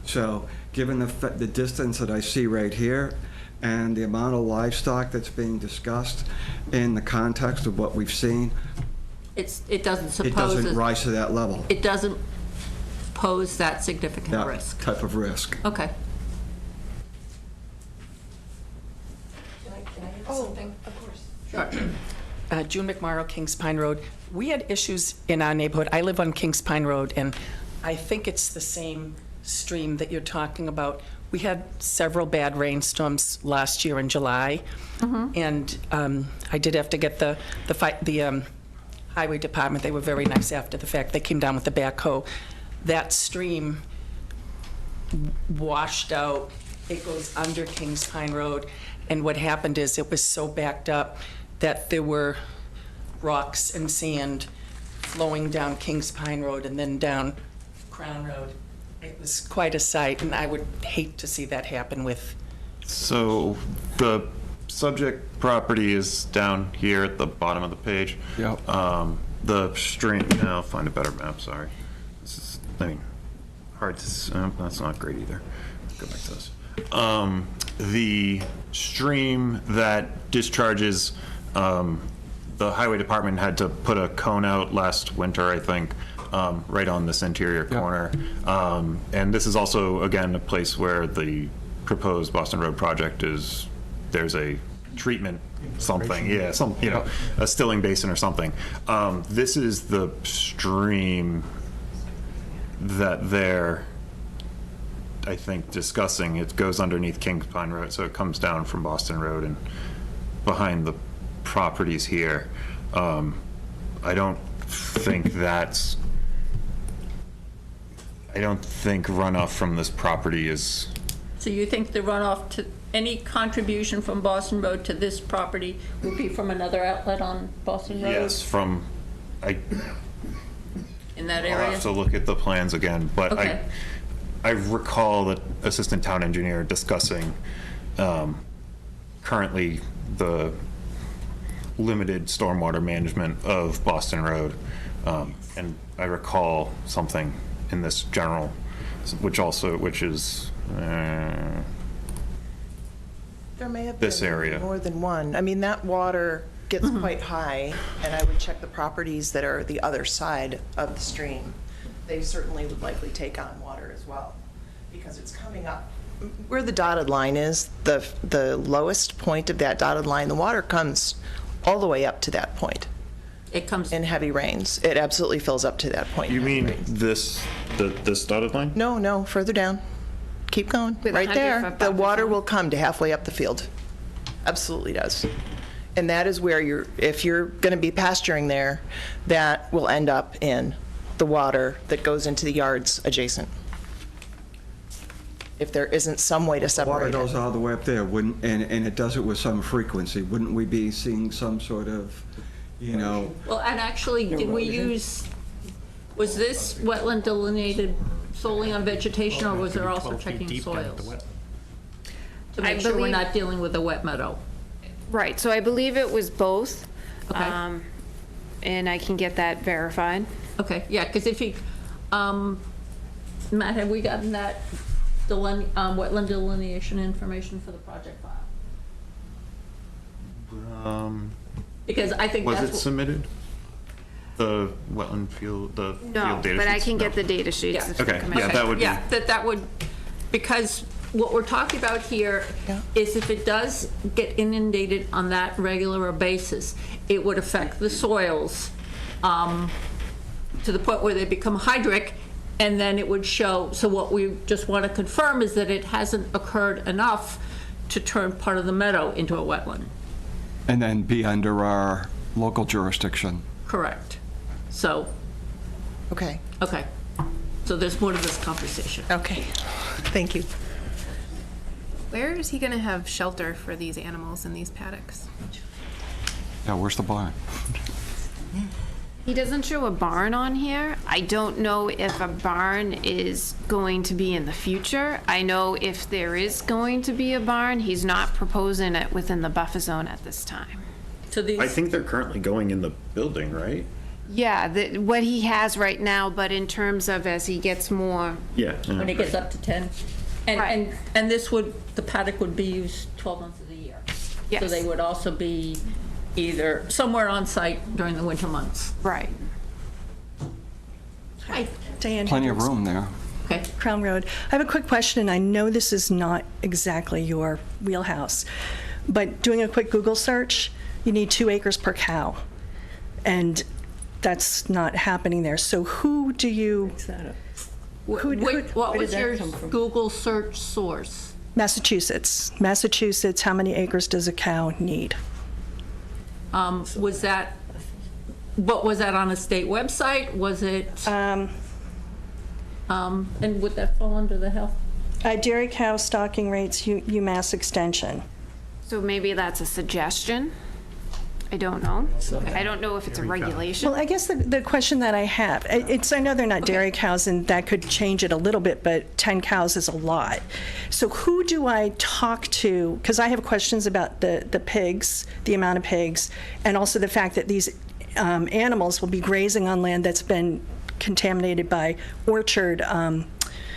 Speaker 4: So given the distance that I see right here and the amount of livestock that's being discussed in the context of what we've seen,
Speaker 1: It doesn't
Speaker 4: it doesn't rise to that level,
Speaker 1: It doesn't pose that significant
Speaker 4: that
Speaker 1: risk.
Speaker 4: type of risk.
Speaker 1: Okay.
Speaker 9: Can I add something?
Speaker 16: Of course.
Speaker 1: Sure.
Speaker 3: June McMorrow, Kings Pine Road. We had issues in our neighborhood. I live on Kings Pine Road, and I think it's the same stream that you're talking about. We had several bad rainstorms last year in July, and I did have to get the highway department. They were very nice after the fact. They came down with the backhoe. That stream washed out. It goes under Kings Pine Road, and what happened is it was so backed up that there were rocks and sand flowing down Kings Pine Road and then down Crown Road. It was quite a sight, and I would hate to see that happen with.
Speaker 2: So the subject property is down here at the bottom of the page.
Speaker 4: Yep.
Speaker 2: The stream, I'll find a better map, sorry. This is, hard to, that's not great either. Go back to this. The stream that discharges, the highway department had to put a cone out last winter, I think, right on this interior corner. And this is also, again, a place where the proposed Boston Road project is there's a treatment something, yeah, a stilling basin or something. This is the stream that they're, I think, discussing. It goes underneath Kings Pine Road, so it comes down from Boston Road and behind the properties here. I don't think runoff from this property is,
Speaker 1: So you think the runoff to, any contribution from Boston Road to this property would be from another outlet on Boston Road?
Speaker 2: yes, from,
Speaker 1: In that
Speaker 2: I'll
Speaker 1: area?
Speaker 2: have to look at the plans again, but
Speaker 1: Okay.
Speaker 2: I recall the assistant town engineer discussing currently the limited stormwater management of Boston Road. And I recall something in this general, which is
Speaker 16: There may have
Speaker 2: this
Speaker 16: been
Speaker 2: area.
Speaker 16: more than one. I mean, that water gets quite high, and I would check the properties that are the other side of the stream. They certainly would likely take on water as well, because it's coming up. Where the dotted line is, the lowest point of that dotted line, the water comes all the way up to that point.
Speaker 1: It comes
Speaker 16: in heavy rains. It absolutely fills up to that point.
Speaker 2: You mean this dotted line?
Speaker 16: No, further down. Keep going.
Speaker 14: With
Speaker 16: Right
Speaker 14: 100
Speaker 16: there.
Speaker 14: foot
Speaker 16: The
Speaker 14: buffer
Speaker 16: water
Speaker 14: zone?
Speaker 16: will come to halfway up the field. Absolutely does. And that is where if you're going to be pasturing there, that will end up in the water that goes into the yards adjacent. If there isn't some way to
Speaker 4: Water
Speaker 16: separate
Speaker 4: goes
Speaker 16: it.
Speaker 4: all the way up there, wouldn't, and it does it with some frequency. Wouldn't we be seeing some sort of,
Speaker 1: Well, and actually, did we use, was this wetland delineated solely on vegetation, or was there also
Speaker 10: 12 feet
Speaker 1: checking
Speaker 10: deep down at the
Speaker 1: soils?
Speaker 10: wet.
Speaker 1: To make sure we're not dealing with a wet meadow.
Speaker 14: Right, so I believe it was both.
Speaker 1: Okay.
Speaker 14: And I can get that verified.
Speaker 1: Okay, yeah, because if you, Matt, have we gotten that wetland delineation information for the project file? Because I think
Speaker 2: Was
Speaker 1: that's
Speaker 2: it
Speaker 1: what-
Speaker 2: submitted? The wetland field, the field
Speaker 14: No,
Speaker 2: data
Speaker 14: but I
Speaker 2: sheets?
Speaker 14: can
Speaker 2: No.
Speaker 14: get the data sheets.
Speaker 1: Yeah.
Speaker 14: if the
Speaker 2: Okay,
Speaker 14: commission-
Speaker 2: yeah, that would be.
Speaker 1: Yeah, that would, because what we're talking about here is if it does get inundated on that regular basis, it would affect the soils to the point where they become hydric, and then it would show, so what we just want to confirm is that it hasn't occurred enough to turn part of the meadow into a wetland.
Speaker 4: and then be under our local jurisdiction.
Speaker 1: Correct. So,
Speaker 16: Okay,
Speaker 1: okay. So there's more to this conversation.
Speaker 16: okay. Thank you.
Speaker 5: Where is he gonna have shelter for these animals in these paddocks?
Speaker 4: Yeah, where's the barn?
Speaker 14: He doesn't show a barn on here. I don't know if a barn is going to be in the future. I know if there is going to be a barn, he's not proposing it within the buffer zone at this time.
Speaker 1: So these.
Speaker 2: I think they're currently going in the building, right?
Speaker 14: Yeah, what he has right now, but in terms of as he gets more,
Speaker 2: Yeah.
Speaker 1: When it gets up to 10. And,
Speaker 14: Right.
Speaker 1: and this would, the paddock would be used 12 months of the year. So
Speaker 14: Yes.
Speaker 1: they would also be either somewhere on site during the winter months.
Speaker 14: right.
Speaker 1: Hi.
Speaker 17: Diane
Speaker 4: Plenty of
Speaker 17: Hendricks,
Speaker 1: Mm-hmm.
Speaker 4: room there.
Speaker 1: Okay.
Speaker 17: Crown Road. I have a quick question, and I know this is not exactly your wheelhouse, but doing a quick Google search, you need 2 acres per cow, and that's not happening there. So who do you?
Speaker 1: What
Speaker 17: where
Speaker 1: was
Speaker 17: did
Speaker 1: your
Speaker 17: that come from?
Speaker 1: Google search source?
Speaker 17: Massachusetts. Massachusetts, how many acres does a cow need?
Speaker 1: Was that, what was that on a state website? Was it, and would that fall under the health?
Speaker 17: Dairy cow stocking rates, UMass Extension.
Speaker 14: So maybe that's a suggestion. I don't know. I don't know if it's a regulation.
Speaker 17: Well, I guess the question that I have, I know they're not dairy cows, and that could change it a little bit, but 10 cows is a lot. So who do I talk to? Because I have questions about the pigs, the amount of pigs, and also the fact that these animals will be grazing on land that's been contaminated by orchard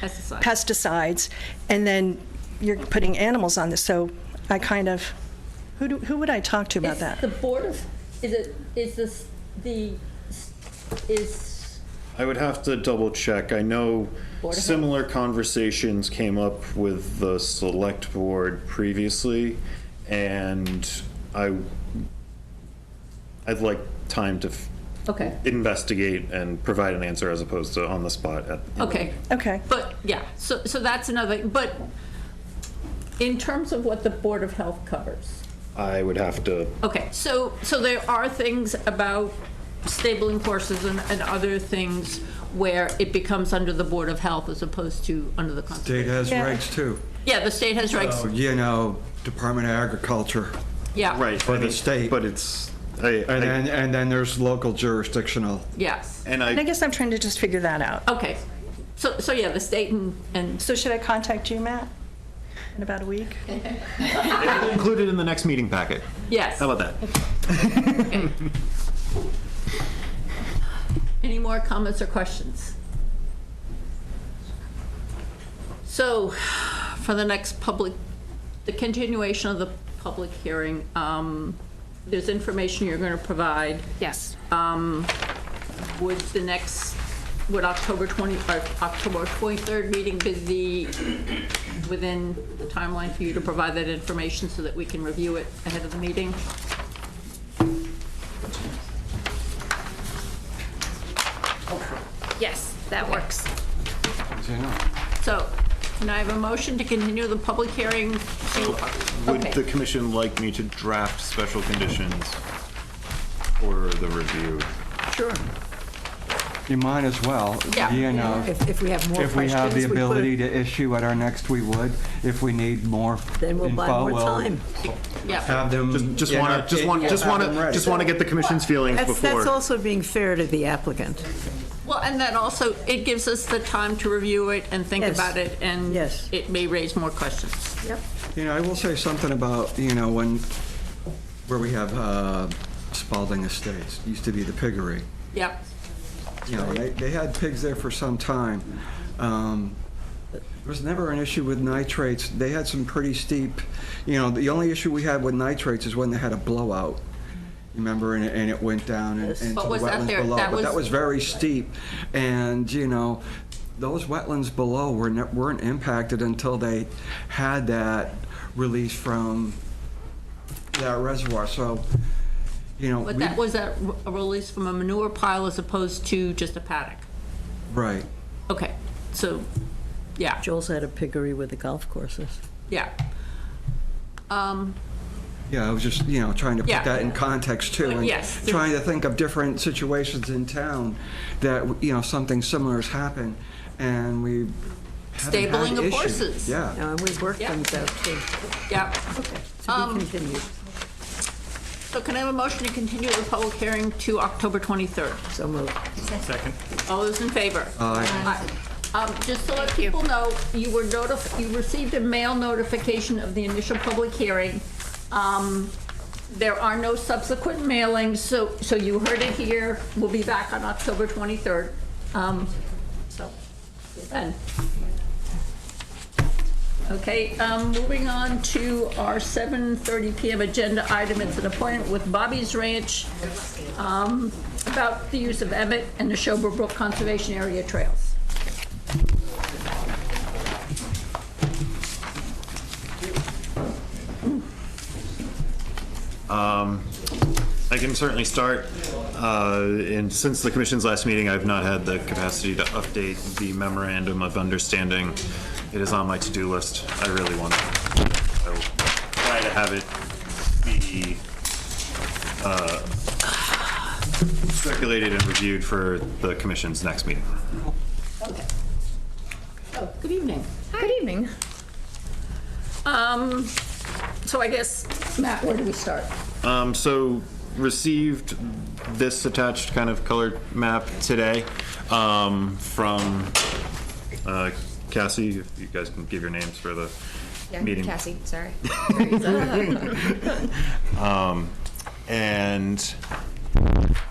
Speaker 17: pesticides, and then you're putting animals on this. So I kind of, who would I talk to about that?
Speaker 1: The board of,
Speaker 2: I would have to double check. I know
Speaker 1: Board of
Speaker 2: similar conversations came up with the select board previously, and I'd like time to
Speaker 1: Okay.
Speaker 2: investigate and provide an answer as opposed to on the spot.
Speaker 1: Okay.
Speaker 17: Okay.
Speaker 1: But, yeah, so that's another, but in terms of what the Board of Health covers,
Speaker 2: I would have to,
Speaker 1: okay, so there are things about stabling horses and other things where it becomes under the Board of Health as opposed to under the
Speaker 4: State
Speaker 1: Conservation.
Speaker 4: has
Speaker 17: Yeah.
Speaker 4: regs too.
Speaker 1: Yeah, the state has regs,
Speaker 4: So, you know, Department of Agriculture
Speaker 1: yeah.
Speaker 2: right,
Speaker 4: for
Speaker 2: I
Speaker 4: the
Speaker 2: mean,
Speaker 4: state.
Speaker 2: but it's,
Speaker 4: And then there's local jurisdictional.
Speaker 1: Yes,
Speaker 2: and
Speaker 17: And I
Speaker 2: I,
Speaker 17: guess I'm trying to just figure that out.
Speaker 1: okay. So yeah, the state and,
Speaker 17: So should I contact you, Matt, in about a week?
Speaker 2: included in the next meeting packet.
Speaker 1: yes.
Speaker 2: How about that?
Speaker 1: Okay. Any more comments or questions? So, for the next the continuation of the public hearing, there's information you're going to provide.
Speaker 14: Yes.
Speaker 1: Would October 23rd meeting be within the timeline for you to provide that information so that we can review it ahead of the meeting?
Speaker 14: Yes, that works.
Speaker 1: So, can I have a motion to continue the public hearing to?
Speaker 2: Would
Speaker 1: Okay.
Speaker 2: the commission like me to draft special conditions for the review?
Speaker 1: Sure.
Speaker 4: You might as well.
Speaker 1: Yeah.
Speaker 4: You know,
Speaker 13: If we have more
Speaker 4: if we have the
Speaker 13: questions, we put
Speaker 4: ability
Speaker 13: it,
Speaker 4: to issue at our next, we would. If we need more
Speaker 13: then we'll buy
Speaker 4: info,
Speaker 13: more
Speaker 4: we'll
Speaker 13: time.
Speaker 1: Yeah.
Speaker 4: have them.
Speaker 2: Just
Speaker 4: you know,
Speaker 2: want to
Speaker 4: have them ready.
Speaker 2: get the commission's feelings
Speaker 13: That's
Speaker 2: before.
Speaker 13: also being fair to the applicant.
Speaker 1: Well, and then also, it gives us the time to review it and think
Speaker 13: Yes.
Speaker 1: about it, and
Speaker 13: Yes.
Speaker 1: it may raise more questions.
Speaker 13: Yep.
Speaker 4: You know, I will say something about, where we have Spalding Estates, used to be the piggery.
Speaker 1: Yep.
Speaker 4: You know, they had pigs there for some time. There was never an issue with nitrates. They had some pretty steep, the only issue we had with nitrates is when they had a blowout. Remember, and it went down into the
Speaker 1: But was that
Speaker 4: wetlands
Speaker 1: there-
Speaker 4: below.
Speaker 1: that
Speaker 4: But that
Speaker 1: was-
Speaker 4: was very steep. And, those wetlands below weren't impacted until they had that release from that reservoir. So,
Speaker 1: But that was a release from a manure pile as opposed to just a paddock?
Speaker 4: right.
Speaker 1: Okay, so, yeah,
Speaker 13: Joel's had a piggery with the golf courses.
Speaker 1: yeah.
Speaker 4: Yeah, I was just, trying to
Speaker 1: Yeah.
Speaker 4: put that in context too. And
Speaker 1: Yes.
Speaker 4: trying to think of different situations in town that, something similar has happened and we haven't had
Speaker 1: Stabling of
Speaker 4: issues.
Speaker 1: horses.
Speaker 4: Yeah.
Speaker 13: Now, and we've worked
Speaker 1: Yeah.
Speaker 13: things out too.
Speaker 1: Yeah.
Speaker 13: To be continued.
Speaker 1: So can I have a motion to continue the public hearing to October 23rd?
Speaker 13: So moved.
Speaker 10: Second.
Speaker 1: All those in favor?
Speaker 4: Aye.
Speaker 1: Just to let people know, you received a mail notification of the initial public hearing. There are no subsequent mailings, so you heard it here. We'll be back on October 23rd. Then. Okay, moving on to our 7:30 PM agenda item. It's an appointment with Bobby's Ranch about the use of Emmett and the Schober Brook Conservation Area trails.
Speaker 2: I can certainly start. And since the commission's last meeting, I've not had the capacity to update the memorandum of understanding. It is on my to-do list. I really want to. I will try to have it be circulated and reviewed for the commission's next meeting.
Speaker 1: Okay. Oh, good evening.
Speaker 6: Good evening.
Speaker 1: So I guess, Matt, where do we start?
Speaker 2: So received this attached kind of colored map today from Cassie, if you guys can give your names for the meeting.
Speaker 5: Cassie, sorry.
Speaker 2: And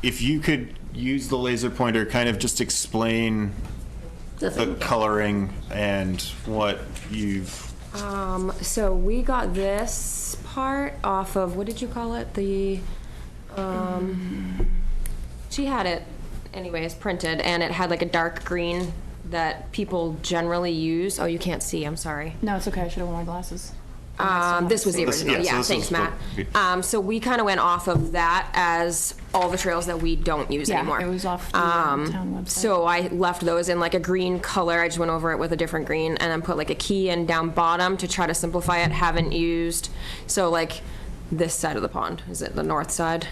Speaker 2: if you could use the laser pointer, kind of just explain the coloring and what you've.
Speaker 18: So we got this part off of, what did you call it? She had it anyways printed, and it had like a dark green that people generally use. Oh, you can't see, I'm sorry.
Speaker 14: No, it's okay. I should have worn my glasses.
Speaker 18: This was the
Speaker 2: This-
Speaker 18: original,
Speaker 2: yeah, so
Speaker 18: yeah,
Speaker 2: this
Speaker 18: thanks,
Speaker 2: is
Speaker 18: Matt.
Speaker 2: what-
Speaker 18: So we kind of went off of that as all the trails that we don't use
Speaker 14: Yeah,
Speaker 18: anymore.
Speaker 14: it was off the town website.
Speaker 18: So I left those in like a green color. I just went over it with a different green and then put like a key in down bottom to try to simplify it. Haven't used, so like this side of the pond, is it the north side?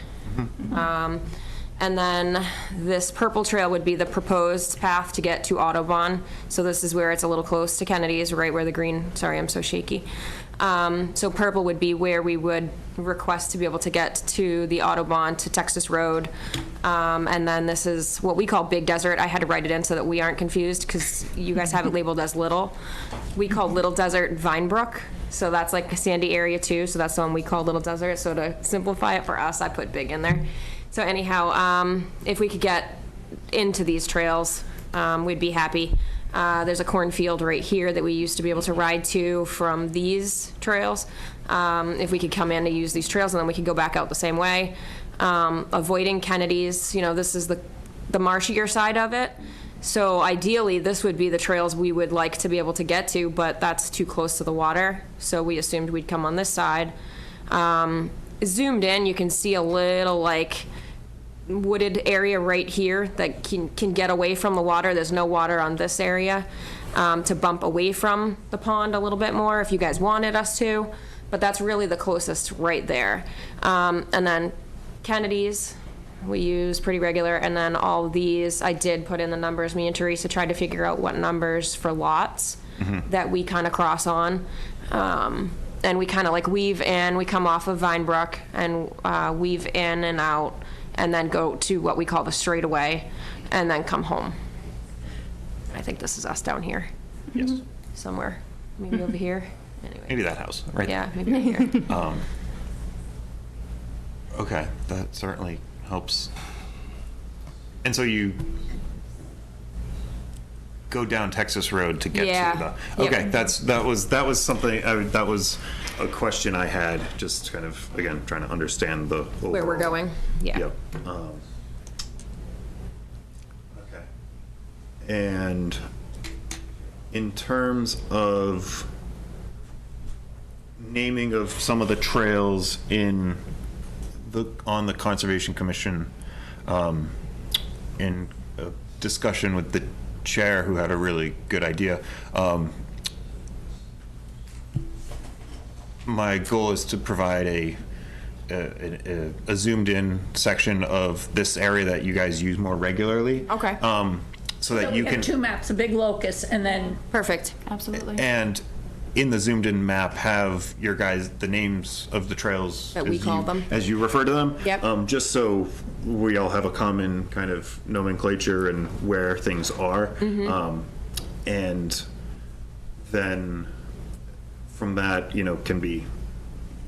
Speaker 18: And then this purple trail would be the proposed path to get to Audubon. So this is where it's a little close to Kennedy's, right where the green, sorry, I'm so shaky. So purple would be where we would request to be able to get to the Audubon to Texas Road. And then this is what we call Big Desert. I had to write it in so that we aren't confused because you guys have it labeled as Little. We call Little Desert Vinebrook. So that's like a sandy area too. So that's the one we call Little Desert. So to simplify it for us, I put Big in there. So anyhow, if we could get into these trails, we'd be happy. There's a cornfield right here that we used to be able to ride to from these trails. If we could come in to use these trails and then we could go back out the same way. Avoiding Kennedy's, this is the marshier side of it. So ideally, this would be the trails we would like to be able to get to, but that's too close to the water. So we assumed we'd come on this side. Zoomed in, you can see a little like wooded area right here that can get away from the water. There's no water on this area, to bump away from the pond a little bit more if you guys wanted us to, but that's really the closest right there. And then Kennedy's we use pretty regular, and then all these I did put in the numbers. Me and Teresa tried to figure out what numbers for lots that we kind of cross on. And we kind of like weave in, we come off of Vinebrook and weave in and out and then go to what we call the straightaway and then come home. I think this is us down here.
Speaker 2: Yes.
Speaker 18: Somewhere, maybe over here. Anyway.
Speaker 2: Maybe that house, right?
Speaker 18: Yeah, maybe right here.
Speaker 2: Okay, that certainly helps. And so you go down Texas Road to get to the. Okay,
Speaker 18: Yep.
Speaker 2: that was something. That was a question I had. Just kind of again trying to understand the overall.
Speaker 18: Where we're going. Yeah.
Speaker 2: Yep. Okay. And in terms of naming of some of the trails on the Conservation Commission, in a discussion with the chair who had a really good idea, my goal is to provide a zoomed in section of this area that you guys use more regularly.
Speaker 18: Okay.
Speaker 2: So that
Speaker 1: we
Speaker 2: you
Speaker 1: have
Speaker 2: can.
Speaker 1: two maps, a big locus, and then.
Speaker 18: Perfect.
Speaker 14: Absolutely.
Speaker 2: And in the zoomed in map have your guys, the names of the trails.
Speaker 18: That we call them.
Speaker 2: As you refer to them.
Speaker 18: Yep.
Speaker 2: Just so we all have a common kind of nomenclature and where things are. And then from that, can be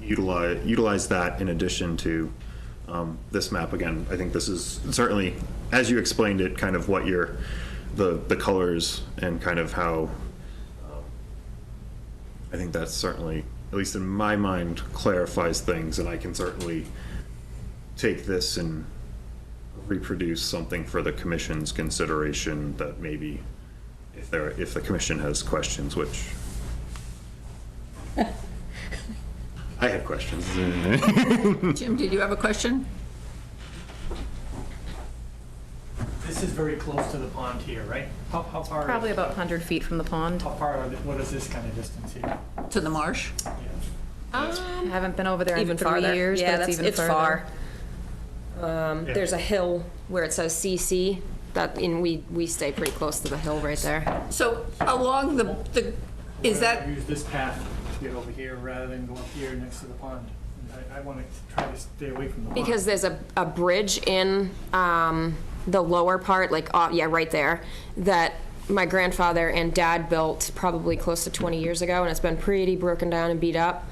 Speaker 2: utilize that in addition to this map. Again, I think this is certainly, as you explained it, kind of what the colors and kind of how, I think that's certainly, at least in my mind, clarifies things, and I can certainly take this and reproduce something for the commission's consideration that maybe if the commission has questions, which I have questions.
Speaker 1: Jim, did you have a question?
Speaker 10: This is very close to the pond here, right? How far?
Speaker 5: Probably about 100 feet from the pond.
Speaker 10: How far, what is this kind of distance here?
Speaker 1: To the marsh?
Speaker 5: Haven't been over there in
Speaker 18: Even
Speaker 5: 3
Speaker 18: farther.
Speaker 5: years,
Speaker 18: Yeah,
Speaker 5: but it's even
Speaker 18: it's
Speaker 5: further.
Speaker 18: far. There's a hill where it says CC, and we stay pretty close to the hill right there.
Speaker 1: So along is that,
Speaker 10: Use this path to get over here rather than go up here next to the pond. I want to try to stay away from the pond.
Speaker 18: Because there's a bridge in the lower part, like, right there, that my grandfather and dad built probably close to 20 years ago, and it's been pretty broken down and beat up.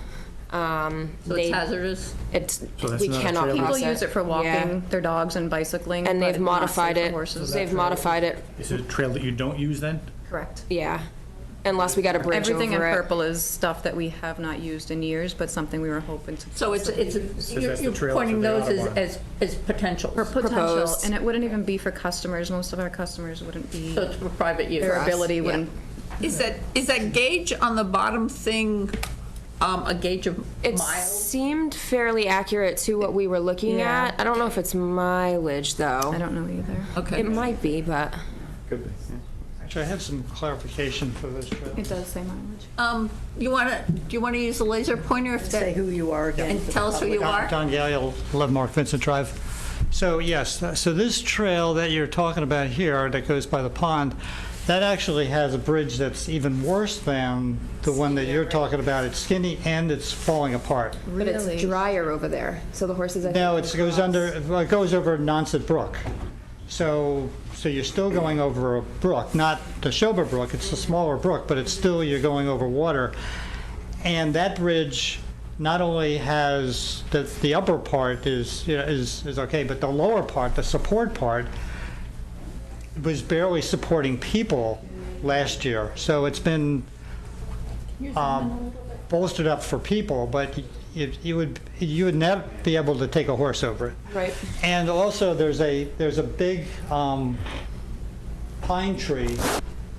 Speaker 1: so it's hazardous?
Speaker 10: So that's
Speaker 18: We
Speaker 10: not a
Speaker 18: cannot
Speaker 10: trail?
Speaker 18: cross
Speaker 5: People use it for walking
Speaker 18: Yeah.
Speaker 5: their dogs and bicycling.
Speaker 18: And
Speaker 5: but
Speaker 18: they've
Speaker 5: not
Speaker 18: modified
Speaker 5: safe for
Speaker 18: it.
Speaker 5: horses.
Speaker 18: They've modified it,
Speaker 10: Is it a trail that you don't use then?
Speaker 5: Correct.
Speaker 18: yeah. Unless we got a bridge over it.
Speaker 5: Everything in purple is stuff that we have not used in years, but something we were hoping to.
Speaker 1: So
Speaker 10: that's
Speaker 1: you're
Speaker 10: the trail
Speaker 1: pointing
Speaker 10: to the
Speaker 1: those
Speaker 10: Audubon.
Speaker 1: as potentials.
Speaker 5: For potential,
Speaker 18: Proposed.
Speaker 5: and it wouldn't even be for customers. Most of our customers wouldn't be,
Speaker 1: So it's for private use.
Speaker 5: their
Speaker 18: us,
Speaker 5: ability
Speaker 18: yeah.
Speaker 5: wouldn't.
Speaker 1: Is that gauge on the bottom thing a gauge of
Speaker 18: It
Speaker 1: miles?
Speaker 18: seemed fairly accurate to what we were looking
Speaker 5: Yeah.
Speaker 18: at. I don't know if it's mileage, though.
Speaker 13: I don't know either.
Speaker 1: Okay.
Speaker 18: It might be, but.
Speaker 2: Could be.
Speaker 10: Actually, I have some clarification for this trail.
Speaker 11: It does say mileage.
Speaker 1: Do you wanna use the laser pointer if
Speaker 13: Say
Speaker 1: that,
Speaker 13: who you are again.
Speaker 1: and tell us who you are?
Speaker 10: Don Galliel, 11 Mark Vincent Drive. So yes, so this trail that you're talking about here that goes by the pond, that actually has a bridge that's even worse than the one that you're talking about. It's skinny and it's falling apart.
Speaker 18: But it's drier over there, so the horses. I
Speaker 10: No,
Speaker 18: think,
Speaker 10: it goes under, well, it goes over Nonset Brook. So you're still going over a brook, not the Shober Brook, it's the smaller brook, but it's still, you're going over water. And that bridge not only has, the upper part is okay, but the lower part, the support part, was barely supporting people last year. So it's been bolstered up for people, but you would never be able to take a horse over it.
Speaker 18: Right.
Speaker 10: And also, there's a big pine tree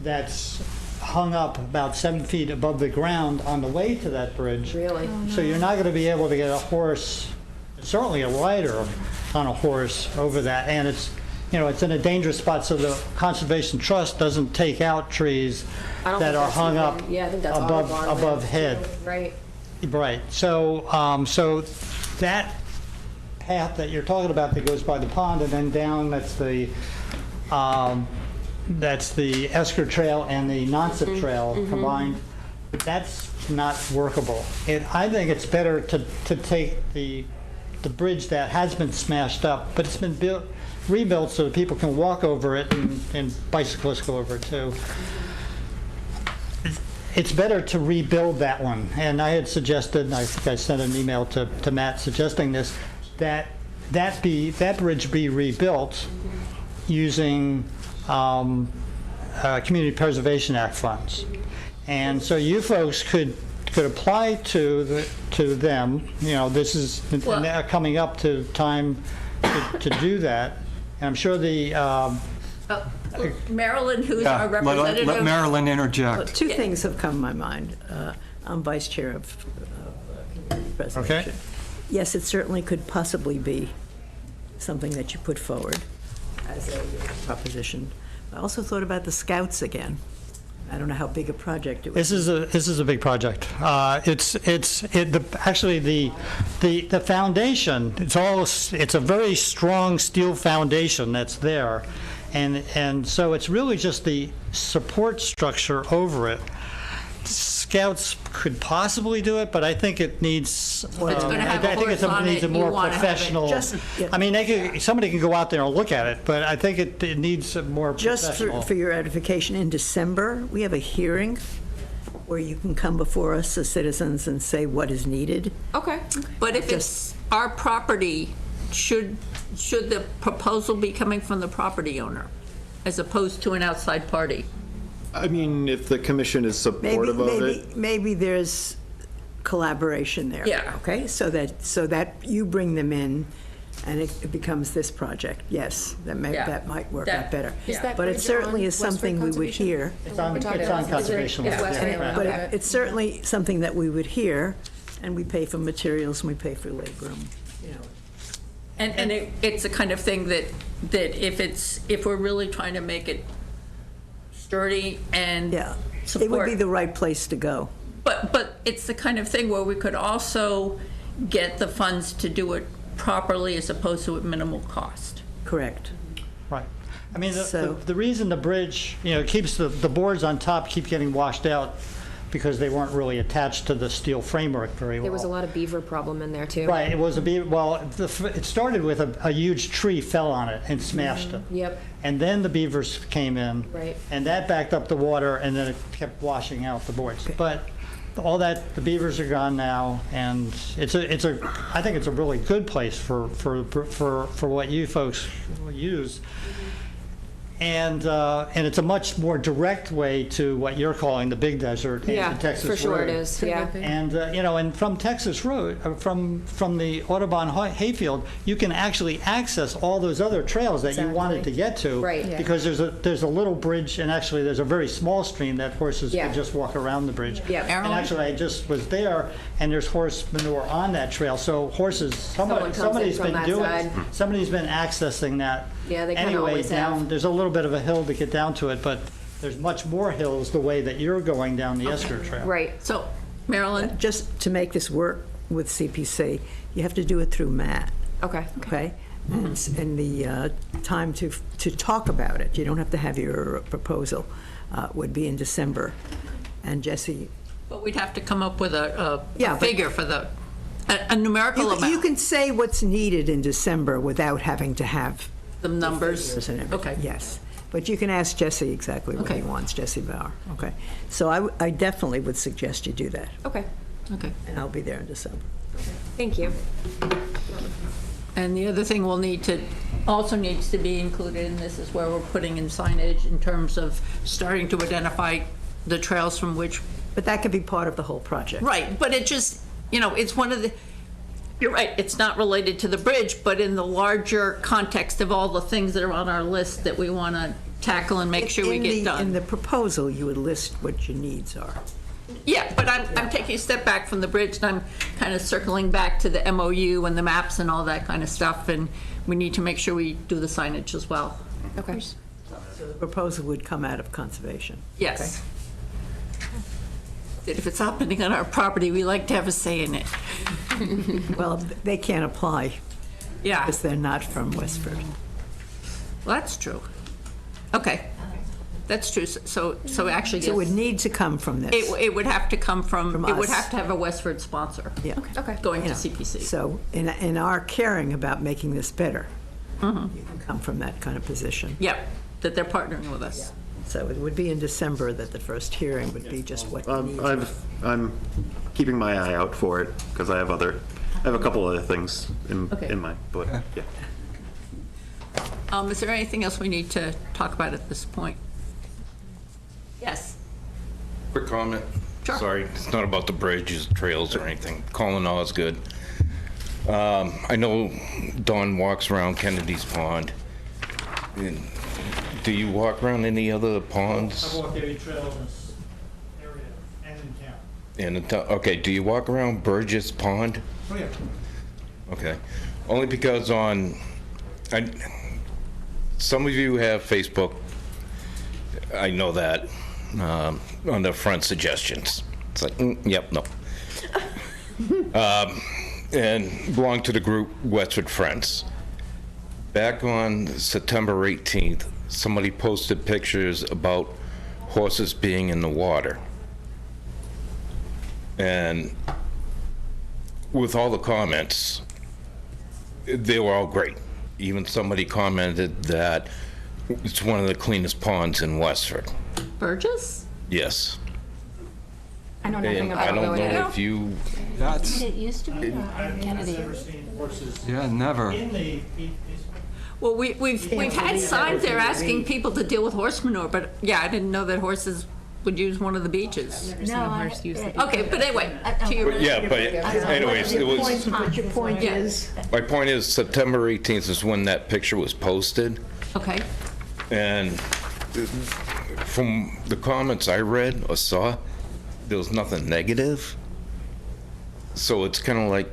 Speaker 10: that's hung up about 7 feet above the ground on the way to that bridge.
Speaker 18: Really?
Speaker 10: So you're not going to be able to get a horse, certainly a rider on a horse over that. And it's, it's in a dangerous spot, so the Conservation Trust doesn't take out trees
Speaker 18: I don't
Speaker 10: that
Speaker 18: think
Speaker 10: are
Speaker 18: that's
Speaker 10: hung
Speaker 18: even-
Speaker 10: up
Speaker 18: yeah, I think that's
Speaker 10: above
Speaker 18: Audubon
Speaker 10: above
Speaker 18: land,
Speaker 10: head.
Speaker 18: too. Right.
Speaker 10: Right. So that path that you're talking about that goes by the pond and then down, that's the Esker Trail and the Nonset Trail combined. That's not workable. I think it's better to take the bridge that has been smashed up, but it's been rebuilt so that people can walk over it and bicyclists go over it too. It's better to rebuild that one. And I had suggested, and I think I sent an email to Matt suggesting this, that bridge be rebuilt using Community Preservation Act funds. And so you folks could apply to them. This is now coming up to time to do that. And I'm sure the
Speaker 1: Marilyn, who's
Speaker 4: Yeah,
Speaker 1: our
Speaker 4: let
Speaker 1: representative?
Speaker 4: Marilyn
Speaker 13: Well,
Speaker 4: interject.
Speaker 13: two things have come to my mind. I'm vice chair of community preservation. Yes, it certainly could possibly be something that you put forward as a proposition. I also thought about the scouts again. I don't know how big a project it was.
Speaker 10: This is a big project. Actually the foundation. It's a very strong steel foundation that's there, and so it's really just the support structure over it. Scouts could possibly do it, but I think it needs.
Speaker 1: gonna have a horse on
Speaker 10: needs
Speaker 1: it,
Speaker 10: a
Speaker 1: you
Speaker 10: more
Speaker 1: wanna have it
Speaker 10: professional.
Speaker 13: yeah.
Speaker 10: I mean, somebody can go out there and look at it, but I think it needs a more
Speaker 13: Just
Speaker 10: professional.
Speaker 13: for your edification, in December, we have a hearing where you can come before us as citizens and say what is needed.
Speaker 18: Okay.
Speaker 1: But if it's our property, should the proposal be coming from the property owner as opposed to an outside party?
Speaker 2: I mean, if the commission is supportive of it.
Speaker 13: Maybe there's collaboration there.
Speaker 1: Yeah.
Speaker 13: Okay, so that you bring them in and it becomes this project. Yes, that might work out better.
Speaker 1: Is that
Speaker 13: But it
Speaker 18: bridge
Speaker 13: certainly
Speaker 18: on
Speaker 13: is something we would
Speaker 18: Westford
Speaker 13: hear.
Speaker 10: It's on conservation.
Speaker 1: Is it-
Speaker 10: land,
Speaker 1: yeah.
Speaker 10: yeah.
Speaker 13: But it's certainly something that we would hear, and we pay for materials and we pay for labrum,
Speaker 1: And it's the kind of thing that if we're really trying to make it sturdy and
Speaker 13: Yeah,
Speaker 1: support.
Speaker 13: it would be the right place to go.
Speaker 1: But it's the kind of thing where we could also get the funds to do it properly as opposed to at minimal cost.
Speaker 13: Correct.
Speaker 10: Right. I mean,
Speaker 13: So-
Speaker 10: the reason the bridge, keeps the boards on top keep getting washed out because they weren't really attached to the steel framework very well.
Speaker 18: There was a lot of beaver problem in there, too.
Speaker 10: Right, it was it started with a huge tree fell on it and smashed it.
Speaker 18: Yep.
Speaker 10: And then the beavers came in.
Speaker 18: Right.
Speaker 10: And that backed up the water, and then it kept washing out the boards. But all that, the beavers are gone now, and I think it's a really good place for what you folks use.
Speaker 19: And it's a much more direct way to what you're calling the big desert
Speaker 18: Yeah,
Speaker 19: and Texas
Speaker 18: for sure
Speaker 19: Road.
Speaker 18: it is, yeah.
Speaker 19: And, and from Texas Road, from the Audubon Hayfield, you can actually access all those other trails that you wanted to get to.
Speaker 18: Right. Yeah.
Speaker 19: Because there's a little bridge, and actually there's a very small stream that horses
Speaker 18: Yeah.
Speaker 19: can just walk around the bridge.
Speaker 18: Yeah.
Speaker 19: And actually, I just was there, and there's horse manure on that trail, so horses,
Speaker 18: Someone comes in
Speaker 19: somebody's
Speaker 18: from
Speaker 19: been
Speaker 18: that
Speaker 19: doing,
Speaker 18: side.
Speaker 19: somebody's been accessing that.
Speaker 18: Yeah, they kinda
Speaker 19: Anyway,
Speaker 18: always
Speaker 19: down,
Speaker 18: have.
Speaker 19: there's a little bit of a hill to get down to it, but there's much more hills the way that you're going down the Esker Trail.
Speaker 18: Right.
Speaker 1: So, Marilyn?
Speaker 13: Just to make this work with CPC, you have to do it through Matt,
Speaker 18: Okay.
Speaker 13: okay? And the time to talk about it, you don't have to have your proposal, would be in December. And Jesse,
Speaker 1: But we'd have to come up with a
Speaker 13: Yeah, but-
Speaker 1: figure for a numerical amount.
Speaker 13: you can say what's needed in December without having to have
Speaker 1: The numbers.
Speaker 13: figures and everything.
Speaker 1: Okay.
Speaker 13: Yes, but you can ask Jesse exactly what he
Speaker 1: Okay.
Speaker 13: wants, Jesse Bauer, okay? So I definitely would suggest you do that,
Speaker 18: Okay.
Speaker 1: Okay.
Speaker 13: and I'll be there in December.
Speaker 18: Thank you.
Speaker 1: And the other thing also needs to be included in this is where we're putting in signage in terms of starting to identify the trails from which.
Speaker 13: But that could be part of the whole project.
Speaker 1: Right, but it just, it's one of the, you're right, it's not related to the bridge, but in the larger context of all the things that are on our list that we want to tackle and make sure we get
Speaker 13: In
Speaker 1: done.
Speaker 13: the proposal, you would list what your needs are.
Speaker 1: Yeah, but I'm taking a step back from the bridge, and I'm kind of circling back to the MOU and the maps and all that kind of stuff, and we need to make sure we do the signage as well.
Speaker 18: Okay.
Speaker 13: So the proposal would come out of conservation.
Speaker 1: Yes. If it's happening on our property, we like to have a say in it.
Speaker 13: Well, they can't apply
Speaker 1: Yeah,
Speaker 13: because they're not from Westford.
Speaker 1: well, that's true. Okay, that's true. So actually,
Speaker 13: So it would
Speaker 1: yes,
Speaker 13: need to come from this.
Speaker 1: it would have to come from, it would
Speaker 13: us.
Speaker 1: have to have a Westford sponsor
Speaker 13: Yeah.
Speaker 18: Okay.
Speaker 1: going to
Speaker 13: Yeah.
Speaker 1: CPC.
Speaker 13: So in our caring about making this better,
Speaker 1: Mm-hmm.
Speaker 13: you can come from that kind of position.
Speaker 1: Yeah, that they're partnering with us.
Speaker 13: So it would be in December that the first hearing would be just what you need.
Speaker 2: I'm keeping my eye out for it, because I have a couple other things
Speaker 1: Okay.
Speaker 2: in mind, but, yeah.
Speaker 1: Is there anything else we need to talk about at this point? Yes.
Speaker 20: Quick comment.
Speaker 1: Sure.
Speaker 20: Sorry, it's not about the bridges, trails, or anything. Calling all is good. I know Dawn walks around Kennedy's Pond. And do you walk around any other ponds?
Speaker 19: I walk every trail in this area and in town.
Speaker 20: Okay, do you walk around Burgess Pond?
Speaker 19: Oh, yeah.
Speaker 20: Okay. Only because some of you have Facebook. I know that. On the front suggestions. It's like, yep, no. And belong to the group Westford Friends. Back on September 18th, somebody posted pictures about horses being in the water. And with all the comments, they were all great. Even somebody commented that it's one of the cleanest ponds in Westford.
Speaker 1: Burgess?
Speaker 20: Yes.
Speaker 18: I know nothing
Speaker 20: And
Speaker 18: about
Speaker 20: I don't
Speaker 18: it.
Speaker 20: know if you,
Speaker 4: That's,
Speaker 11: It used to be Kennedy.
Speaker 19: I've never seen horses
Speaker 4: yeah, never.
Speaker 19: in the,
Speaker 1: Well, we've had signs there asking people to deal with horse manure, but yeah, I didn't know that horses would use one of the beaches. Okay, but anyway, to your.
Speaker 20: yeah, but anyways, it was,
Speaker 13: But your point
Speaker 1: Yeah.
Speaker 13: is,
Speaker 20: my point is September 18th is when that picture was posted.
Speaker 1: Okay,
Speaker 20: And from the comments I read or saw, there was nothing negative. So it's kind of like,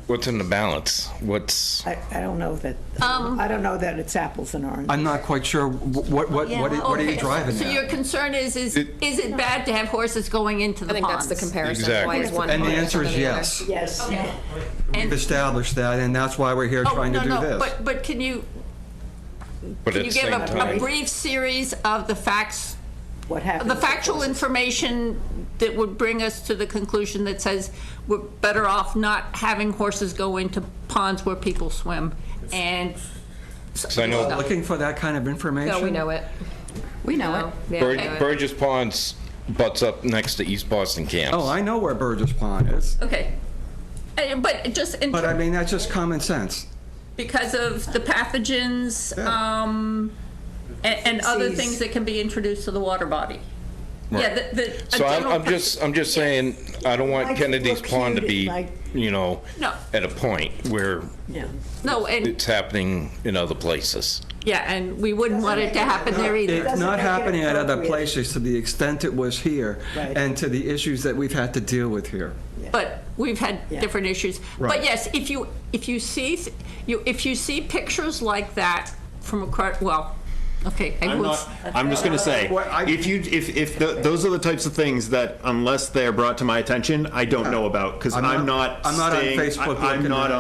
Speaker 20: what's in the balance? What's,
Speaker 13: I don't know that, I don't know that it's apples and oranges.
Speaker 4: I'm not quite sure what are you
Speaker 1: okay.
Speaker 4: driving
Speaker 1: So your
Speaker 4: at?
Speaker 1: concern is it bad to have horses going into the
Speaker 18: I think
Speaker 1: ponds?
Speaker 18: that's the comparison.
Speaker 20: Exactly.
Speaker 18: Why is one
Speaker 4: And the
Speaker 18: pond
Speaker 4: answer is
Speaker 18: different than the other?
Speaker 4: yes.
Speaker 13: Yes.
Speaker 4: We've established that, and that's why we're here
Speaker 1: Oh,
Speaker 4: trying to do
Speaker 1: no,
Speaker 4: this.
Speaker 1: but can you
Speaker 20: but at the
Speaker 1: give
Speaker 20: same
Speaker 1: a
Speaker 20: time,
Speaker 1: brief series of the facts,
Speaker 13: What happened?
Speaker 1: the factual information that would bring us to the conclusion that says we're better off not having horses go into ponds where people swim and.
Speaker 20: 'cause I know
Speaker 4: Looking for that kind of information?
Speaker 18: No, we know it.
Speaker 1: We know it.
Speaker 18: Yeah.
Speaker 20: Burgess Ponds butts up next to East Boston Camps.
Speaker 4: Oh, I know where Burgess Pond is.
Speaker 1: Okay. But just in.
Speaker 4: But I mean, that's just common sense.
Speaker 1: because of the pathogens, and other things that can be introduced to the water body. Yeah, a
Speaker 20: So
Speaker 1: general
Speaker 20: I'm just saying, I don't want
Speaker 13: Like
Speaker 20: Kennedy's
Speaker 13: look
Speaker 20: Pond to
Speaker 13: cute,
Speaker 20: be,
Speaker 13: like-
Speaker 1: No.
Speaker 20: at a point where
Speaker 13: Yeah.
Speaker 1: No, and,
Speaker 20: it's happening in other places.
Speaker 1: yeah, and we wouldn't want it to happen there either.
Speaker 4: It's
Speaker 13: Doesn't
Speaker 4: not
Speaker 13: make it
Speaker 4: happening at other
Speaker 13: appropriate.
Speaker 4: places to the extent it was here,
Speaker 13: Right.
Speaker 4: and to the issues that we've had to deal with here.
Speaker 1: But we've had
Speaker 13: Yeah.
Speaker 1: different issues. But
Speaker 4: Right.
Speaker 1: yes, if you see pictures like that from across, well, okay, I will.
Speaker 2: I'm just gonna say, if those are the types of things that, unless they're brought to my attention, I don't know about, because I'm not
Speaker 4: on Facebook
Speaker 2: I'm
Speaker 4: looking
Speaker 2: not
Speaker 4: at-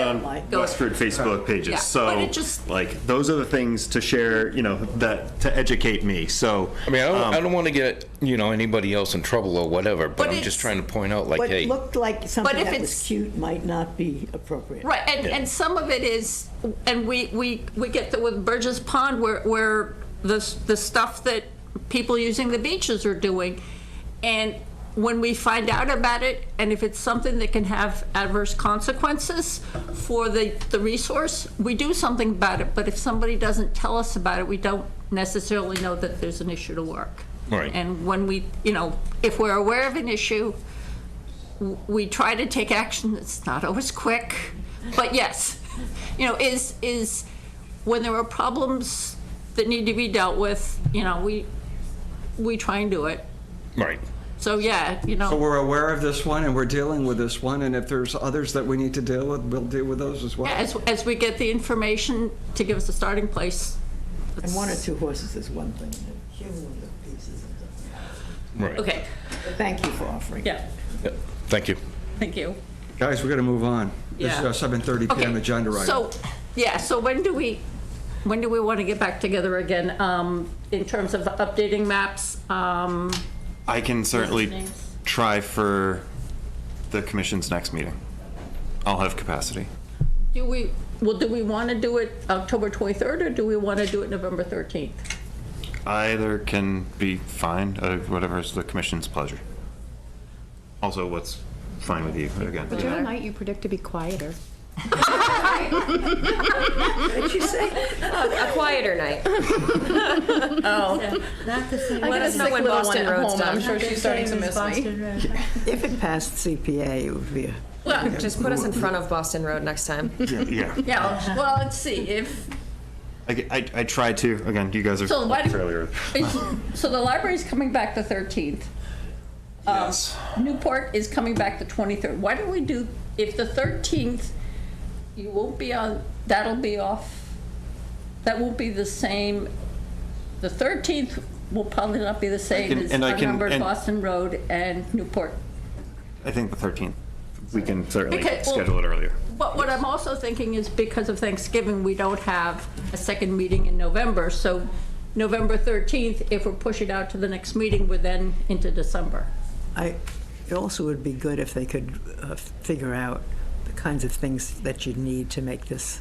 Speaker 2: on Westford Facebook
Speaker 1: Yeah,
Speaker 2: pages,
Speaker 1: but
Speaker 2: so,
Speaker 1: it just-
Speaker 2: like, those are the things to share, that, to educate me, so.
Speaker 20: I mean, I don't want to get, anybody else in trouble or whatever, but
Speaker 1: But
Speaker 20: I'm
Speaker 1: it's-
Speaker 20: just trying to point out, like,
Speaker 13: What
Speaker 20: hey,
Speaker 13: looked like something
Speaker 1: if
Speaker 13: that
Speaker 1: it's-
Speaker 13: was cute might not be appropriate.
Speaker 1: Right, and some of it is, and we get that with Burgess Pond, where the stuff that people using the beaches are doing, and when we find out about it, and if it's something that can have adverse consequences for the resource, we do something about it, but if somebody doesn't tell us about it, we don't necessarily know that there's an issue to work.
Speaker 20: Right.
Speaker 1: And when we, if we're aware of an issue, we try to take action. It's not always quick, but yes, is when there are problems that need to be dealt with, we try and do it.
Speaker 20: right.
Speaker 1: So, yeah,
Speaker 4: So we're aware of this one, and we're dealing with this one, and if there's others that we need to deal with, we'll deal with those as well.
Speaker 1: as we get the information to give us a starting place.
Speaker 13: And one or two horses is one thing, and cumulative pieces is something else.
Speaker 20: Right.
Speaker 1: Okay,
Speaker 13: But thank you for offering.
Speaker 1: yeah,
Speaker 20: Yep. Thank you.
Speaker 1: thank you.
Speaker 4: Guys, we gotta move on. This is
Speaker 1: Yeah.
Speaker 4: our 7:30 PM
Speaker 1: Okay,
Speaker 4: agenda item.
Speaker 1: so when do we want to get back together again, in terms of updating maps?
Speaker 2: I can certainly
Speaker 1: Names.
Speaker 2: try for the commission's next meeting. I'll have capacity.
Speaker 1: Do we want to do it October 23rd, or do we want to do it November 13th?
Speaker 2: Either can be fine, whatever is the commission's pleasure. Also, what's fine with you, again.
Speaker 5: Whichever night you predict to be quieter.
Speaker 13: What did you say?
Speaker 18: A quieter night.
Speaker 1: Oh.
Speaker 11: Not the same.
Speaker 16: Let us know when Boston Road's done. I'm sure she's starting to miss me.
Speaker 13: If it passed CPA, it would be a,
Speaker 1: Well,
Speaker 18: Just put us in front of Boston Road next time.
Speaker 2: Yeah.
Speaker 1: yeah, well, let's see, if,
Speaker 2: I tried to, again, you guys are
Speaker 1: So why do-
Speaker 2: fairly early.
Speaker 1: so the library's coming back the 13th.
Speaker 2: Yes.
Speaker 1: Newport is coming back the 23rd. Why don't we do, if the 13th, you won't be on, that'll be off, that won't be the same, the 13th will probably not be the same as unnumbered Boston Road and Newport.
Speaker 2: I think the 13th, we can certainly
Speaker 1: Okay, well-
Speaker 2: schedule it earlier.
Speaker 1: But what I'm also thinking is because of Thanksgiving, we don't have a second meeting in November, so November 13th, if we're pushing out to the next meeting, we're then into December.
Speaker 13: it also would be good if they could figure out the kinds of things that you'd need to make this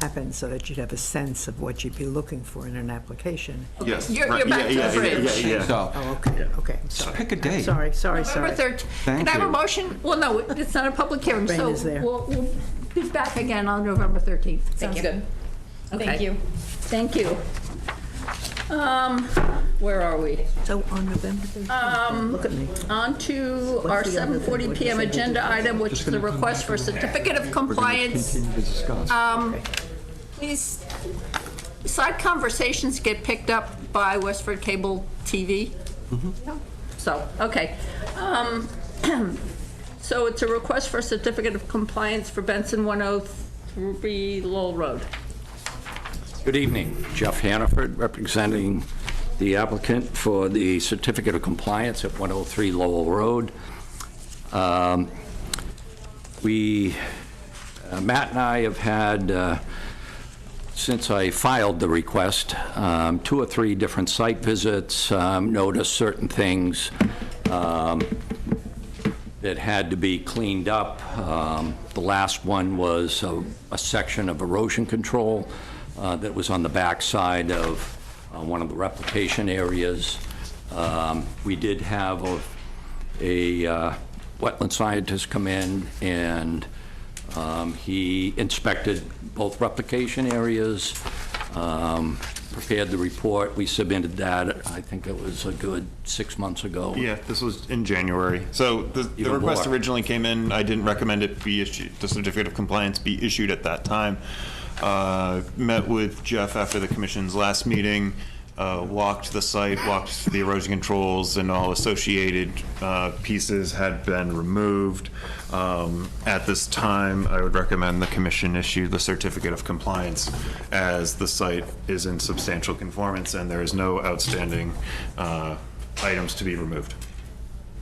Speaker 13: happen, so that you'd have a sense of what you'd be looking for in an application.
Speaker 2: Yes.
Speaker 1: You're back to the bridge.
Speaker 4: So,
Speaker 13: Oh, okay, I'm sorry.
Speaker 4: pick a date.
Speaker 13: Sorry.
Speaker 1: November 13th.
Speaker 4: Thank
Speaker 1: Can I have a
Speaker 4: you.
Speaker 1: motion? Well, no, it's not a public hearing,
Speaker 13: Rain
Speaker 1: so
Speaker 13: is there.
Speaker 1: we'll be back again on November 13th.
Speaker 18: Sounds good.
Speaker 1: Okay.
Speaker 18: Thank you.
Speaker 1: Thank you. Where are we?
Speaker 13: So on November 13th, look at me.
Speaker 1: On to our 7:40 PM agenda item, which is the request for certificate of compliance.
Speaker 4: Continue to discuss.
Speaker 1: These side conversations get picked up by Westford Cable TV. So, okay. So it's a request for a certificate of compliance for Benson 103 Lowell Road.
Speaker 21: Good evening. Jeff Hannaford, representing the applicant for the certificate of compliance at 103 Lowell Road. Matt and I have had, since I filed the request, 2 or 3 different site visits, noticed certain things that had to be cleaned up. The last one was a section of erosion control that was on the back side of one of the replication areas. We did have a wetland scientist come in and He inspected both replication areas, prepared the report. We submitted that, I think it was a good 6 months ago.
Speaker 2: Yeah, this was in January. So the
Speaker 21: Even
Speaker 2: request
Speaker 21: more.
Speaker 2: originally came in, I didn't recommend it be issued, the certificate of compliance be issued at that time. Met with Jeff after the commission's last meeting, walked the site, walked the erosion controls, and all associated pieces had been removed. At this time, I would recommend the commission issue the certificate of compliance, as the site is in substantial conformance and there is no outstanding items to be removed.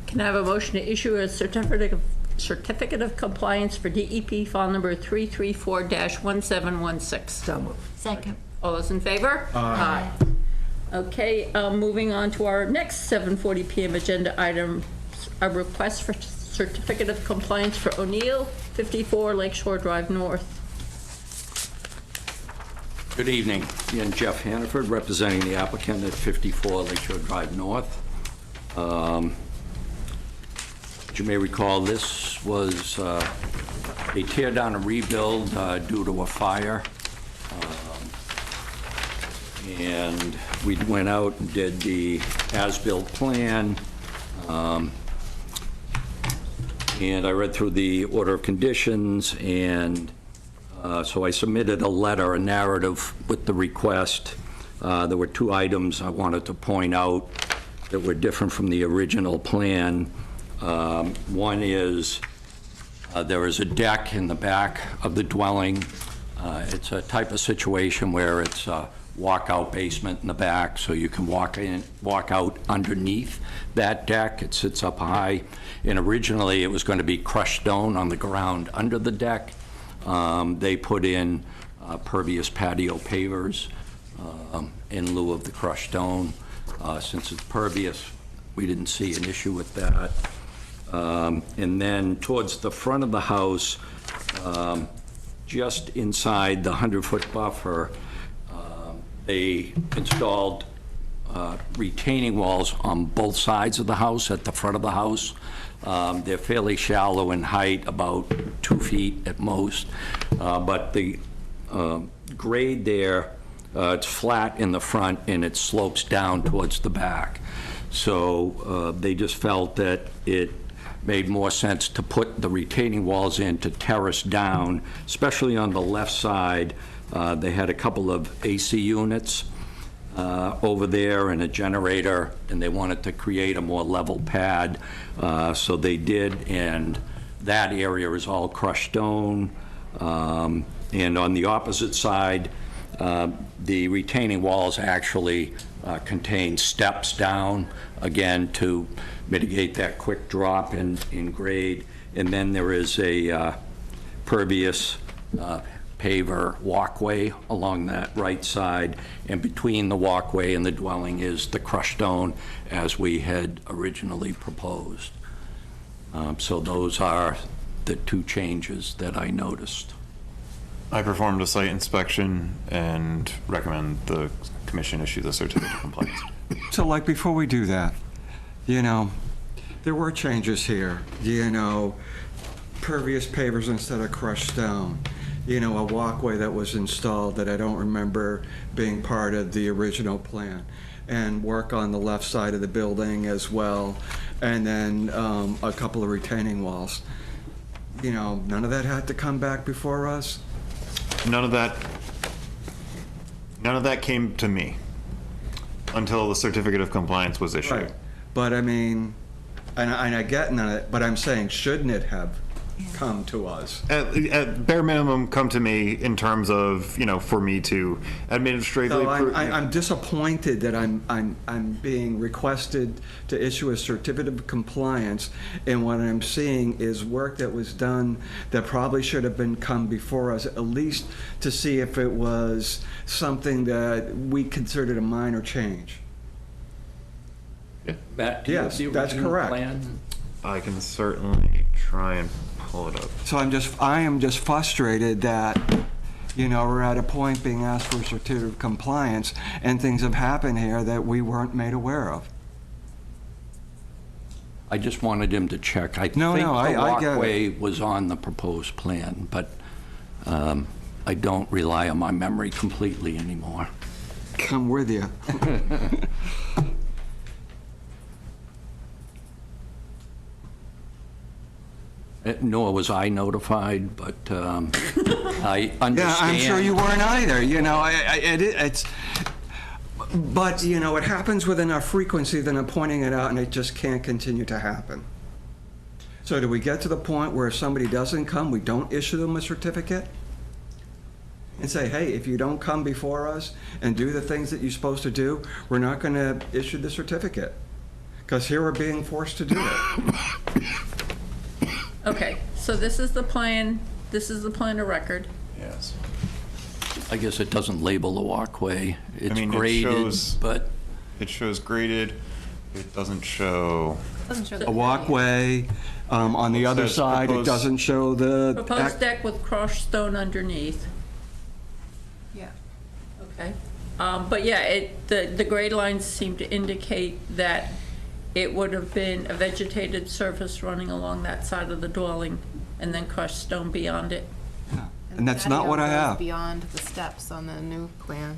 Speaker 1: Can I have a motion to issue a certificate of compliance for DEP file number 334-1716?
Speaker 13: So moved.
Speaker 6: Second.
Speaker 1: All those in favor? Aye. Okay, moving on to our next 7:40 PM agenda item, a request for certificate of compliance for O'Neill, 54 Lakeshore Drive North.
Speaker 21: Good evening. Again, Jeff Hannaford, representing the applicant at 54 Lakeshore Drive North. As you may recall, this was a tear down and rebuild due to a fire. And we went out and did the as-built plan. And I read through the order of conditions, and so I submitted a letter, a narrative with the request. There were two items I wanted to point out that were different from the original plan. One is there is a deck in the back of the dwelling. It's a type of situation where it's a walkout basement in the back, so you can walk out underneath that deck. It sits up high, and originally it was going to be crushed stone on the ground under the deck. They put in pervious patio pavers in lieu of the crushed stone. Since it's pervious, we didn't see an issue with that. And then towards the front of the house, just inside the 100-foot buffer, they installed retaining walls on both sides of the house, at the front of the house. They're fairly shallow in height, about 2 feet at most. But the grade there, it's flat in the front and it slopes down towards the back. So they just felt that it made more sense to put the retaining walls in to terrace down, especially on the left side. They had a couple of AC units over there and a generator, and they wanted to create a more level pad. So they did, and that area is all crushed stone. And on the opposite side, the retaining walls actually contain steps down, again, to mitigate that quick drop in grade. And then there is a pervious paver walkway along that right side, and between the walkway and the dwelling is the crushed stone as we had originally proposed. So those are the two changes that I noticed.
Speaker 2: I performed a site inspection and recommend the commission issue the certificate of compliance.
Speaker 4: So like before we do that, you know, there were changes here, you know, pervious pavers instead of crushed stone, you know, a walkway that was installed that I don't remember being part of the original plan, and work on the left side of the building as well, and then a couple of retaining walls. You know, none of that had to come back before us?
Speaker 2: None of that came to me until the certificate of compliance was issued.
Speaker 4: Right. But I mean, and I get none of it, but I'm saying, shouldn't it have come to us?
Speaker 2: At bare minimum, come to me in terms of, you know, for me to administratively.
Speaker 4: So
Speaker 2: approve.
Speaker 4: I'm disappointed that I'm being requested to issue a certificate of compliance, and what I'm seeing is work that was done that probably should have come before us, at least to see if it was something that we considered a minor change.
Speaker 21: Matt, do you have
Speaker 4: Yes,
Speaker 21: the
Speaker 4: that's
Speaker 21: original
Speaker 4: correct.
Speaker 21: plan?
Speaker 2: I can certainly try and pull it up.
Speaker 4: So I am just frustrated that, you know, we're at a point being asked for a certificate of compliance, and things have happened here that we weren't made aware of.
Speaker 21: I just wanted him to check. I
Speaker 4: No,
Speaker 21: think
Speaker 4: no,
Speaker 21: the
Speaker 4: I get it.
Speaker 21: walkway was on the proposed plan, but I don't rely on my memory completely anymore.
Speaker 4: I'm with you.
Speaker 21: Nor was I notified, but I understand.
Speaker 4: Yeah, I'm sure you weren't either, you know, it's, but, you know, it happens with enough frequency that I'm pointing it out, and it just can't continue to happen. So do we get to the point where if somebody doesn't come, we don't issue them a certificate? And say, hey, if you don't come before us and do the things that you're supposed to do, we're not gonna issue the certificate, because here we're being forced to do it.
Speaker 1: Okay, so this is the plan of record.
Speaker 2: Yes.
Speaker 21: I guess it doesn't label the walkway. It's
Speaker 2: mean, it
Speaker 21: graded,
Speaker 2: shows-
Speaker 21: but
Speaker 2: It shows graded, it doesn't show.
Speaker 5: Doesn't show
Speaker 4: A
Speaker 5: the
Speaker 4: walkway, on the other
Speaker 2: says
Speaker 4: side, it
Speaker 2: proposed-
Speaker 4: doesn't show the.
Speaker 1: Proposed deck with crushed stone underneath.
Speaker 5: Yeah.
Speaker 1: Okay. But yeah, the grade lines seem to indicate that it would have been a vegetated surface running along that side of the dwelling and then crushed stone beyond it.
Speaker 4: And that's not what I
Speaker 5: patio goes
Speaker 4: have.
Speaker 5: beyond the steps on the new plan.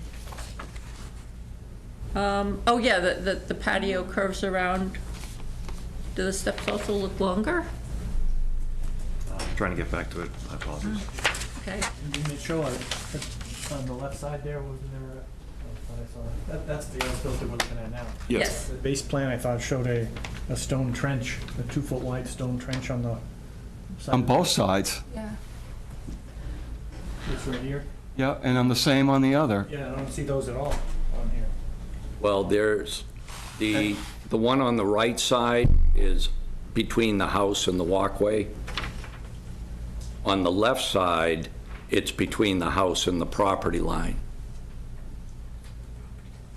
Speaker 1: Oh yeah, the patio curves around. Do the steps also look longer?
Speaker 2: Trying to get back to it, I apologize.
Speaker 1: Okay.
Speaker 10: Didn't it show on the left side there, wasn't there a, I thought I saw that. That's the as-built that we're looking at now.
Speaker 1: Yes.
Speaker 10: The base plan, I thought, showed a stone trench, a 2-foot wide stone trench on the side.
Speaker 4: On both sides.
Speaker 5: Yeah.
Speaker 10: This right here?
Speaker 4: Yeah, and I'm the same on the other.
Speaker 10: Yeah, I don't see those at all on here.
Speaker 21: well, there's the one on the right side is between the house and the walkway. On the left side, it's between the house and the property line.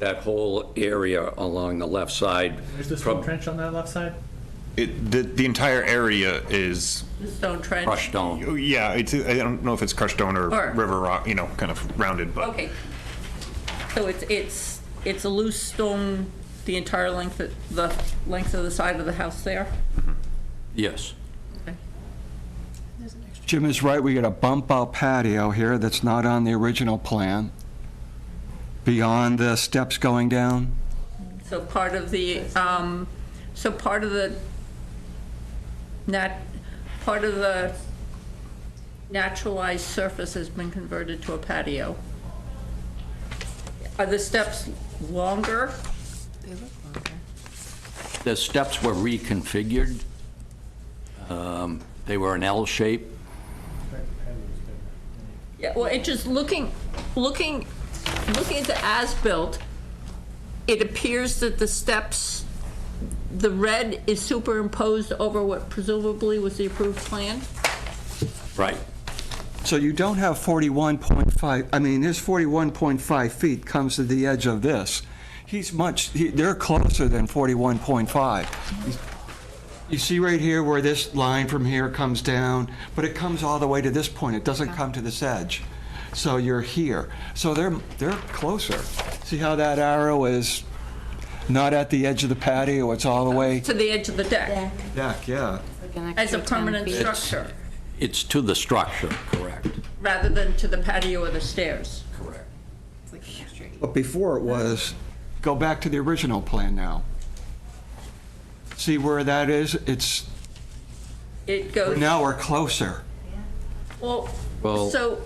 Speaker 21: That whole area along the left side.
Speaker 10: There's the stone trench on that left side?
Speaker 2: The entire area is,
Speaker 1: The stone trench?
Speaker 21: Crushed stone.
Speaker 2: yeah, I don't know if it's crushed stone or
Speaker 1: Or-
Speaker 2: river rock, you know, kind of rounded, but.
Speaker 1: Okay. So it's a loose stone, the entire length of the side of the house there?
Speaker 21: Yes.
Speaker 1: Okay.
Speaker 4: Jim is right, we got a bump out patio here that's not on the original plan. Beyond the steps going down.
Speaker 1: So part of the, naturalized surface has been converted to a patio. Are the steps longer?
Speaker 5: They look longer.
Speaker 21: The steps were reconfigured. They were an L shape.
Speaker 1: Yeah, well, it just looking at the as-built, it appears that the steps, the red is superimposed over what presumably was the approved plan?
Speaker 21: Right.
Speaker 4: So you don't have 41.5, I mean, his 41.5 feet comes to the edge of this. They're closer than 41.5. You see right here where this line from here comes down, but it comes all the way to this point. It doesn't come to this edge. So you're here. So they're closer. See how that arrow is not at the edge of the patio, it's all the way
Speaker 1: To the edge of the deck,
Speaker 4: back, yeah.
Speaker 5: Like an
Speaker 1: as a
Speaker 5: extra 10
Speaker 1: permanent
Speaker 5: feet.
Speaker 1: structure,
Speaker 21: It's to the structure, correct.
Speaker 1: rather than to the patio or the stairs.
Speaker 21: Correct.
Speaker 5: It's like an extra.
Speaker 4: But before it was, go back to the original plan now. See where that is?
Speaker 1: It goes,
Speaker 4: Now we're closer.
Speaker 1: well,
Speaker 21: Well,
Speaker 1: so,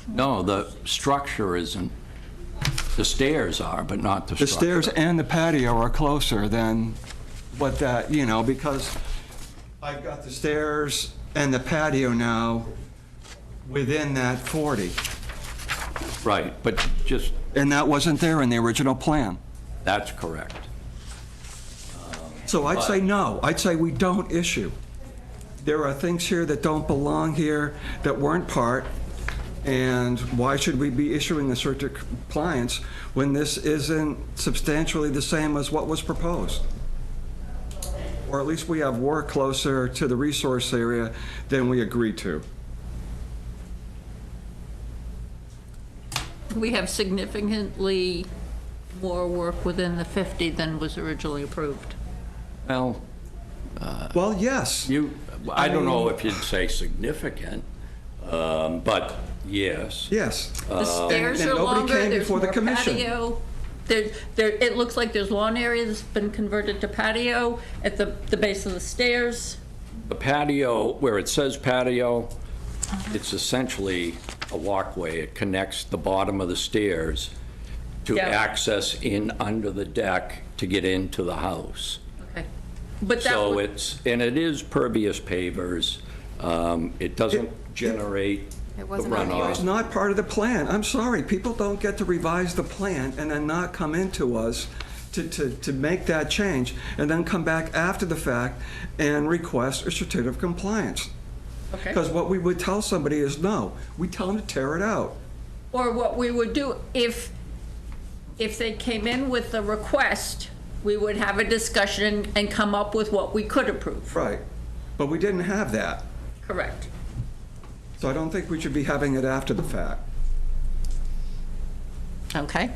Speaker 21: no, the structure isn't. The stairs are, but not the
Speaker 4: The
Speaker 21: structure.
Speaker 4: stairs and the patio are closer than what that, you know, because I've got the stairs and the patio now within that 40.
Speaker 21: Right, but just,
Speaker 4: And that wasn't there in the original plan.
Speaker 21: that's correct.
Speaker 4: So I'd say no. I'd say we don't issue. There are things here that don't belong here, that weren't part, and why should we be issuing a certificate of compliance when this isn't substantially the same as what was proposed? Or at least we have work closer to the resource area than we agreed to.
Speaker 1: we have significantly more work within the 50 than was originally approved.
Speaker 21: Well,
Speaker 4: Well, yes.
Speaker 21: I don't know if you'd say significant, but yes.
Speaker 4: Yes.
Speaker 1: The stairs
Speaker 4: and
Speaker 1: are
Speaker 4: nobody
Speaker 1: longer,
Speaker 4: came
Speaker 1: there's
Speaker 4: before the
Speaker 1: more
Speaker 4: commission.
Speaker 1: patio. It looks like there's lawn area that's been converted to patio at the base of the stairs.
Speaker 21: The patio, where it says patio, it's essentially a walkway. It connects the bottom of the stairs to
Speaker 1: Yeah.
Speaker 21: access in under the deck to get into the house.
Speaker 1: Okay. But that
Speaker 21: So
Speaker 1: would-
Speaker 21: and it is pervious pavers. It doesn't generate the runoff.
Speaker 4: It's not part of the plan. I'm sorry, people don't get to revise the plan and then not come into us to make that change, and then come back after the fact and request a certificate of compliance.
Speaker 1: Okay.
Speaker 4: Because what we would tell somebody is, no, we tell them to tear it out.
Speaker 1: Or what we would do, if they came in with a request, we would have a discussion and come up with what we could approve.
Speaker 4: Right. But we didn't have that.
Speaker 1: Correct.
Speaker 4: So I don't think we should be having it after the fact.
Speaker 1: Okay.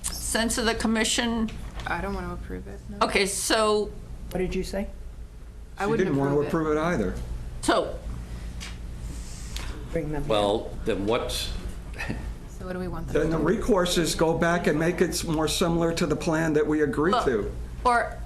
Speaker 1: Sense of the commission,
Speaker 5: I don't want to approve it, no.
Speaker 1: okay, so,
Speaker 13: What did you say?
Speaker 5: I
Speaker 4: She
Speaker 5: wouldn't
Speaker 4: didn't want to
Speaker 5: approve it.
Speaker 4: approve it either.
Speaker 1: so,
Speaker 13: Bring them.
Speaker 21: Well, then what's,
Speaker 5: So what do we want them
Speaker 4: Then
Speaker 5: to
Speaker 4: the
Speaker 5: do?
Speaker 4: recourse is go back and make it more similar to the plan that we agreed to.
Speaker 1: or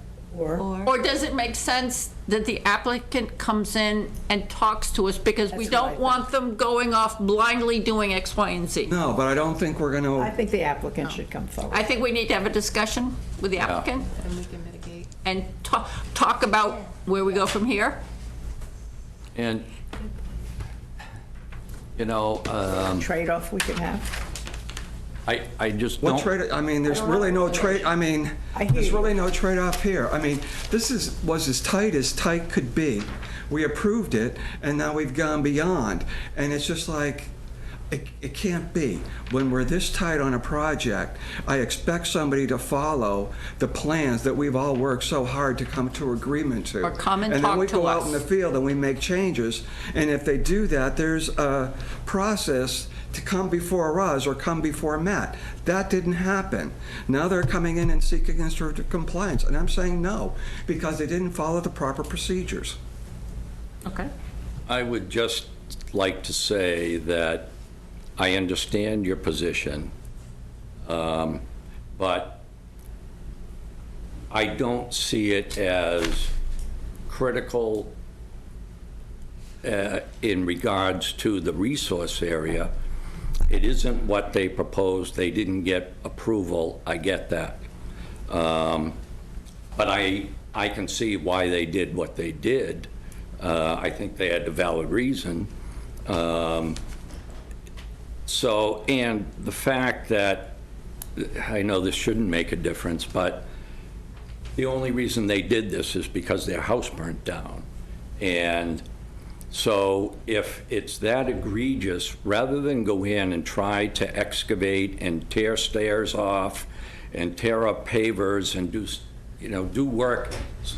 Speaker 1: does it make sense that the applicant comes in and talks to us, because we
Speaker 13: That's what I
Speaker 1: don't
Speaker 13: think.
Speaker 1: want them going off blindly doing X, Y, and Z?
Speaker 4: No, but I don't think we're going
Speaker 13: I
Speaker 4: to,
Speaker 13: think the applicant should come forward.
Speaker 1: I think we need to have a discussion with the applicant
Speaker 5: And we can mitigate.
Speaker 1: and talk about where we go from here.
Speaker 21: and, you know,
Speaker 13: Trade-off we could have.
Speaker 21: I just
Speaker 4: what
Speaker 21: don't.
Speaker 4: trade, I mean, there's really no trade, I mean,
Speaker 13: I hear
Speaker 4: there's
Speaker 13: you.
Speaker 4: really no trade-off here. I mean, this was as tight could be. We approved it, and now we've gone beyond. And it's just like, it can't be. When we're this tight on a project, I expect somebody to follow the plans that we've all worked so hard to come to agreement to.
Speaker 1: Or come and
Speaker 4: then
Speaker 1: talk
Speaker 4: we
Speaker 1: to
Speaker 4: go out
Speaker 1: us.
Speaker 4: in the field and we make changes. And if they do that, there's a process to come before us or come before Matt. That didn't happen. Now they're coming in and seeking instructive compliance. And I'm saying no, because they didn't follow the proper procedures.
Speaker 1: Okay.
Speaker 21: I would just like to say that I understand your position, but I don't see it as critical in regards to the resource area. It isn't what they proposed. They didn't get approval. I get that. But I can see why they did what they did. I think they had a valid reason. So, and the fact that, I know this shouldn't make a difference, but the only reason they did this is because their house burnt down. And so if it's that egregious, rather than go in and try to excavate and tear stairs off and tear up pavers and do work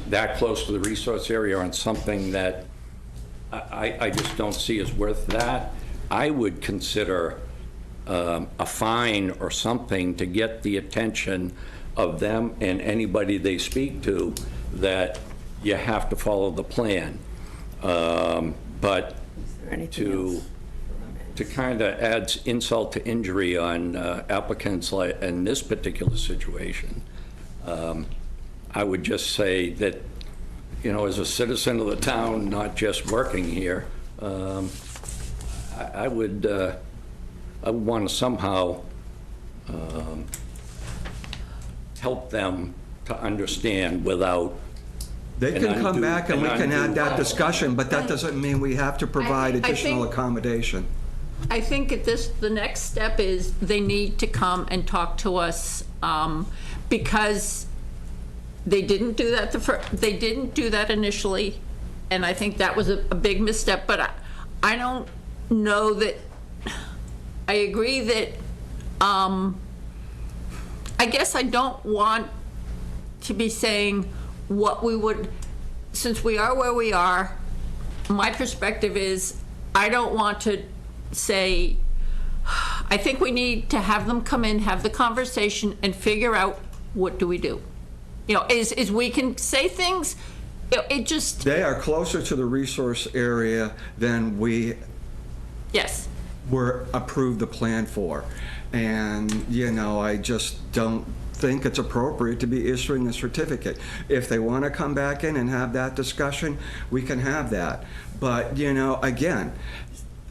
Speaker 21: that close to the resource area on something that I just don't see as worth that, I would consider a fine or something to get the attention of them and anybody they speak to that you have to follow the plan. But to kind of add insult to injury on applicants like in this particular situation, I would just say that, as a citizen of the town, not just working here, I would want to somehow help them to understand without.
Speaker 4: They can come back and we can have that discussion, but that doesn't mean we have to provide additional accommodation.
Speaker 1: I think the next step is they need to come and talk to us, because they didn't do that they didn't do that initially, and I think that was a big misstep. But I don't know that. I agree that. I guess I don't want to be saying what we would, since we are where we are. My perspective is I don't want to say. I think we need to have them come in, have the conversation, and figure out what do we do. you know, is we can say things, you know, it just,
Speaker 4: They are closer to the resource area than we
Speaker 1: yes.
Speaker 4: were approved the plan for. And, you know, I just don't think it's appropriate to be issuing a certificate. If they want to come back in and have that discussion, we can have that. But, you know, again,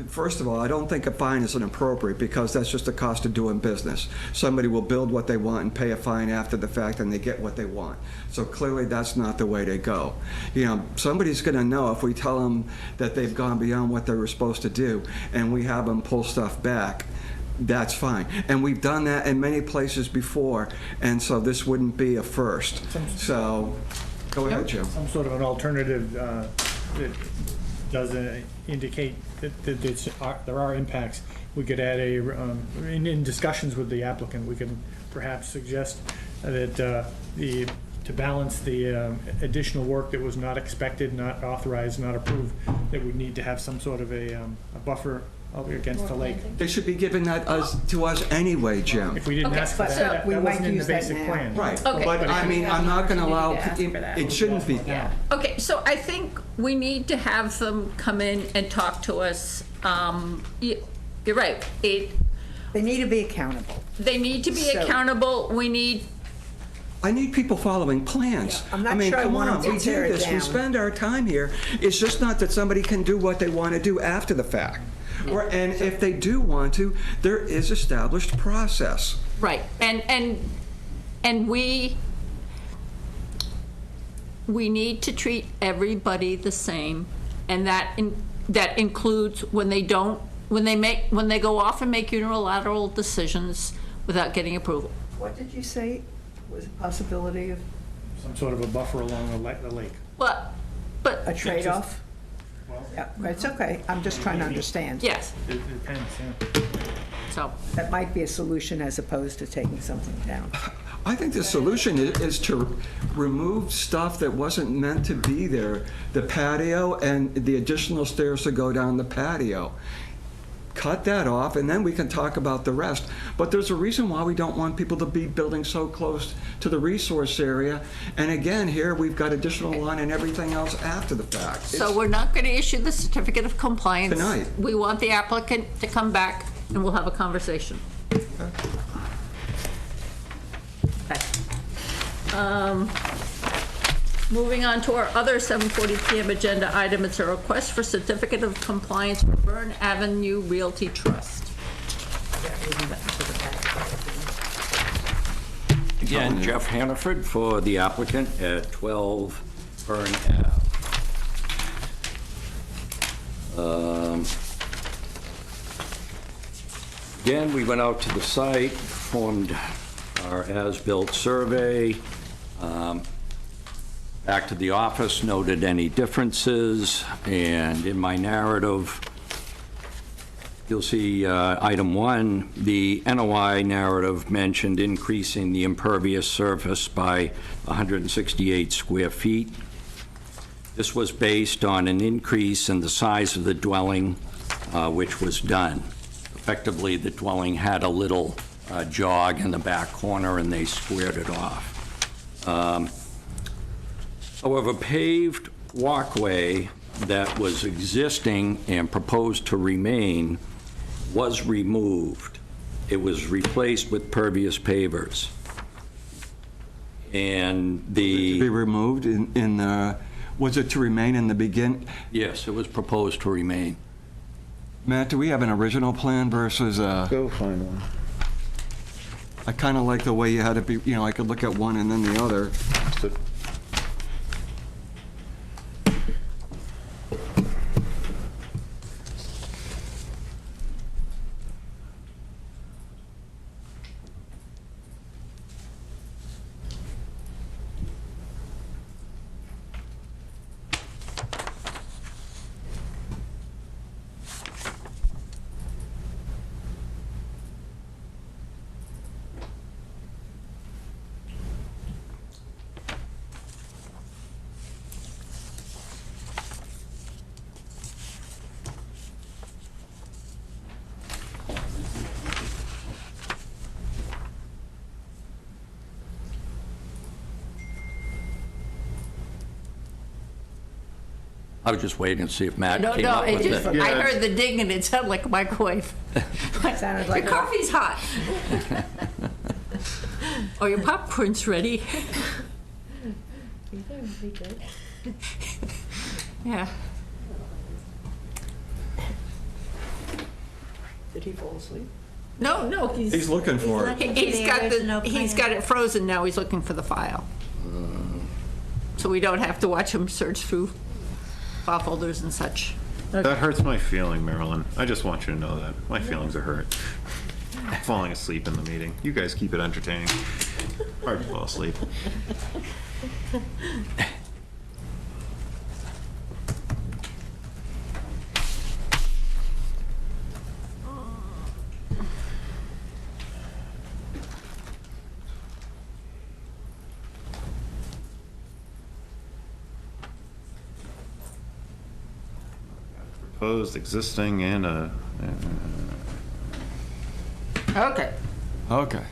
Speaker 4: first of all, I don't think a fine is inappropriate because that's just the cost of doing business. Somebody will build what they want and pay a fine after the fact and they get what they want. So clearly that's not the way to go. You know, somebody's going to know if we tell them that they've gone beyond what they were supposed to do and we have them pull stuff back. That's fine. And we've done that in many places before, and so this wouldn't be a first. So, go ahead, Jim.
Speaker 10: Some sort of an alternative that does indicate that there are impacts. We could add in discussions with the applicant, we can perhaps suggest that to balance the additional work that was not expected, not authorized, not approved, that we need to have some sort of a buffer against the lake.
Speaker 4: They should be giving that to us anyway, Jim.
Speaker 10: If we didn't ask for that, that wasn't in the basic plan.
Speaker 4: Right,
Speaker 1: Okay.
Speaker 4: but I mean, I'm not gonna allow, it shouldn't be.
Speaker 1: Okay, so I think we need to have them come in and talk to us. You're right.
Speaker 13: They need to be accountable.
Speaker 1: They need to be
Speaker 13: So-
Speaker 1: accountable. We need,
Speaker 4: I need people following plans.
Speaker 13: I'm not
Speaker 4: I mean,
Speaker 13: sure I
Speaker 4: come
Speaker 13: want
Speaker 4: on,
Speaker 13: them
Speaker 4: we
Speaker 13: to
Speaker 4: do
Speaker 13: tear it
Speaker 4: this, we
Speaker 13: down.
Speaker 4: spend our time here. It's just not that somebody can do what they want to do after the fact. And if they do want to, there is established process.
Speaker 1: right, and we need to treat everybody the same, and that includes when they go off and make unilateral decisions without getting approval.
Speaker 13: What did you say was a possibility of?
Speaker 10: Some sort of a buffer along the lake.
Speaker 1: But
Speaker 13: A trade-off? Yeah, it's okay, I'm just trying to understand.
Speaker 1: yes,
Speaker 10: It depends, yeah.
Speaker 1: so.
Speaker 13: That might be a solution as opposed to taking something down.
Speaker 4: I think the solution is to remove stuff that wasn't meant to be there, the patio and the additional stairs to go down the patio. Cut that off, and then we can talk about the rest. But there's a reason why we don't want people to be building so close to the resource area. And again, here, we've got additional line and everything else after the fact.
Speaker 1: So we're not going to issue the certificate of compliance.
Speaker 4: Tonight.
Speaker 1: We want the applicant to come back and we'll have a conversation. Okay. Moving on to our other 7:40 PM agenda item, it's a request for certificate of compliance for Byrne Avenue Realty Trust.
Speaker 21: Again, Jeff Hannaford for the applicant at 12 Byrne Ave. Again, we went out to the site, performed our as-built survey, back to the office, noted any differences, and in my narrative, you'll see item 1, the NOI narrative mentioned increasing the impervious surface by 168 square feet. This was based on an increase in the size of the dwelling, which was done. Effectively, the dwelling had a little jog in the back corner, and they squared it off. However, paved walkway that was existing and proposed to remain was removed. It was replaced with pervious pavers. And the...
Speaker 4: To be removed in the, was it to remain in the begin?
Speaker 21: Yes, it was proposed to remain.
Speaker 4: Matt, do we have an original plan versus a?
Speaker 2: Go find one.
Speaker 4: I kind of like the way you had it be, you know, I could look at one and then the other.
Speaker 21: I was just waiting to see if Matt
Speaker 1: No,
Speaker 21: came
Speaker 1: no,
Speaker 21: up
Speaker 1: it
Speaker 21: with
Speaker 1: just,
Speaker 21: it.
Speaker 1: I heard the ding and it sounded like a microwave.
Speaker 13: Sounded
Speaker 1: Your
Speaker 13: like
Speaker 1: coffee's hot. Or your popcorn's ready. Yeah.
Speaker 13: Did he fall asleep?
Speaker 1: No,
Speaker 4: He's looking for it.
Speaker 1: He's got it frozen now, he's looking for the file. So we don't have to watch him search through file folders and such.
Speaker 2: That hurts my feeling, Marilyn. I just want you to know that. My feelings are hurt. I'm falling asleep in the meeting. You guys keep it entertaining. Hard to fall asleep. Proposed, existing, and
Speaker 1: Okay.
Speaker 4: Okay.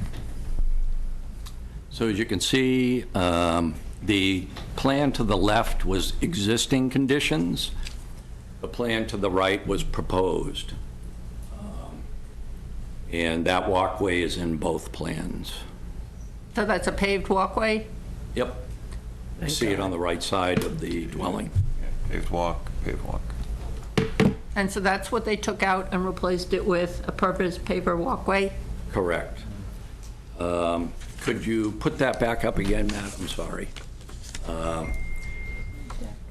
Speaker 21: So as you can see, the plan to the left was existing conditions. The plan to the right was proposed. And that walkway is in both plans.
Speaker 1: So that's a paved walkway?
Speaker 21: Yep. You see it on the right side of the dwelling.
Speaker 2: paved walk, paved walk.
Speaker 1: And so that's what they took out and replaced it with a purpose paver walkway?
Speaker 21: Correct. Could you put that back up again, Matt? I'm sorry.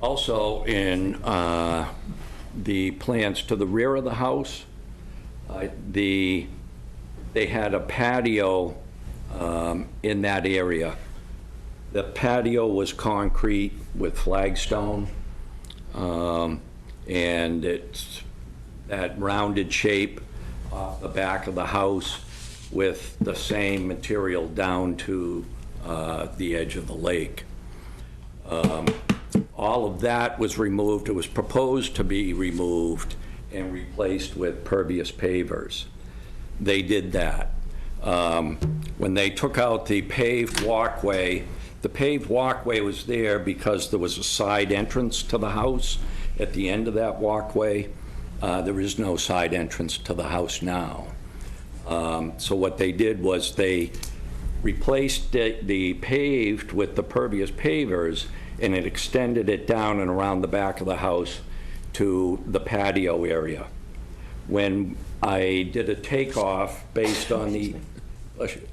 Speaker 21: Also, in the plans to the rear of the house, they had a patio in that area. The patio was concrete with flagstone, and it's that rounded shape off the back of the house with the same material down to the edge of the lake. All of that was removed. It was proposed to be removed and replaced with pervious pavers. They did that. When they took out the paved walkway was there because there was a side entrance to the house at the end of that walkway. There is no side entrance to the house now. So what they did was they replaced the paved with the pervious pavers, and it extended it down and around the back of the house to the patio area. When I did a takeoff based on the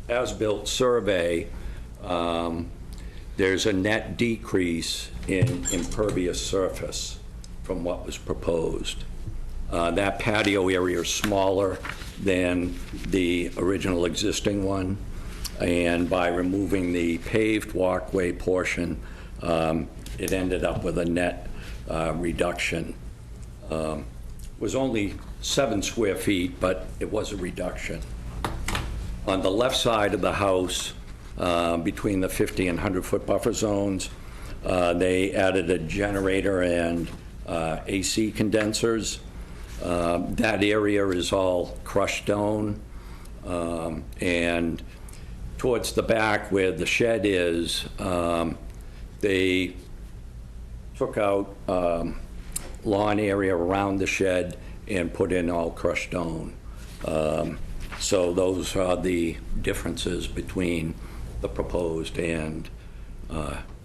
Speaker 21: as-built survey, there's a net decrease in impervious surface from what was proposed. That patio area is smaller than the original existing one, and by removing the paved walkway portion, it ended up with a net reduction. It was only 7 square feet, but it was a reduction. On the left side of the house, between the 50 and 100-foot buffer zones, they added a generator and AC condensers. That area is all crushed stone, and towards the back where the shed is, they took out lawn area around the shed and put in all crushed stone. So those are the differences between the proposed and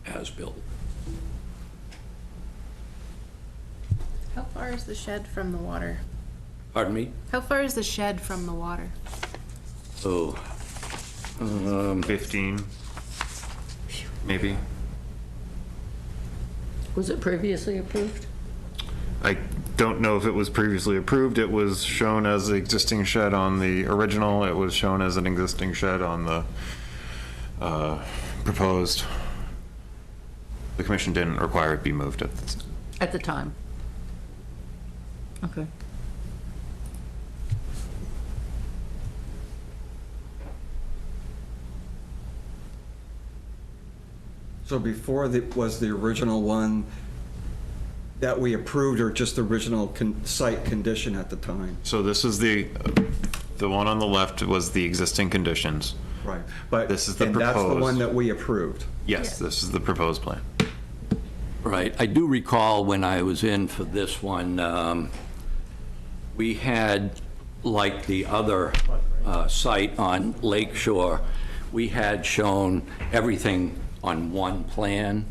Speaker 21: as-built.
Speaker 5: How far is the shed from the water?
Speaker 21: Pardon me?
Speaker 5: How far is the shed from the water?
Speaker 21: Oh,
Speaker 2: 15, maybe.
Speaker 1: Was it previously approved?
Speaker 2: I don't know if it was previously approved. It was shown as the existing shed on the original. It was shown as an existing shed on the proposed. The commission didn't require it be moved
Speaker 1: At the time? Okay.
Speaker 4: So before was the original one that we approved, or just the original site condition at the time?
Speaker 2: So this is the one on the left was the existing conditions.
Speaker 4: Right, but
Speaker 2: this is the
Speaker 4: and
Speaker 2: proposed.
Speaker 4: that's the one that we approved.
Speaker 2: Yes, this is the proposed plan.
Speaker 21: Right. I do recall when I was in for this one, we had, like the other site on Lake Shore, we had shown everything on one plan.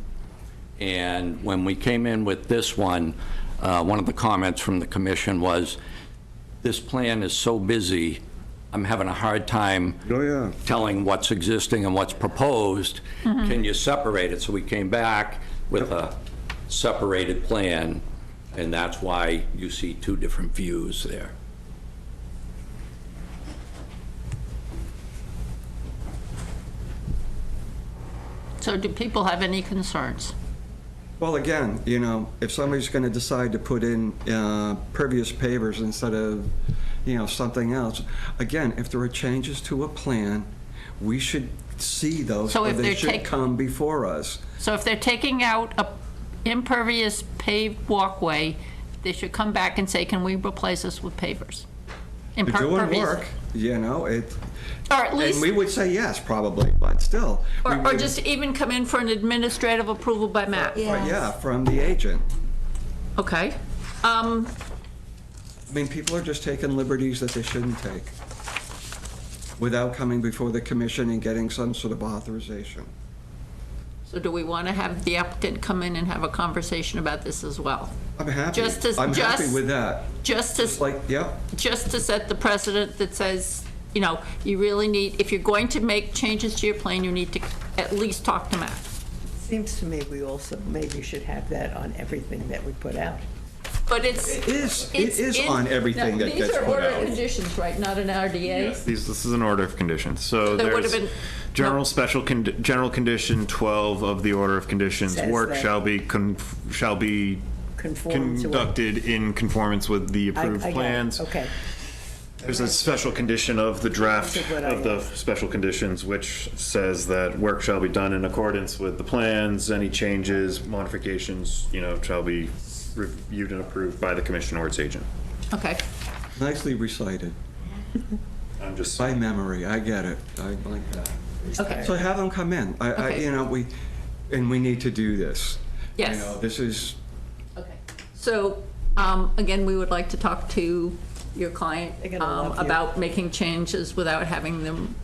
Speaker 21: And when we came in with this one of the comments from the commission was, this plan is so busy, I'm having a hard time telling what's existing and what's proposed. Can you separate it? So we came back with a separated plan, and that's why you see two different views there.
Speaker 1: So do people have any concerns?
Speaker 4: Well, again, if somebody's going to decide to put in pervious pavers instead of, something else, again, if there are changes to a plan, we should see those,
Speaker 1: So
Speaker 4: or
Speaker 1: if
Speaker 4: they
Speaker 1: they're
Speaker 4: should come before us.
Speaker 1: So if they're taking out a impervious paved walkway, they should come back and say, can we replace this with pavers?
Speaker 4: They're doing
Speaker 1: Impervious.
Speaker 4: work,
Speaker 1: Or at
Speaker 4: and
Speaker 1: least,
Speaker 4: we would say yes, probably, but still. we
Speaker 1: or
Speaker 4: would-
Speaker 1: just even come in for an administrative approval by Matt.
Speaker 4: Yeah, from the agent.
Speaker 1: Okay.
Speaker 4: I mean, people are just taking liberties that they shouldn't take without coming before the commission and getting some sort of authorization.
Speaker 1: So do we want to have the applicant come in and have a conversation about this as well?
Speaker 4: I'm happy.
Speaker 1: I'm
Speaker 4: happy with that.
Speaker 1: Just to just to set the precedent that says, you really need, if you're going to make changes to your plan, you need to at least talk to Matt.
Speaker 13: Seems to me we also maybe should have that on everything that we put out.
Speaker 1: But
Speaker 4: It is on everything that gets
Speaker 1: These are
Speaker 4: put
Speaker 1: order
Speaker 4: out.
Speaker 1: conditions, right, not an RDA?
Speaker 2: Yes, this is an order of conditions. So
Speaker 1: There would've
Speaker 2: there's
Speaker 1: been-
Speaker 2: general condition 12 of the order of conditions.
Speaker 13: Says
Speaker 2: Work
Speaker 13: that-
Speaker 2: shall be
Speaker 13: Conform to what?
Speaker 2: conducted in conformance with the approved
Speaker 13: I got it.
Speaker 2: plans.
Speaker 13: Okay.
Speaker 2: There's a special condition of the draft
Speaker 13: That's what I
Speaker 2: of the special conditions, which says that work shall be done in accordance with the plans. Any changes, modifications, shall be reviewed and approved by the commission or its agent.
Speaker 1: Okay.
Speaker 4: Nicely recited.
Speaker 2: I'm just
Speaker 4: by memory. I get it. I like that.
Speaker 1: Okay.
Speaker 4: So have them come in.
Speaker 1: Okay.
Speaker 4: We need to do this.
Speaker 1: Yes.
Speaker 4: This is.
Speaker 1: Okay. So, again, we would like to talk to your client
Speaker 13: They're gonna love you.
Speaker 1: about making changes without having them,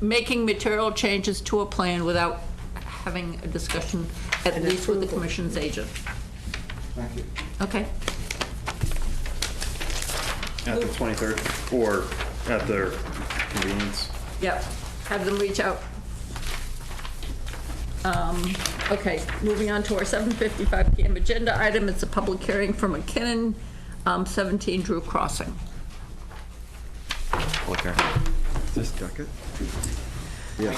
Speaker 1: making material changes to a plan without having a discussion, at least with the commission's agent.
Speaker 4: Thank you.
Speaker 1: Okay.
Speaker 2: At the 23rd, or at their convenience.
Speaker 1: Yep. Have them reach out. Okay, moving on to our 7:55 PM agenda item. It's a public hearing for McKinnon, 17 Drew Crossing.
Speaker 4: Just duck it. Yes.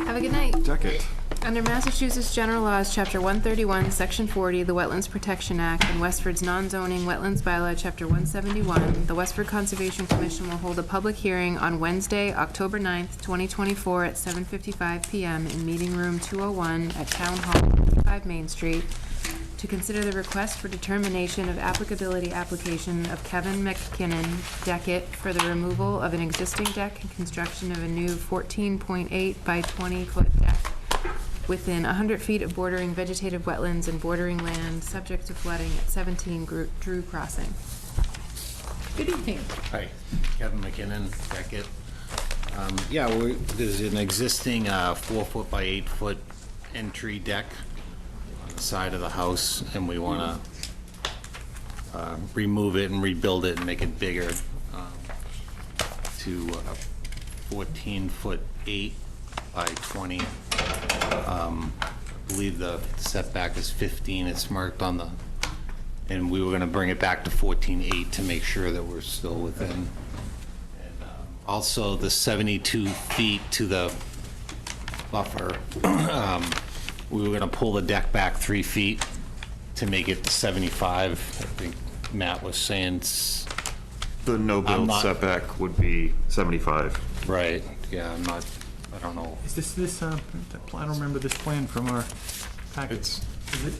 Speaker 5: Have a good night.
Speaker 4: Duck it.
Speaker 5: Under Massachusetts General Laws, Chapter 131, Section 40, the Wetlands Protection Act, and Westford's non-zoning wetlands bylaw, Chapter 171, the Westford Conservation Commission will hold a public hearing on Wednesday, October 9th, 2024, at 7:55 PM in Meeting Room 201 at Town Hall, 55 Main Street, to consider the request for determination of applicability application of Kevin McKinnon, Deckett, for the removal of an existing deck and construction of a new 14.8 by 20-foot deck within 100 feet of bordering vegetative wetlands and bordering land subject to flooding at 17 Drew Crossing.
Speaker 1: Good evening.
Speaker 8: Hi, Kevin McKinnon, Beckett. There's an existing 4-foot by 8-foot entry deck on the side of the house, and we want to remove it and rebuild it and make it bigger to 14-foot 8 by 20. I believe the setback is 15. It's marked on the, and we were going to bring it back to 14.8 to make sure that we're still within. And also the 72 feet to the buffer, we were going to pull the deck back 3 feet to make it to 75. I think Matt was saying
Speaker 2: The no-build setback would be 75.
Speaker 8: Right, yeah, I don't know.
Speaker 10: Is this, I don't remember this plan from our packets. Is it?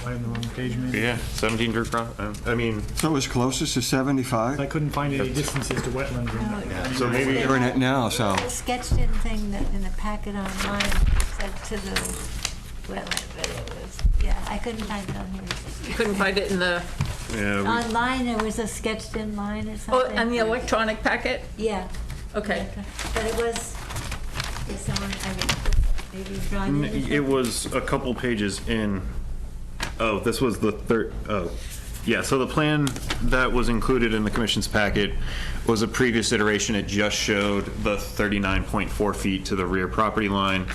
Speaker 10: Am I on the wrong page, maybe?
Speaker 2: Yeah, 17 Drew Crossing.
Speaker 4: So it's closest to 75?
Speaker 10: I couldn't find any distances to wetlands.
Speaker 2: Yeah, so maybe
Speaker 4: You're in it now, so.
Speaker 11: The sketched-in thing that in the packet online said to the wetland, but it was Yeah, I couldn't find it on here.
Speaker 1: You couldn't find it in the,
Speaker 2: Yeah,
Speaker 11: Online, there was a sketched-in line or
Speaker 1: oh,
Speaker 11: something.
Speaker 1: and the electronic packet?
Speaker 11: Yeah.
Speaker 1: Okay.
Speaker 11: But it was, is someone, I mean, maybe drawn in.
Speaker 2: it was a couple pages in. Oh, this was the third, oh. Yeah, so the plan that was included in the commission's packet was a previous iteration. It just showed the 39.4 feet to the rear property line.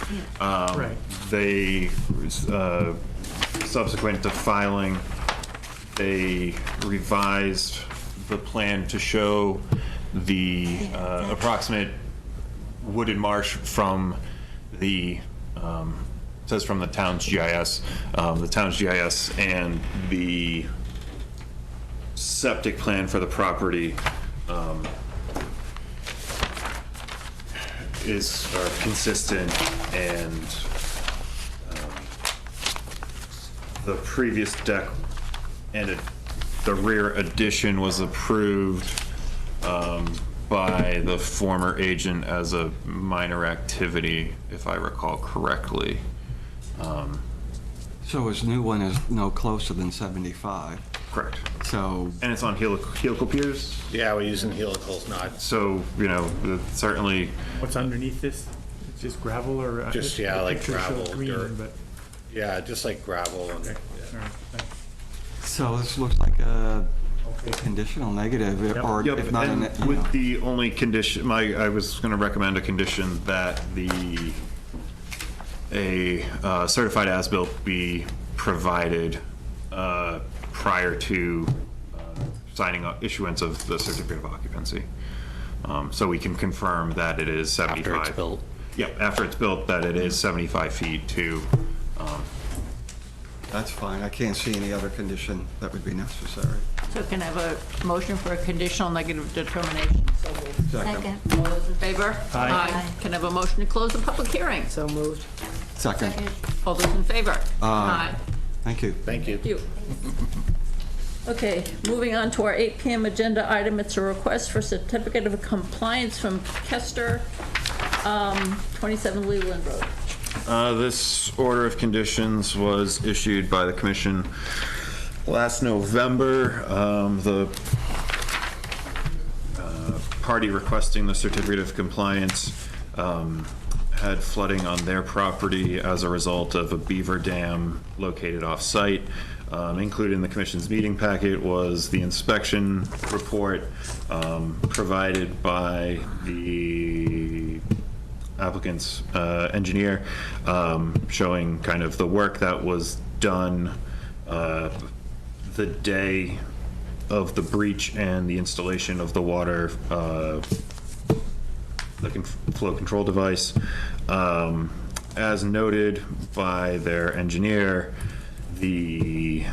Speaker 10: Right.
Speaker 2: They, subsequent to filing, they revised the plan to show the approximate wooded marsh from the, it says from the town's GIS, and the septic plan for the property is consistent, and the previous deck and the rear addition was approved by the former agent as a minor activity, if I recall correctly.
Speaker 4: So his new one is no closer than 75.
Speaker 2: Correct.
Speaker 4: So.
Speaker 2: And it's on helical piers?
Speaker 8: Yeah, we're using helicals, not
Speaker 2: So, you know, certainly.
Speaker 10: What's underneath this? It's just gravel or?
Speaker 8: just,
Speaker 10: the
Speaker 8: yeah, like
Speaker 10: picture showed
Speaker 8: gravel,
Speaker 10: green,
Speaker 8: dirt.
Speaker 10: but-
Speaker 8: Yeah, just like gravel and.
Speaker 10: Okay.
Speaker 8: yeah.
Speaker 10: All right, thanks.
Speaker 4: So this looks like a conditional negative, or
Speaker 2: Yep,
Speaker 4: if not,
Speaker 2: and
Speaker 4: you know.
Speaker 2: with the only condition, I was going to recommend a condition that a certified as-built be provided prior to issuance of the certificate of occupancy. So we can confirm that it is 75.
Speaker 8: After it's built.
Speaker 2: Yep, after it's built, that it is 75 feet to,
Speaker 4: That's fine. I can't see any other condition that would be necessary.
Speaker 1: So can I have a motion for a conditional negative determination? So moved.
Speaker 4: Second.
Speaker 1: All those in favor?
Speaker 10: Aye.
Speaker 1: Can I have a motion to close the public hearing?
Speaker 13: So moved.
Speaker 4: Second.
Speaker 1: All those in favor?
Speaker 4: Aye. Thank you.
Speaker 8: Thank you.
Speaker 1: Thank you. Okay, moving on to our 8 PM agenda item. It's a request for certificate of compliance from Kester, 27 Leland Road.
Speaker 2: This order of conditions was issued by the commission last November. The party requesting the certificate of compliance had flooding on their property as a result of a beaver dam located off-site. Included in the commission's meeting packet was the inspection report provided by the applicant's engineer, showing kind of the work that was done the day of the breach and the installation of the water flow control device. As noted by their engineer, the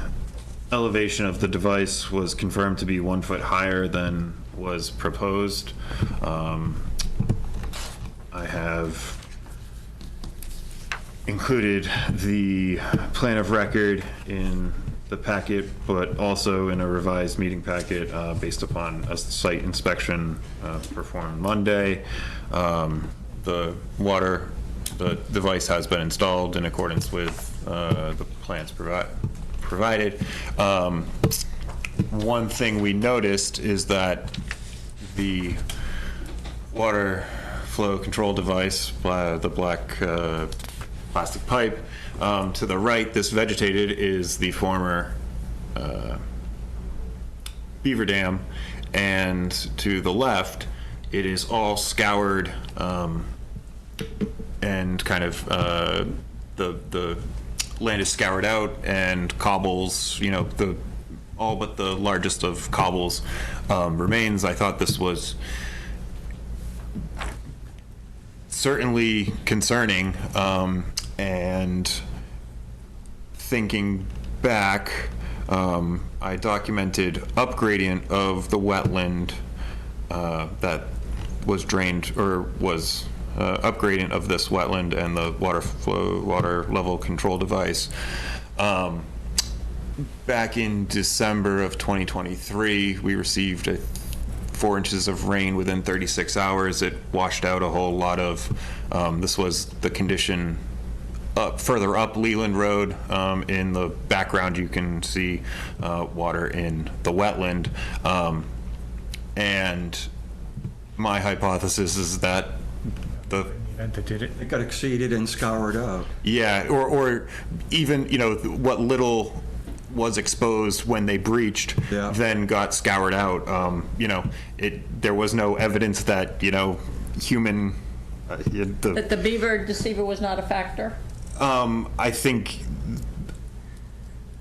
Speaker 2: elevation of the device was confirmed to be 1 foot higher than was proposed. I have included the plan of record in the packet, but also in a revised meeting packet based upon a site inspection performed Monday. The device has been installed in accordance with the plans provided. One thing we noticed is that the water flow control device, the black plastic pipe, to the right, this vegetated, is the former beaver dam, and to the left, it is all scoured and kind of the land is scoured out, and cobbles, you know, all but the largest of cobbles remains. I thought this was certainly concerning, and thinking back, I documented upgradient of the wetland that was drained, or was upgradient of this wetland and the water level control device. Back in December of 2023, we received 4 inches of rain within 36 hours. It washed out a whole lot of, this was the condition further up Leland Road. In the background, you can see water in the wetland. And my hypothesis is that the
Speaker 10: event that did it.
Speaker 4: It got exceeded and scoured out.
Speaker 2: yeah, or even, you know, what little was exposed when they breached, then got scoured out. You know, there was no evidence that, you know, human.
Speaker 1: That the beaver deceiver was not a factor?
Speaker 2: I think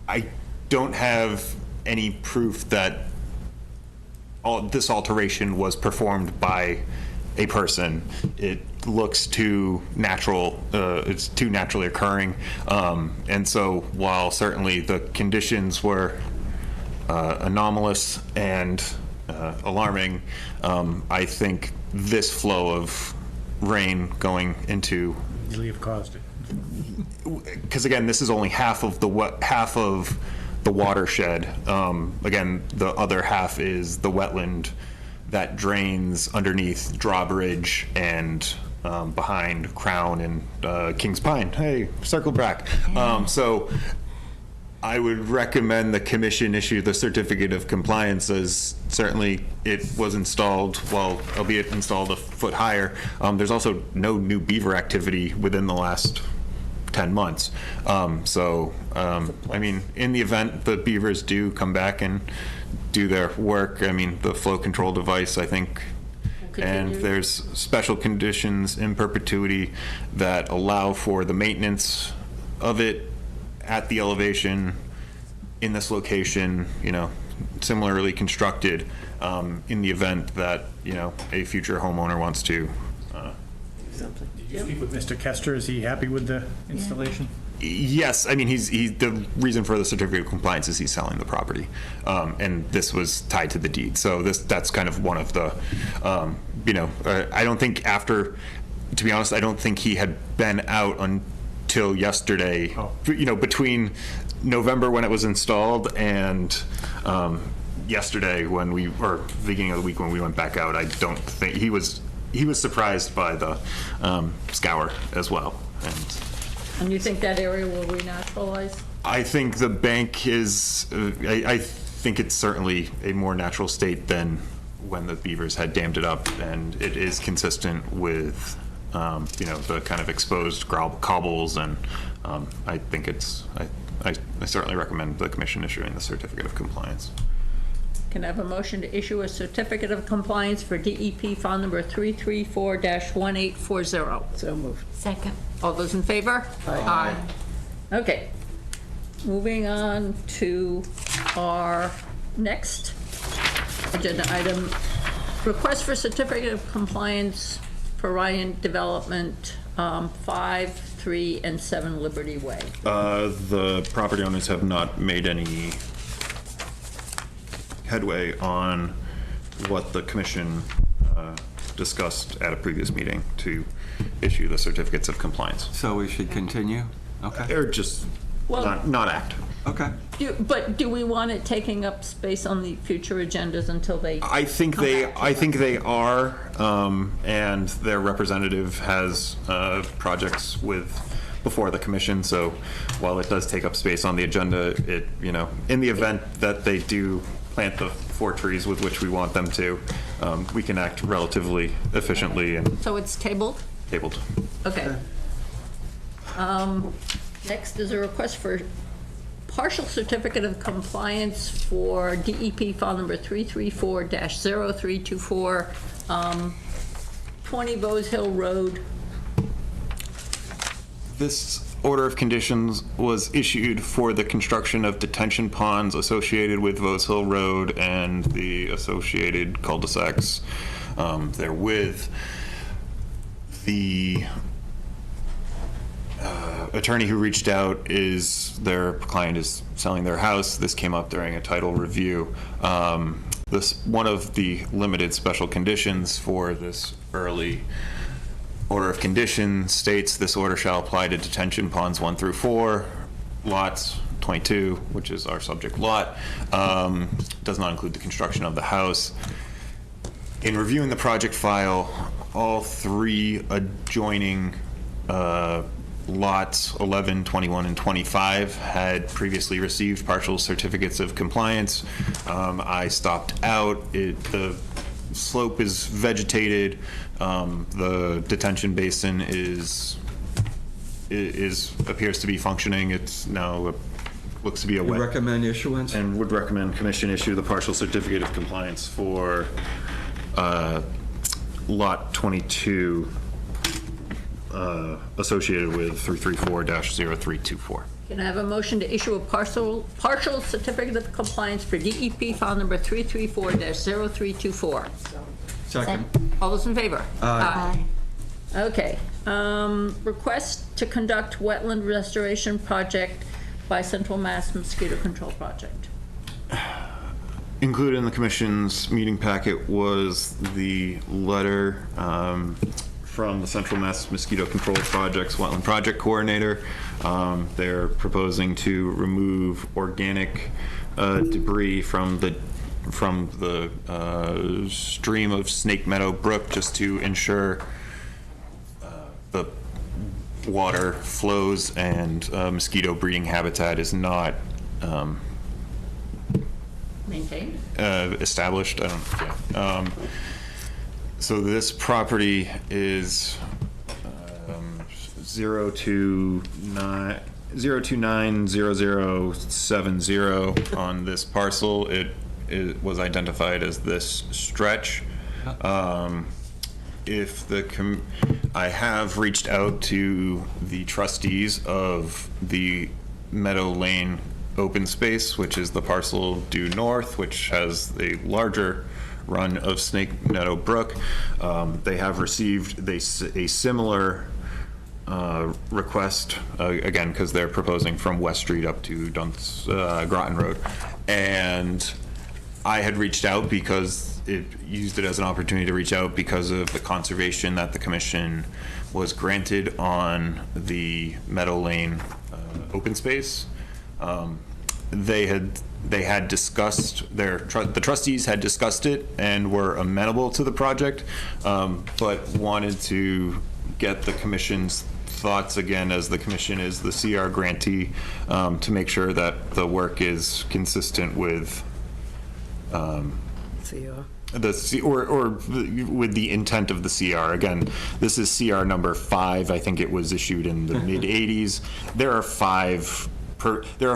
Speaker 2: I don't have any proof that this alteration was performed by a person. It looks too natural. It's too naturally occurring. And so while certainly the conditions were anomalous and alarming, I think this flow of rain going into
Speaker 10: Easily have caused it.
Speaker 2: because again, this is only half of the watershed. Again, the other half is the wetland that drains underneath Drawbridge and behind Crown and Kings Pine. Hey, circle back. So I would recommend the commission issue the certificate of compliance, as certainly it was installed, well, albeit installed a foot higher. There's also no new beaver activity within the last 10 months. I mean, in the event the beavers do come back and do their work, I mean, the flow control device, I think, and there's special conditions in perpetuity that allow for the maintenance of it at the elevation in this location, you know, similarly constructed, in the event that, you know, a future homeowner wants to.
Speaker 10: Did you speak with Mr. Kester? Is he happy with the installation?
Speaker 2: Yes, I mean, he's the reason for the certificate of compliance is he's selling the property, and this was tied to the deed. So that's kind of one of the, you know, I don't think to be honest, I don't think he had been out until yesterday. You know, between November when it was installed and yesterday when or beginning of the week when we went back out, I don't think he was surprised by the scour as well.
Speaker 1: And you think that area will renaturalize?
Speaker 2: I think the bank is, I think it's certainly a more natural state than when the beavers had dammed it up, and it is consistent with, you know, the kind of exposed cobbles, and I think I certainly recommend the commission issuing the certificate of compliance.
Speaker 1: Can I have a motion to issue a certificate of compliance for DEP file number 334-1840?
Speaker 13: So moved.
Speaker 6: Second.
Speaker 1: All those in favor? Aye. Okay. Moving on to our next agenda item, request for certificate of compliance for Ryan Development, 5, 3, and 7 Liberty Way.
Speaker 2: The property owners have not made any headway on what the commission discussed at a previous meeting to issue the certificates of compliance.
Speaker 4: So we should continue? Okay.
Speaker 2: Or just
Speaker 1: Well-
Speaker 2: not act.
Speaker 4: Okay.
Speaker 1: But do we want it taking up space on the future agendas until they?
Speaker 2: I think they are, and their representative has projects before the commission. So while it does take up space on the agenda, it, you know, in the event that they do plant the 4 trees with which we want them to, we can act relatively efficiently and
Speaker 1: So it's tabled?
Speaker 2: tabled.
Speaker 1: Okay. Next is a request for partial certificate of compliance for DEP file number 334-0324, 20 Bose Hill Road.
Speaker 2: This order of conditions was issued for the construction of detention ponds associated with Vose Hill Road and the associated cul-de-sacs therewith. The attorney who reached out their client is selling their house. This came up during a title review. One of the limited special conditions for this early order of condition states this order shall apply to detention ponds 1 through 4, lots 22, which is our subject lot, does not include the construction of the house. In reviewing the project file, all 3 adjoining lots 11, 21, and 25 had previously received partial certificates of compliance. I stopped out. The slope is vegetated. The detention basin appears to be functioning. It's now looks to be a
Speaker 4: You
Speaker 2: wet.
Speaker 4: recommend issuance?
Speaker 2: And would recommend commission issue the partial certificate of compliance for lot 22 associated with 334-0324.
Speaker 1: Can I have a motion to issue a partial certificate of compliance for DEP file number 334-0324?
Speaker 4: Second.
Speaker 1: All those in favor?
Speaker 4: Aye.
Speaker 1: Okay. Request to conduct wetland restoration project by Central Mass Mosquito Control Project.
Speaker 2: Included in the commission's meeting packet was the letter from the Central Mass Mosquito Control Project's wetland project coordinator. They're proposing to remove organic debris from the stream of Snake Meadow Brook just to ensure the water flows and mosquito breeding habitat is not
Speaker 1: Maintained?
Speaker 2: Established. So this property is 0290070 on this parcel. It was identified as this stretch. I have reached out to the trustees of the Meadow Lane open space, which is the parcel due north, which has a larger run of Snake Meadow Brook. They have received a similar request, again, because they're proposing from West Street up to Groton Road. And I had reached out because used it as an opportunity to reach out because of the conservation that the commission was granted on the Meadow Lane open space. They had discussed the trustees had discussed it and were amenable to the project, but wanted to get the commission's thoughts again, as the commission is the CR grantee, to make sure that the work is consistent with with the intent of the CR. Again, this is CR number 5. I think it was issued in the mid 80s. There are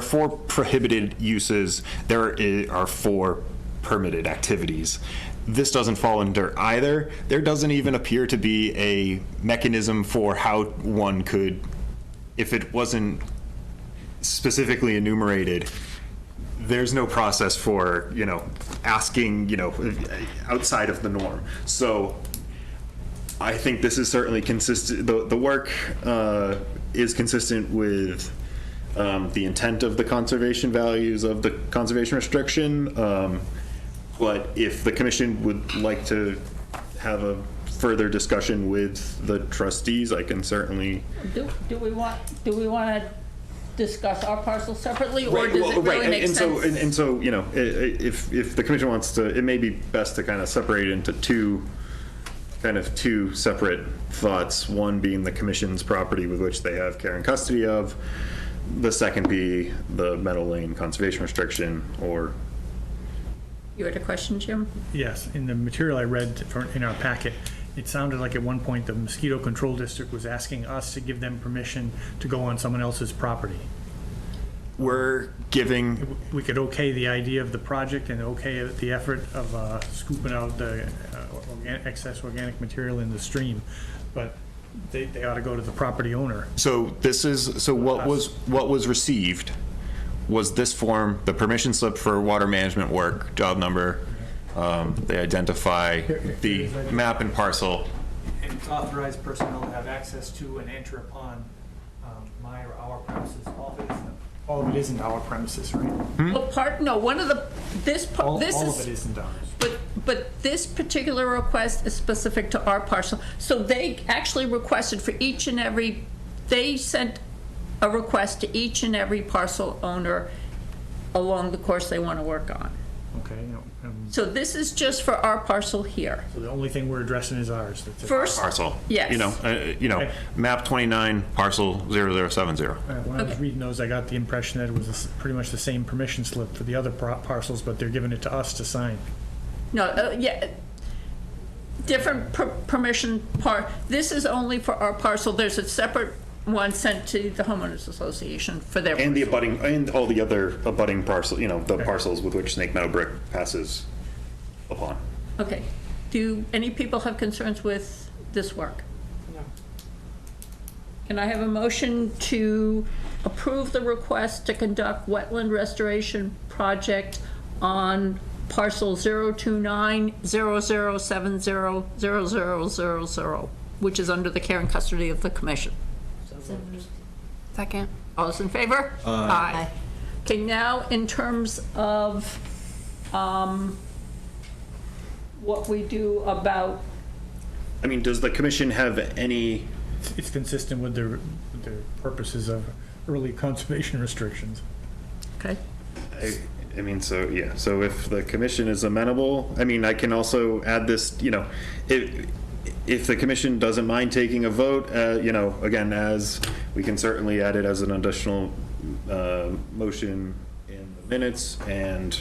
Speaker 2: 4 prohibited uses. There are 4 permitted activities. This doesn't fall under either. There doesn't even appear to be a mechanism for how one could, if it wasn't specifically enumerated, there's no process for, asking, outside of the norm. So I think this is certainly consistent. The work is consistent with the intent of the conservation values of the conservation restriction. But if the commission would like to have a further discussion with the trustees, I can certainly.
Speaker 1: Do we want to discuss our parcel separately, or does it really make sense?
Speaker 2: So, if the commission wants to, it may be best to kind of separate into two separate thoughts. One being the commission's property with which they have care and custody of. The second be the Meadow Lane conservation restriction, or.
Speaker 1: You had a question, Jim?
Speaker 10: Yes, in the material I read in our packet, it sounded like at one point the mosquito control district was asking us to give them permission to go on someone else's property.
Speaker 2: We're giving.
Speaker 10: We could okay the idea of the project and okay the effort of scooping out the excess organic material in the stream, but they ought to go to the property owner.
Speaker 2: So what was received was this form, the permission slip for water management work, job number. They identify the map and parcel.
Speaker 10: And it's authorized personnel to have access to and enter upon my or our premises. All of it isn't our premises, right?
Speaker 1: Well, one of this
Speaker 10: All
Speaker 1: is.
Speaker 10: of it isn't ours.
Speaker 1: But this particular request is specific to our parcel. So they actually requested for each and every, they sent a request to each and every parcel owner along the course they want to work on.
Speaker 10: Okay.
Speaker 1: So this is just for our parcel here.
Speaker 10: So the only thing we're addressing is ours. That's it.
Speaker 1: First,
Speaker 2: Parcel.
Speaker 1: yes.
Speaker 2: Okay. Map 29, parcel 0070.
Speaker 10: When I was reading those, I got the impression that it was pretty much the same permission slip for the other parcels, but they're giving it to us to sign.
Speaker 1: No, yeah, different permission part. This is only for our parcel. There's a separate one sent to the homeowners association for their.
Speaker 2: And the abutting, and all the other abutting parcel, the parcels with which Snake Meadow Brick passes upon.
Speaker 1: Okay. Do any people have concerns with this work?
Speaker 16: No.
Speaker 1: Can I have a motion to approve the request to conduct wetland restoration project on parcel 02900700000, which is under the care and custody of the commission?
Speaker 5: Second.
Speaker 1: All those in favor? Aye. Okay, now in terms of what we do about,
Speaker 2: I mean, does the commission have any?
Speaker 10: It's consistent with their purposes of early conservation restrictions.
Speaker 1: okay,
Speaker 2: I mean, so, yeah, so if the commission is amenable, I mean, I can also add this, if the commission doesn't mind taking a vote, again, as, we can certainly add it as an additional motion in the minutes, and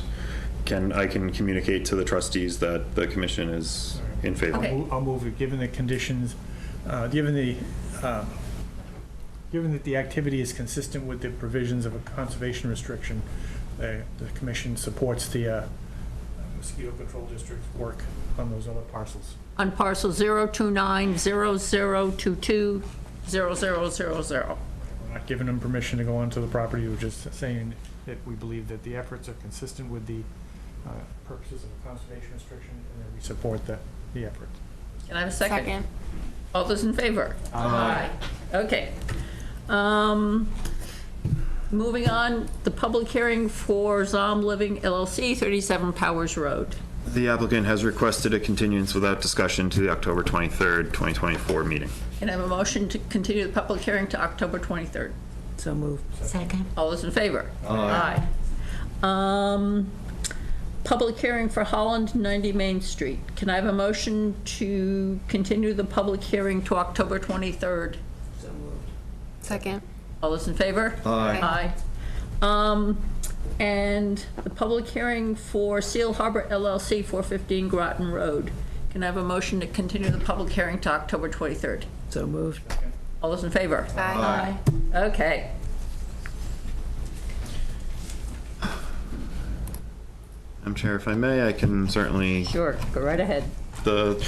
Speaker 2: I can communicate to the trustees that the commission is in favor.
Speaker 1: Okay.
Speaker 10: I'll move it, given the conditions, given that the activity is consistent with the provisions of a conservation restriction, the commission supports the mosquito control district's work on those other parcels.
Speaker 1: on parcel 02900220000.
Speaker 10: We're not giving them permission to go onto the property, we're just saying that we believe that the efforts are consistent with the purposes of a conservation restriction, and that we support the effort.
Speaker 1: Can I have a second?
Speaker 5: Second.
Speaker 1: All those in favor?
Speaker 10: Aye.
Speaker 1: Okay. Moving on, the public hearing for Zom Living LLC, 37 Powers Road.
Speaker 2: The applicant has requested a continuance without discussion to the October 23rd, 2024 meeting.
Speaker 1: Can I have a motion to continue the public hearing to October 23rd?
Speaker 13: So moved.
Speaker 6: Second.
Speaker 1: All those in favor?
Speaker 2: Aye.
Speaker 1: Public hearing for Holland 90 Main Street. Can I have a motion to continue the public hearing to October 23rd?
Speaker 13: So moved.
Speaker 5: Second.
Speaker 1: All those in favor?
Speaker 2: Aye.
Speaker 1: Aye. And the public hearing for Seal Harbor LLC, 415 Groton Road. Can I have a motion to continue the public hearing to October 23rd?
Speaker 13: So moved.
Speaker 1: All those in favor?
Speaker 5: Aye.
Speaker 1: Okay.
Speaker 2: Madam Chair, if I may, I can certainly.
Speaker 1: Sure, go right ahead.
Speaker 2: The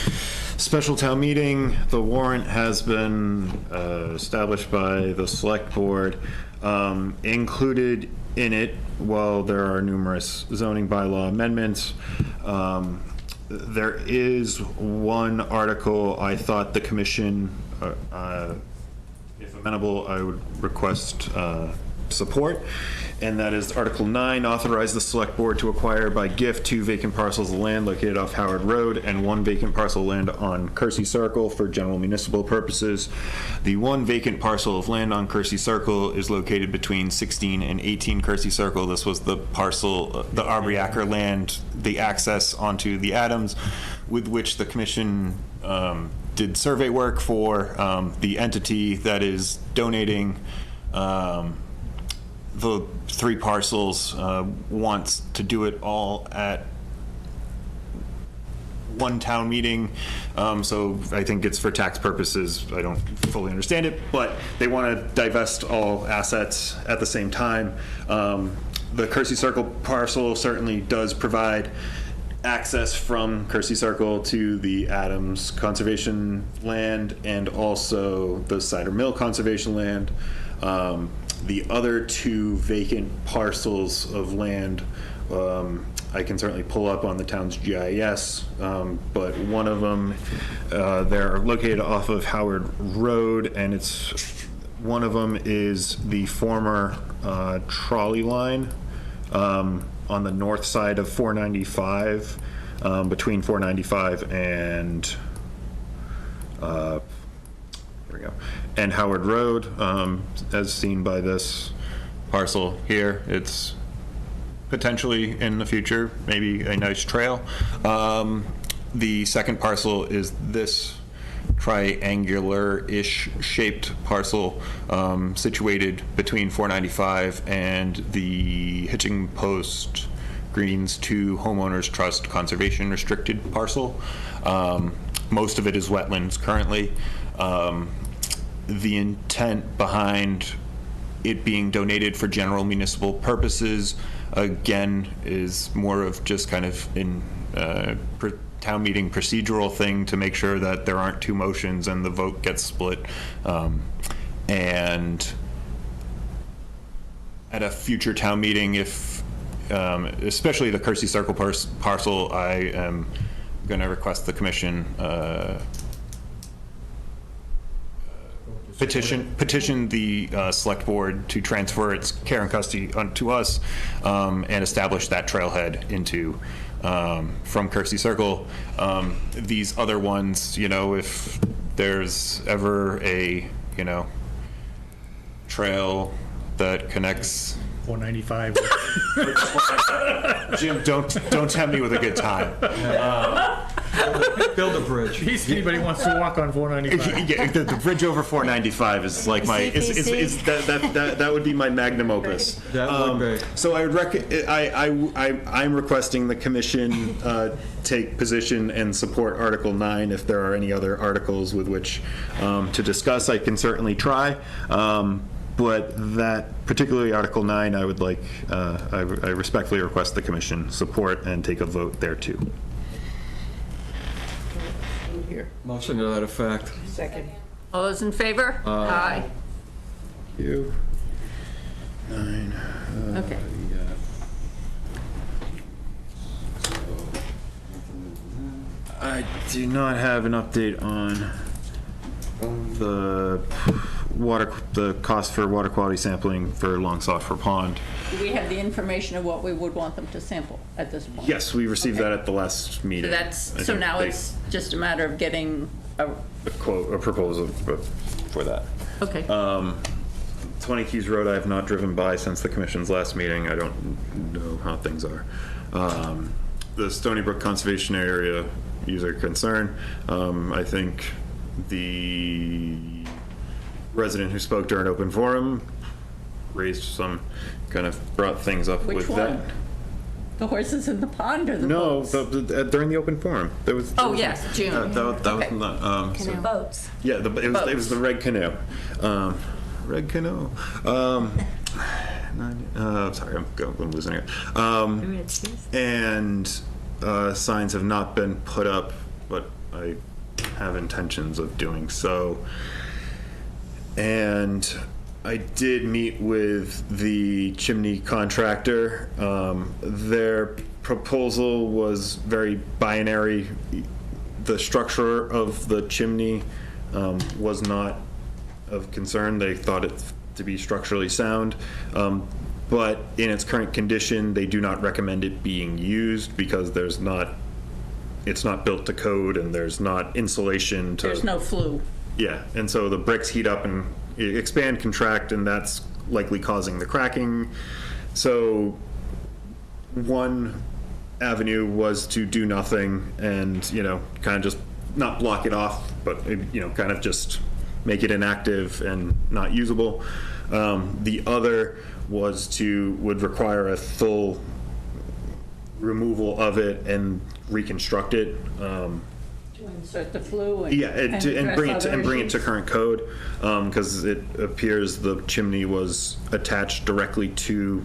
Speaker 2: special town meeting, the warrant has been established by the select board. Included in it, while there are numerous zoning bylaw amendments, there is one article I thought the commission, if amenable, I would request support, and that is Article 9, authorize the select board to acquire by gift 2 vacant parcels of land located off Howard Road and 1 vacant parcel of land on Kersey Circle for general municipal purposes. The 1 vacant parcel of land on Kersey Circle is located between 16 and 18 Kersey Circle. This was the parcel, the Aubrey Acker land, the access onto the Adams, with which the commission did survey work for the entity that is donating the 3 parcels, wants to do it all at one town meeting. So I think it's for tax purposes. I don't fully understand it, but they want to divest all assets at the same time. The Kersey Circle parcel certainly does provide access from Kersey Circle to the Adams Conservation Land and also the Cider Mill Conservation Land. The other 2 vacant parcels of land, I can certainly pull up on the town's GIS, but one of them, they're located off of Howard Road, and one of them is the former trolley line on the north side of 495, between 495 and there we go, and Howard Road, as seen by this parcel here. It's potentially in the future, maybe a nice trail. The second parcel is this triangular-ish shaped parcel situated between 495 and the Hitching Post Greens 2 Homeowners Trust Conservation Restricted parcel. Most of it is wetlands currently. The intent behind it being donated for general municipal purposes, again, is more of just kind of in town meeting procedural thing to make sure that there aren't two motions and the vote gets split. And at a future town meeting, if especially the Kersey Circle parcel, I am going to request the commission petition the select board to transfer its care and custody to us and establish that trailhead into from Kersey Circle. These other ones, you know, if there's ever a, you know, trail that connects
Speaker 10: 495.
Speaker 2: Jim, don't tempt me with a good time.
Speaker 4: Build a bridge.
Speaker 10: In case anybody wants to walk on 495.
Speaker 2: Yeah, the bridge over 495 is like my that would be my magnum opus.
Speaker 4: That would be.
Speaker 2: So I would I'm requesting the commission take position and support Article 9. If there are any other articles with which to discuss, I can certainly try. But that, particularly Article 9, I would like, I respectfully request the commission support and take a vote there too.
Speaker 13: Here.
Speaker 4: Motion to that effect.
Speaker 13: Second.
Speaker 1: All those in favor? Aye.
Speaker 2: Thank you. 9.
Speaker 1: Okay.
Speaker 2: I do not have an update on the cost for water quality sampling for Long Sought for Pond.
Speaker 1: Do we have the information of what we would want them to sample at this point?
Speaker 2: Yes, we received that at the last meeting.
Speaker 1: So now it's just a matter of getting a
Speaker 2: quote, a proposal for that.
Speaker 1: Okay.
Speaker 2: 20 Keys Road, I have not driven by since the commission's last meeting. I don't know how things are. The Stony Brook Conservation Area user concern, I think the resident who spoke during open forum raised some, kind of brought things up
Speaker 1: Which
Speaker 2: with
Speaker 1: one?
Speaker 2: that.
Speaker 1: The horses in the pond or the
Speaker 2: No,
Speaker 1: boats?
Speaker 2: during the open forum. There was.
Speaker 1: Yes, June.
Speaker 2: That was not.
Speaker 1: So boats.
Speaker 2: Yeah, it was the red canoe. Red canoe. Sorry, I'm losing it. And signs have not been put up, but I have intentions of doing so. And I did meet with the chimney contractor. Their proposal was very binary. The structure of the chimney was not of concern. They thought it to be structurally sound. But in its current condition, they do not recommend it being used because it's not built to code and there's not insulation to.
Speaker 1: There's no flue.
Speaker 2: Yeah, and so the bricks heat up and expand, contract, and that's likely causing the cracking. So one avenue was to do nothing and, you know, kind of just not block it off, but, you know, kind of just make it inactive and not usable. The other would require a full removal of it and reconstruct it.
Speaker 1: To insert the flue and
Speaker 2: And bring it
Speaker 1: address
Speaker 2: to current code, because it appears the chimney was attached directly to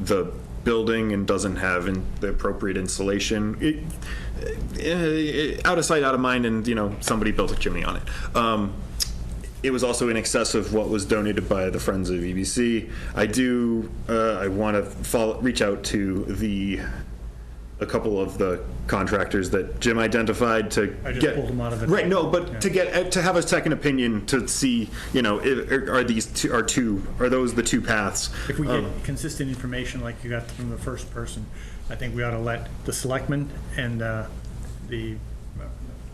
Speaker 2: the building and doesn't have the appropriate insulation. Out of sight, out of mind, and, you know, somebody built a chimney on it. It was also in excess of what was donated by the Friends of EBC. I want to reach out to a couple of the contractors that Jim identified to
Speaker 10: I just
Speaker 2: get
Speaker 10: pulled them out of it.
Speaker 2: right. No, but to have a second opinion to see, you know, are those the two paths?
Speaker 10: If we get consistent information like you got from the first person, I think we ought to let the selectmen and who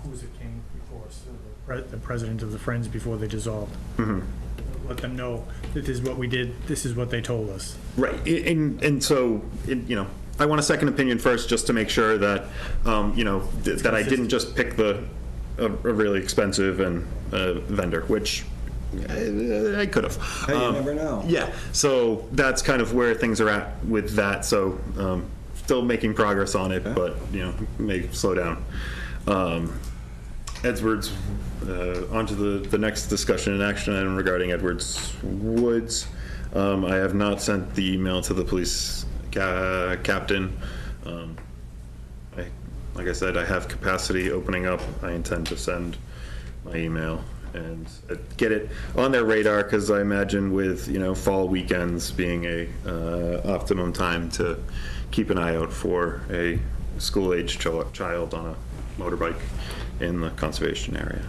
Speaker 10: was it came before us, the president of the Friends before they dissolved.
Speaker 2: Mm-hmm.
Speaker 10: let them know that this is what we did, this is what they told us.
Speaker 2: Right, and so, you know, I want a second opinion first, just to make sure that, you know, that I didn't just pick a really expensive vendor, which I could have.
Speaker 4: Hey, you never know.
Speaker 2: Yeah, so that's kind of where things are at with that, so still making progress on it, but, you know, may slow down. Edwards, onto the next discussion and action item regarding Edwards Woods. I have not sent the email to the police captain. Like I said, I have capacity opening up. I intend to send my email and get it on their radar, because I imagine with, you know, fall weekends being a optimum time to keep an eye out for a school-aged child on a motorbike in the conservation area.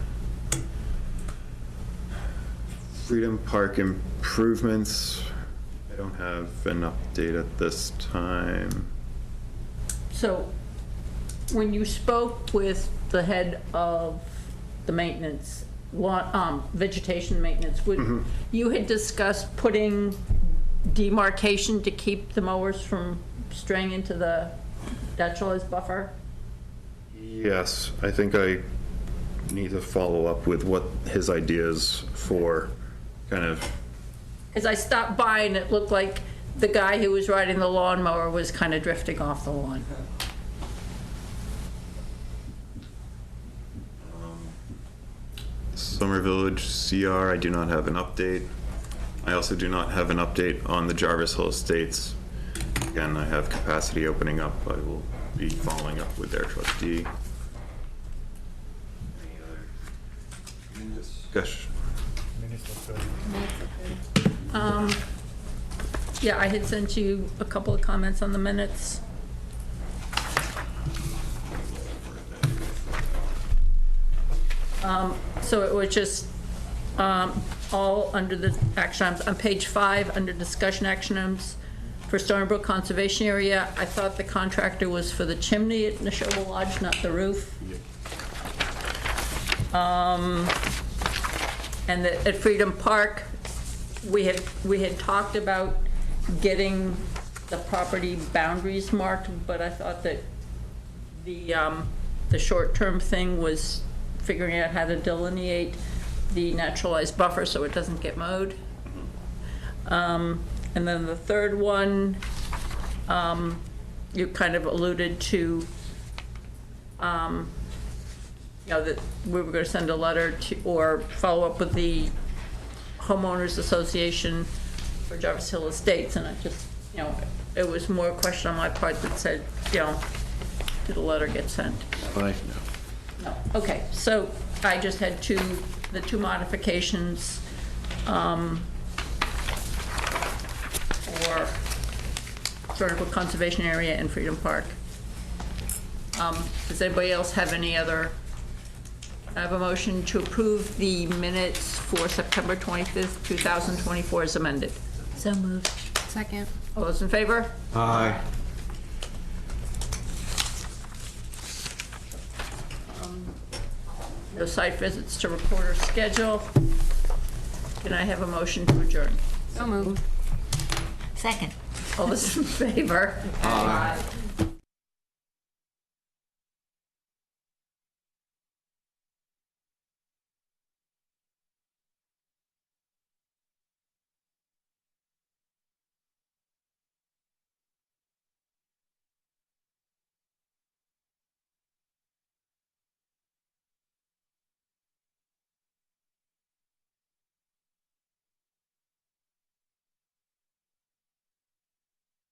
Speaker 2: Freedom Park improvements. I don't have an update at this time.
Speaker 1: So, when you spoke with the head of the maintenance, vegetation maintenance, you had discussed putting demarcation to keep the mowers from straying into the naturalized buffer?
Speaker 2: Yes, I think I need to follow up with what his ideas for kind of.
Speaker 1: As I stopped by and it looked like the guy who was riding the lawnmower was kind of drifting off the lawn.
Speaker 2: Summer Village CR, I do not have an update. I also do not have an update on the Jarvis Hill Estates. Again, I have capacity opening up. I will be following up with their trustee. Any other discussion?
Speaker 1: Yeah, I had sent you a couple of comments on the minutes. So it was just all under the action items. On page 5, under discussion action items for Stony Brook Conservation Area, I thought the contractor was for the chimney at Neshoba Lodge, not the roof. And at Freedom Park, we had talked about getting the property boundaries marked, but I thought that the short-term thing was figuring out how to delineate the naturalized buffer so it doesn't get mowed. And then the third one, you kind of alluded to, you know, that we were going to send a letter to, or follow up with the homeowners association for Jarvis Hill Estates, and I just, you know, it was more a question on my part that said, you know, did a letter get sent?
Speaker 2: Aye.
Speaker 1: No. Okay, so I just had the two modifications for Stony Brook Conservation Area and Freedom Park. Does anybody else have any other? I have a motion to approve the minutes for September 25th, 2024 as amended.
Speaker 5: So moved. Second.
Speaker 1: All those in favor?
Speaker 4: Aye.
Speaker 1: No site visits to report or schedule. Can I have a motion to adjourn?
Speaker 5: So moved.
Speaker 6: Second.
Speaker 1: All those in favor?
Speaker 4: Aye.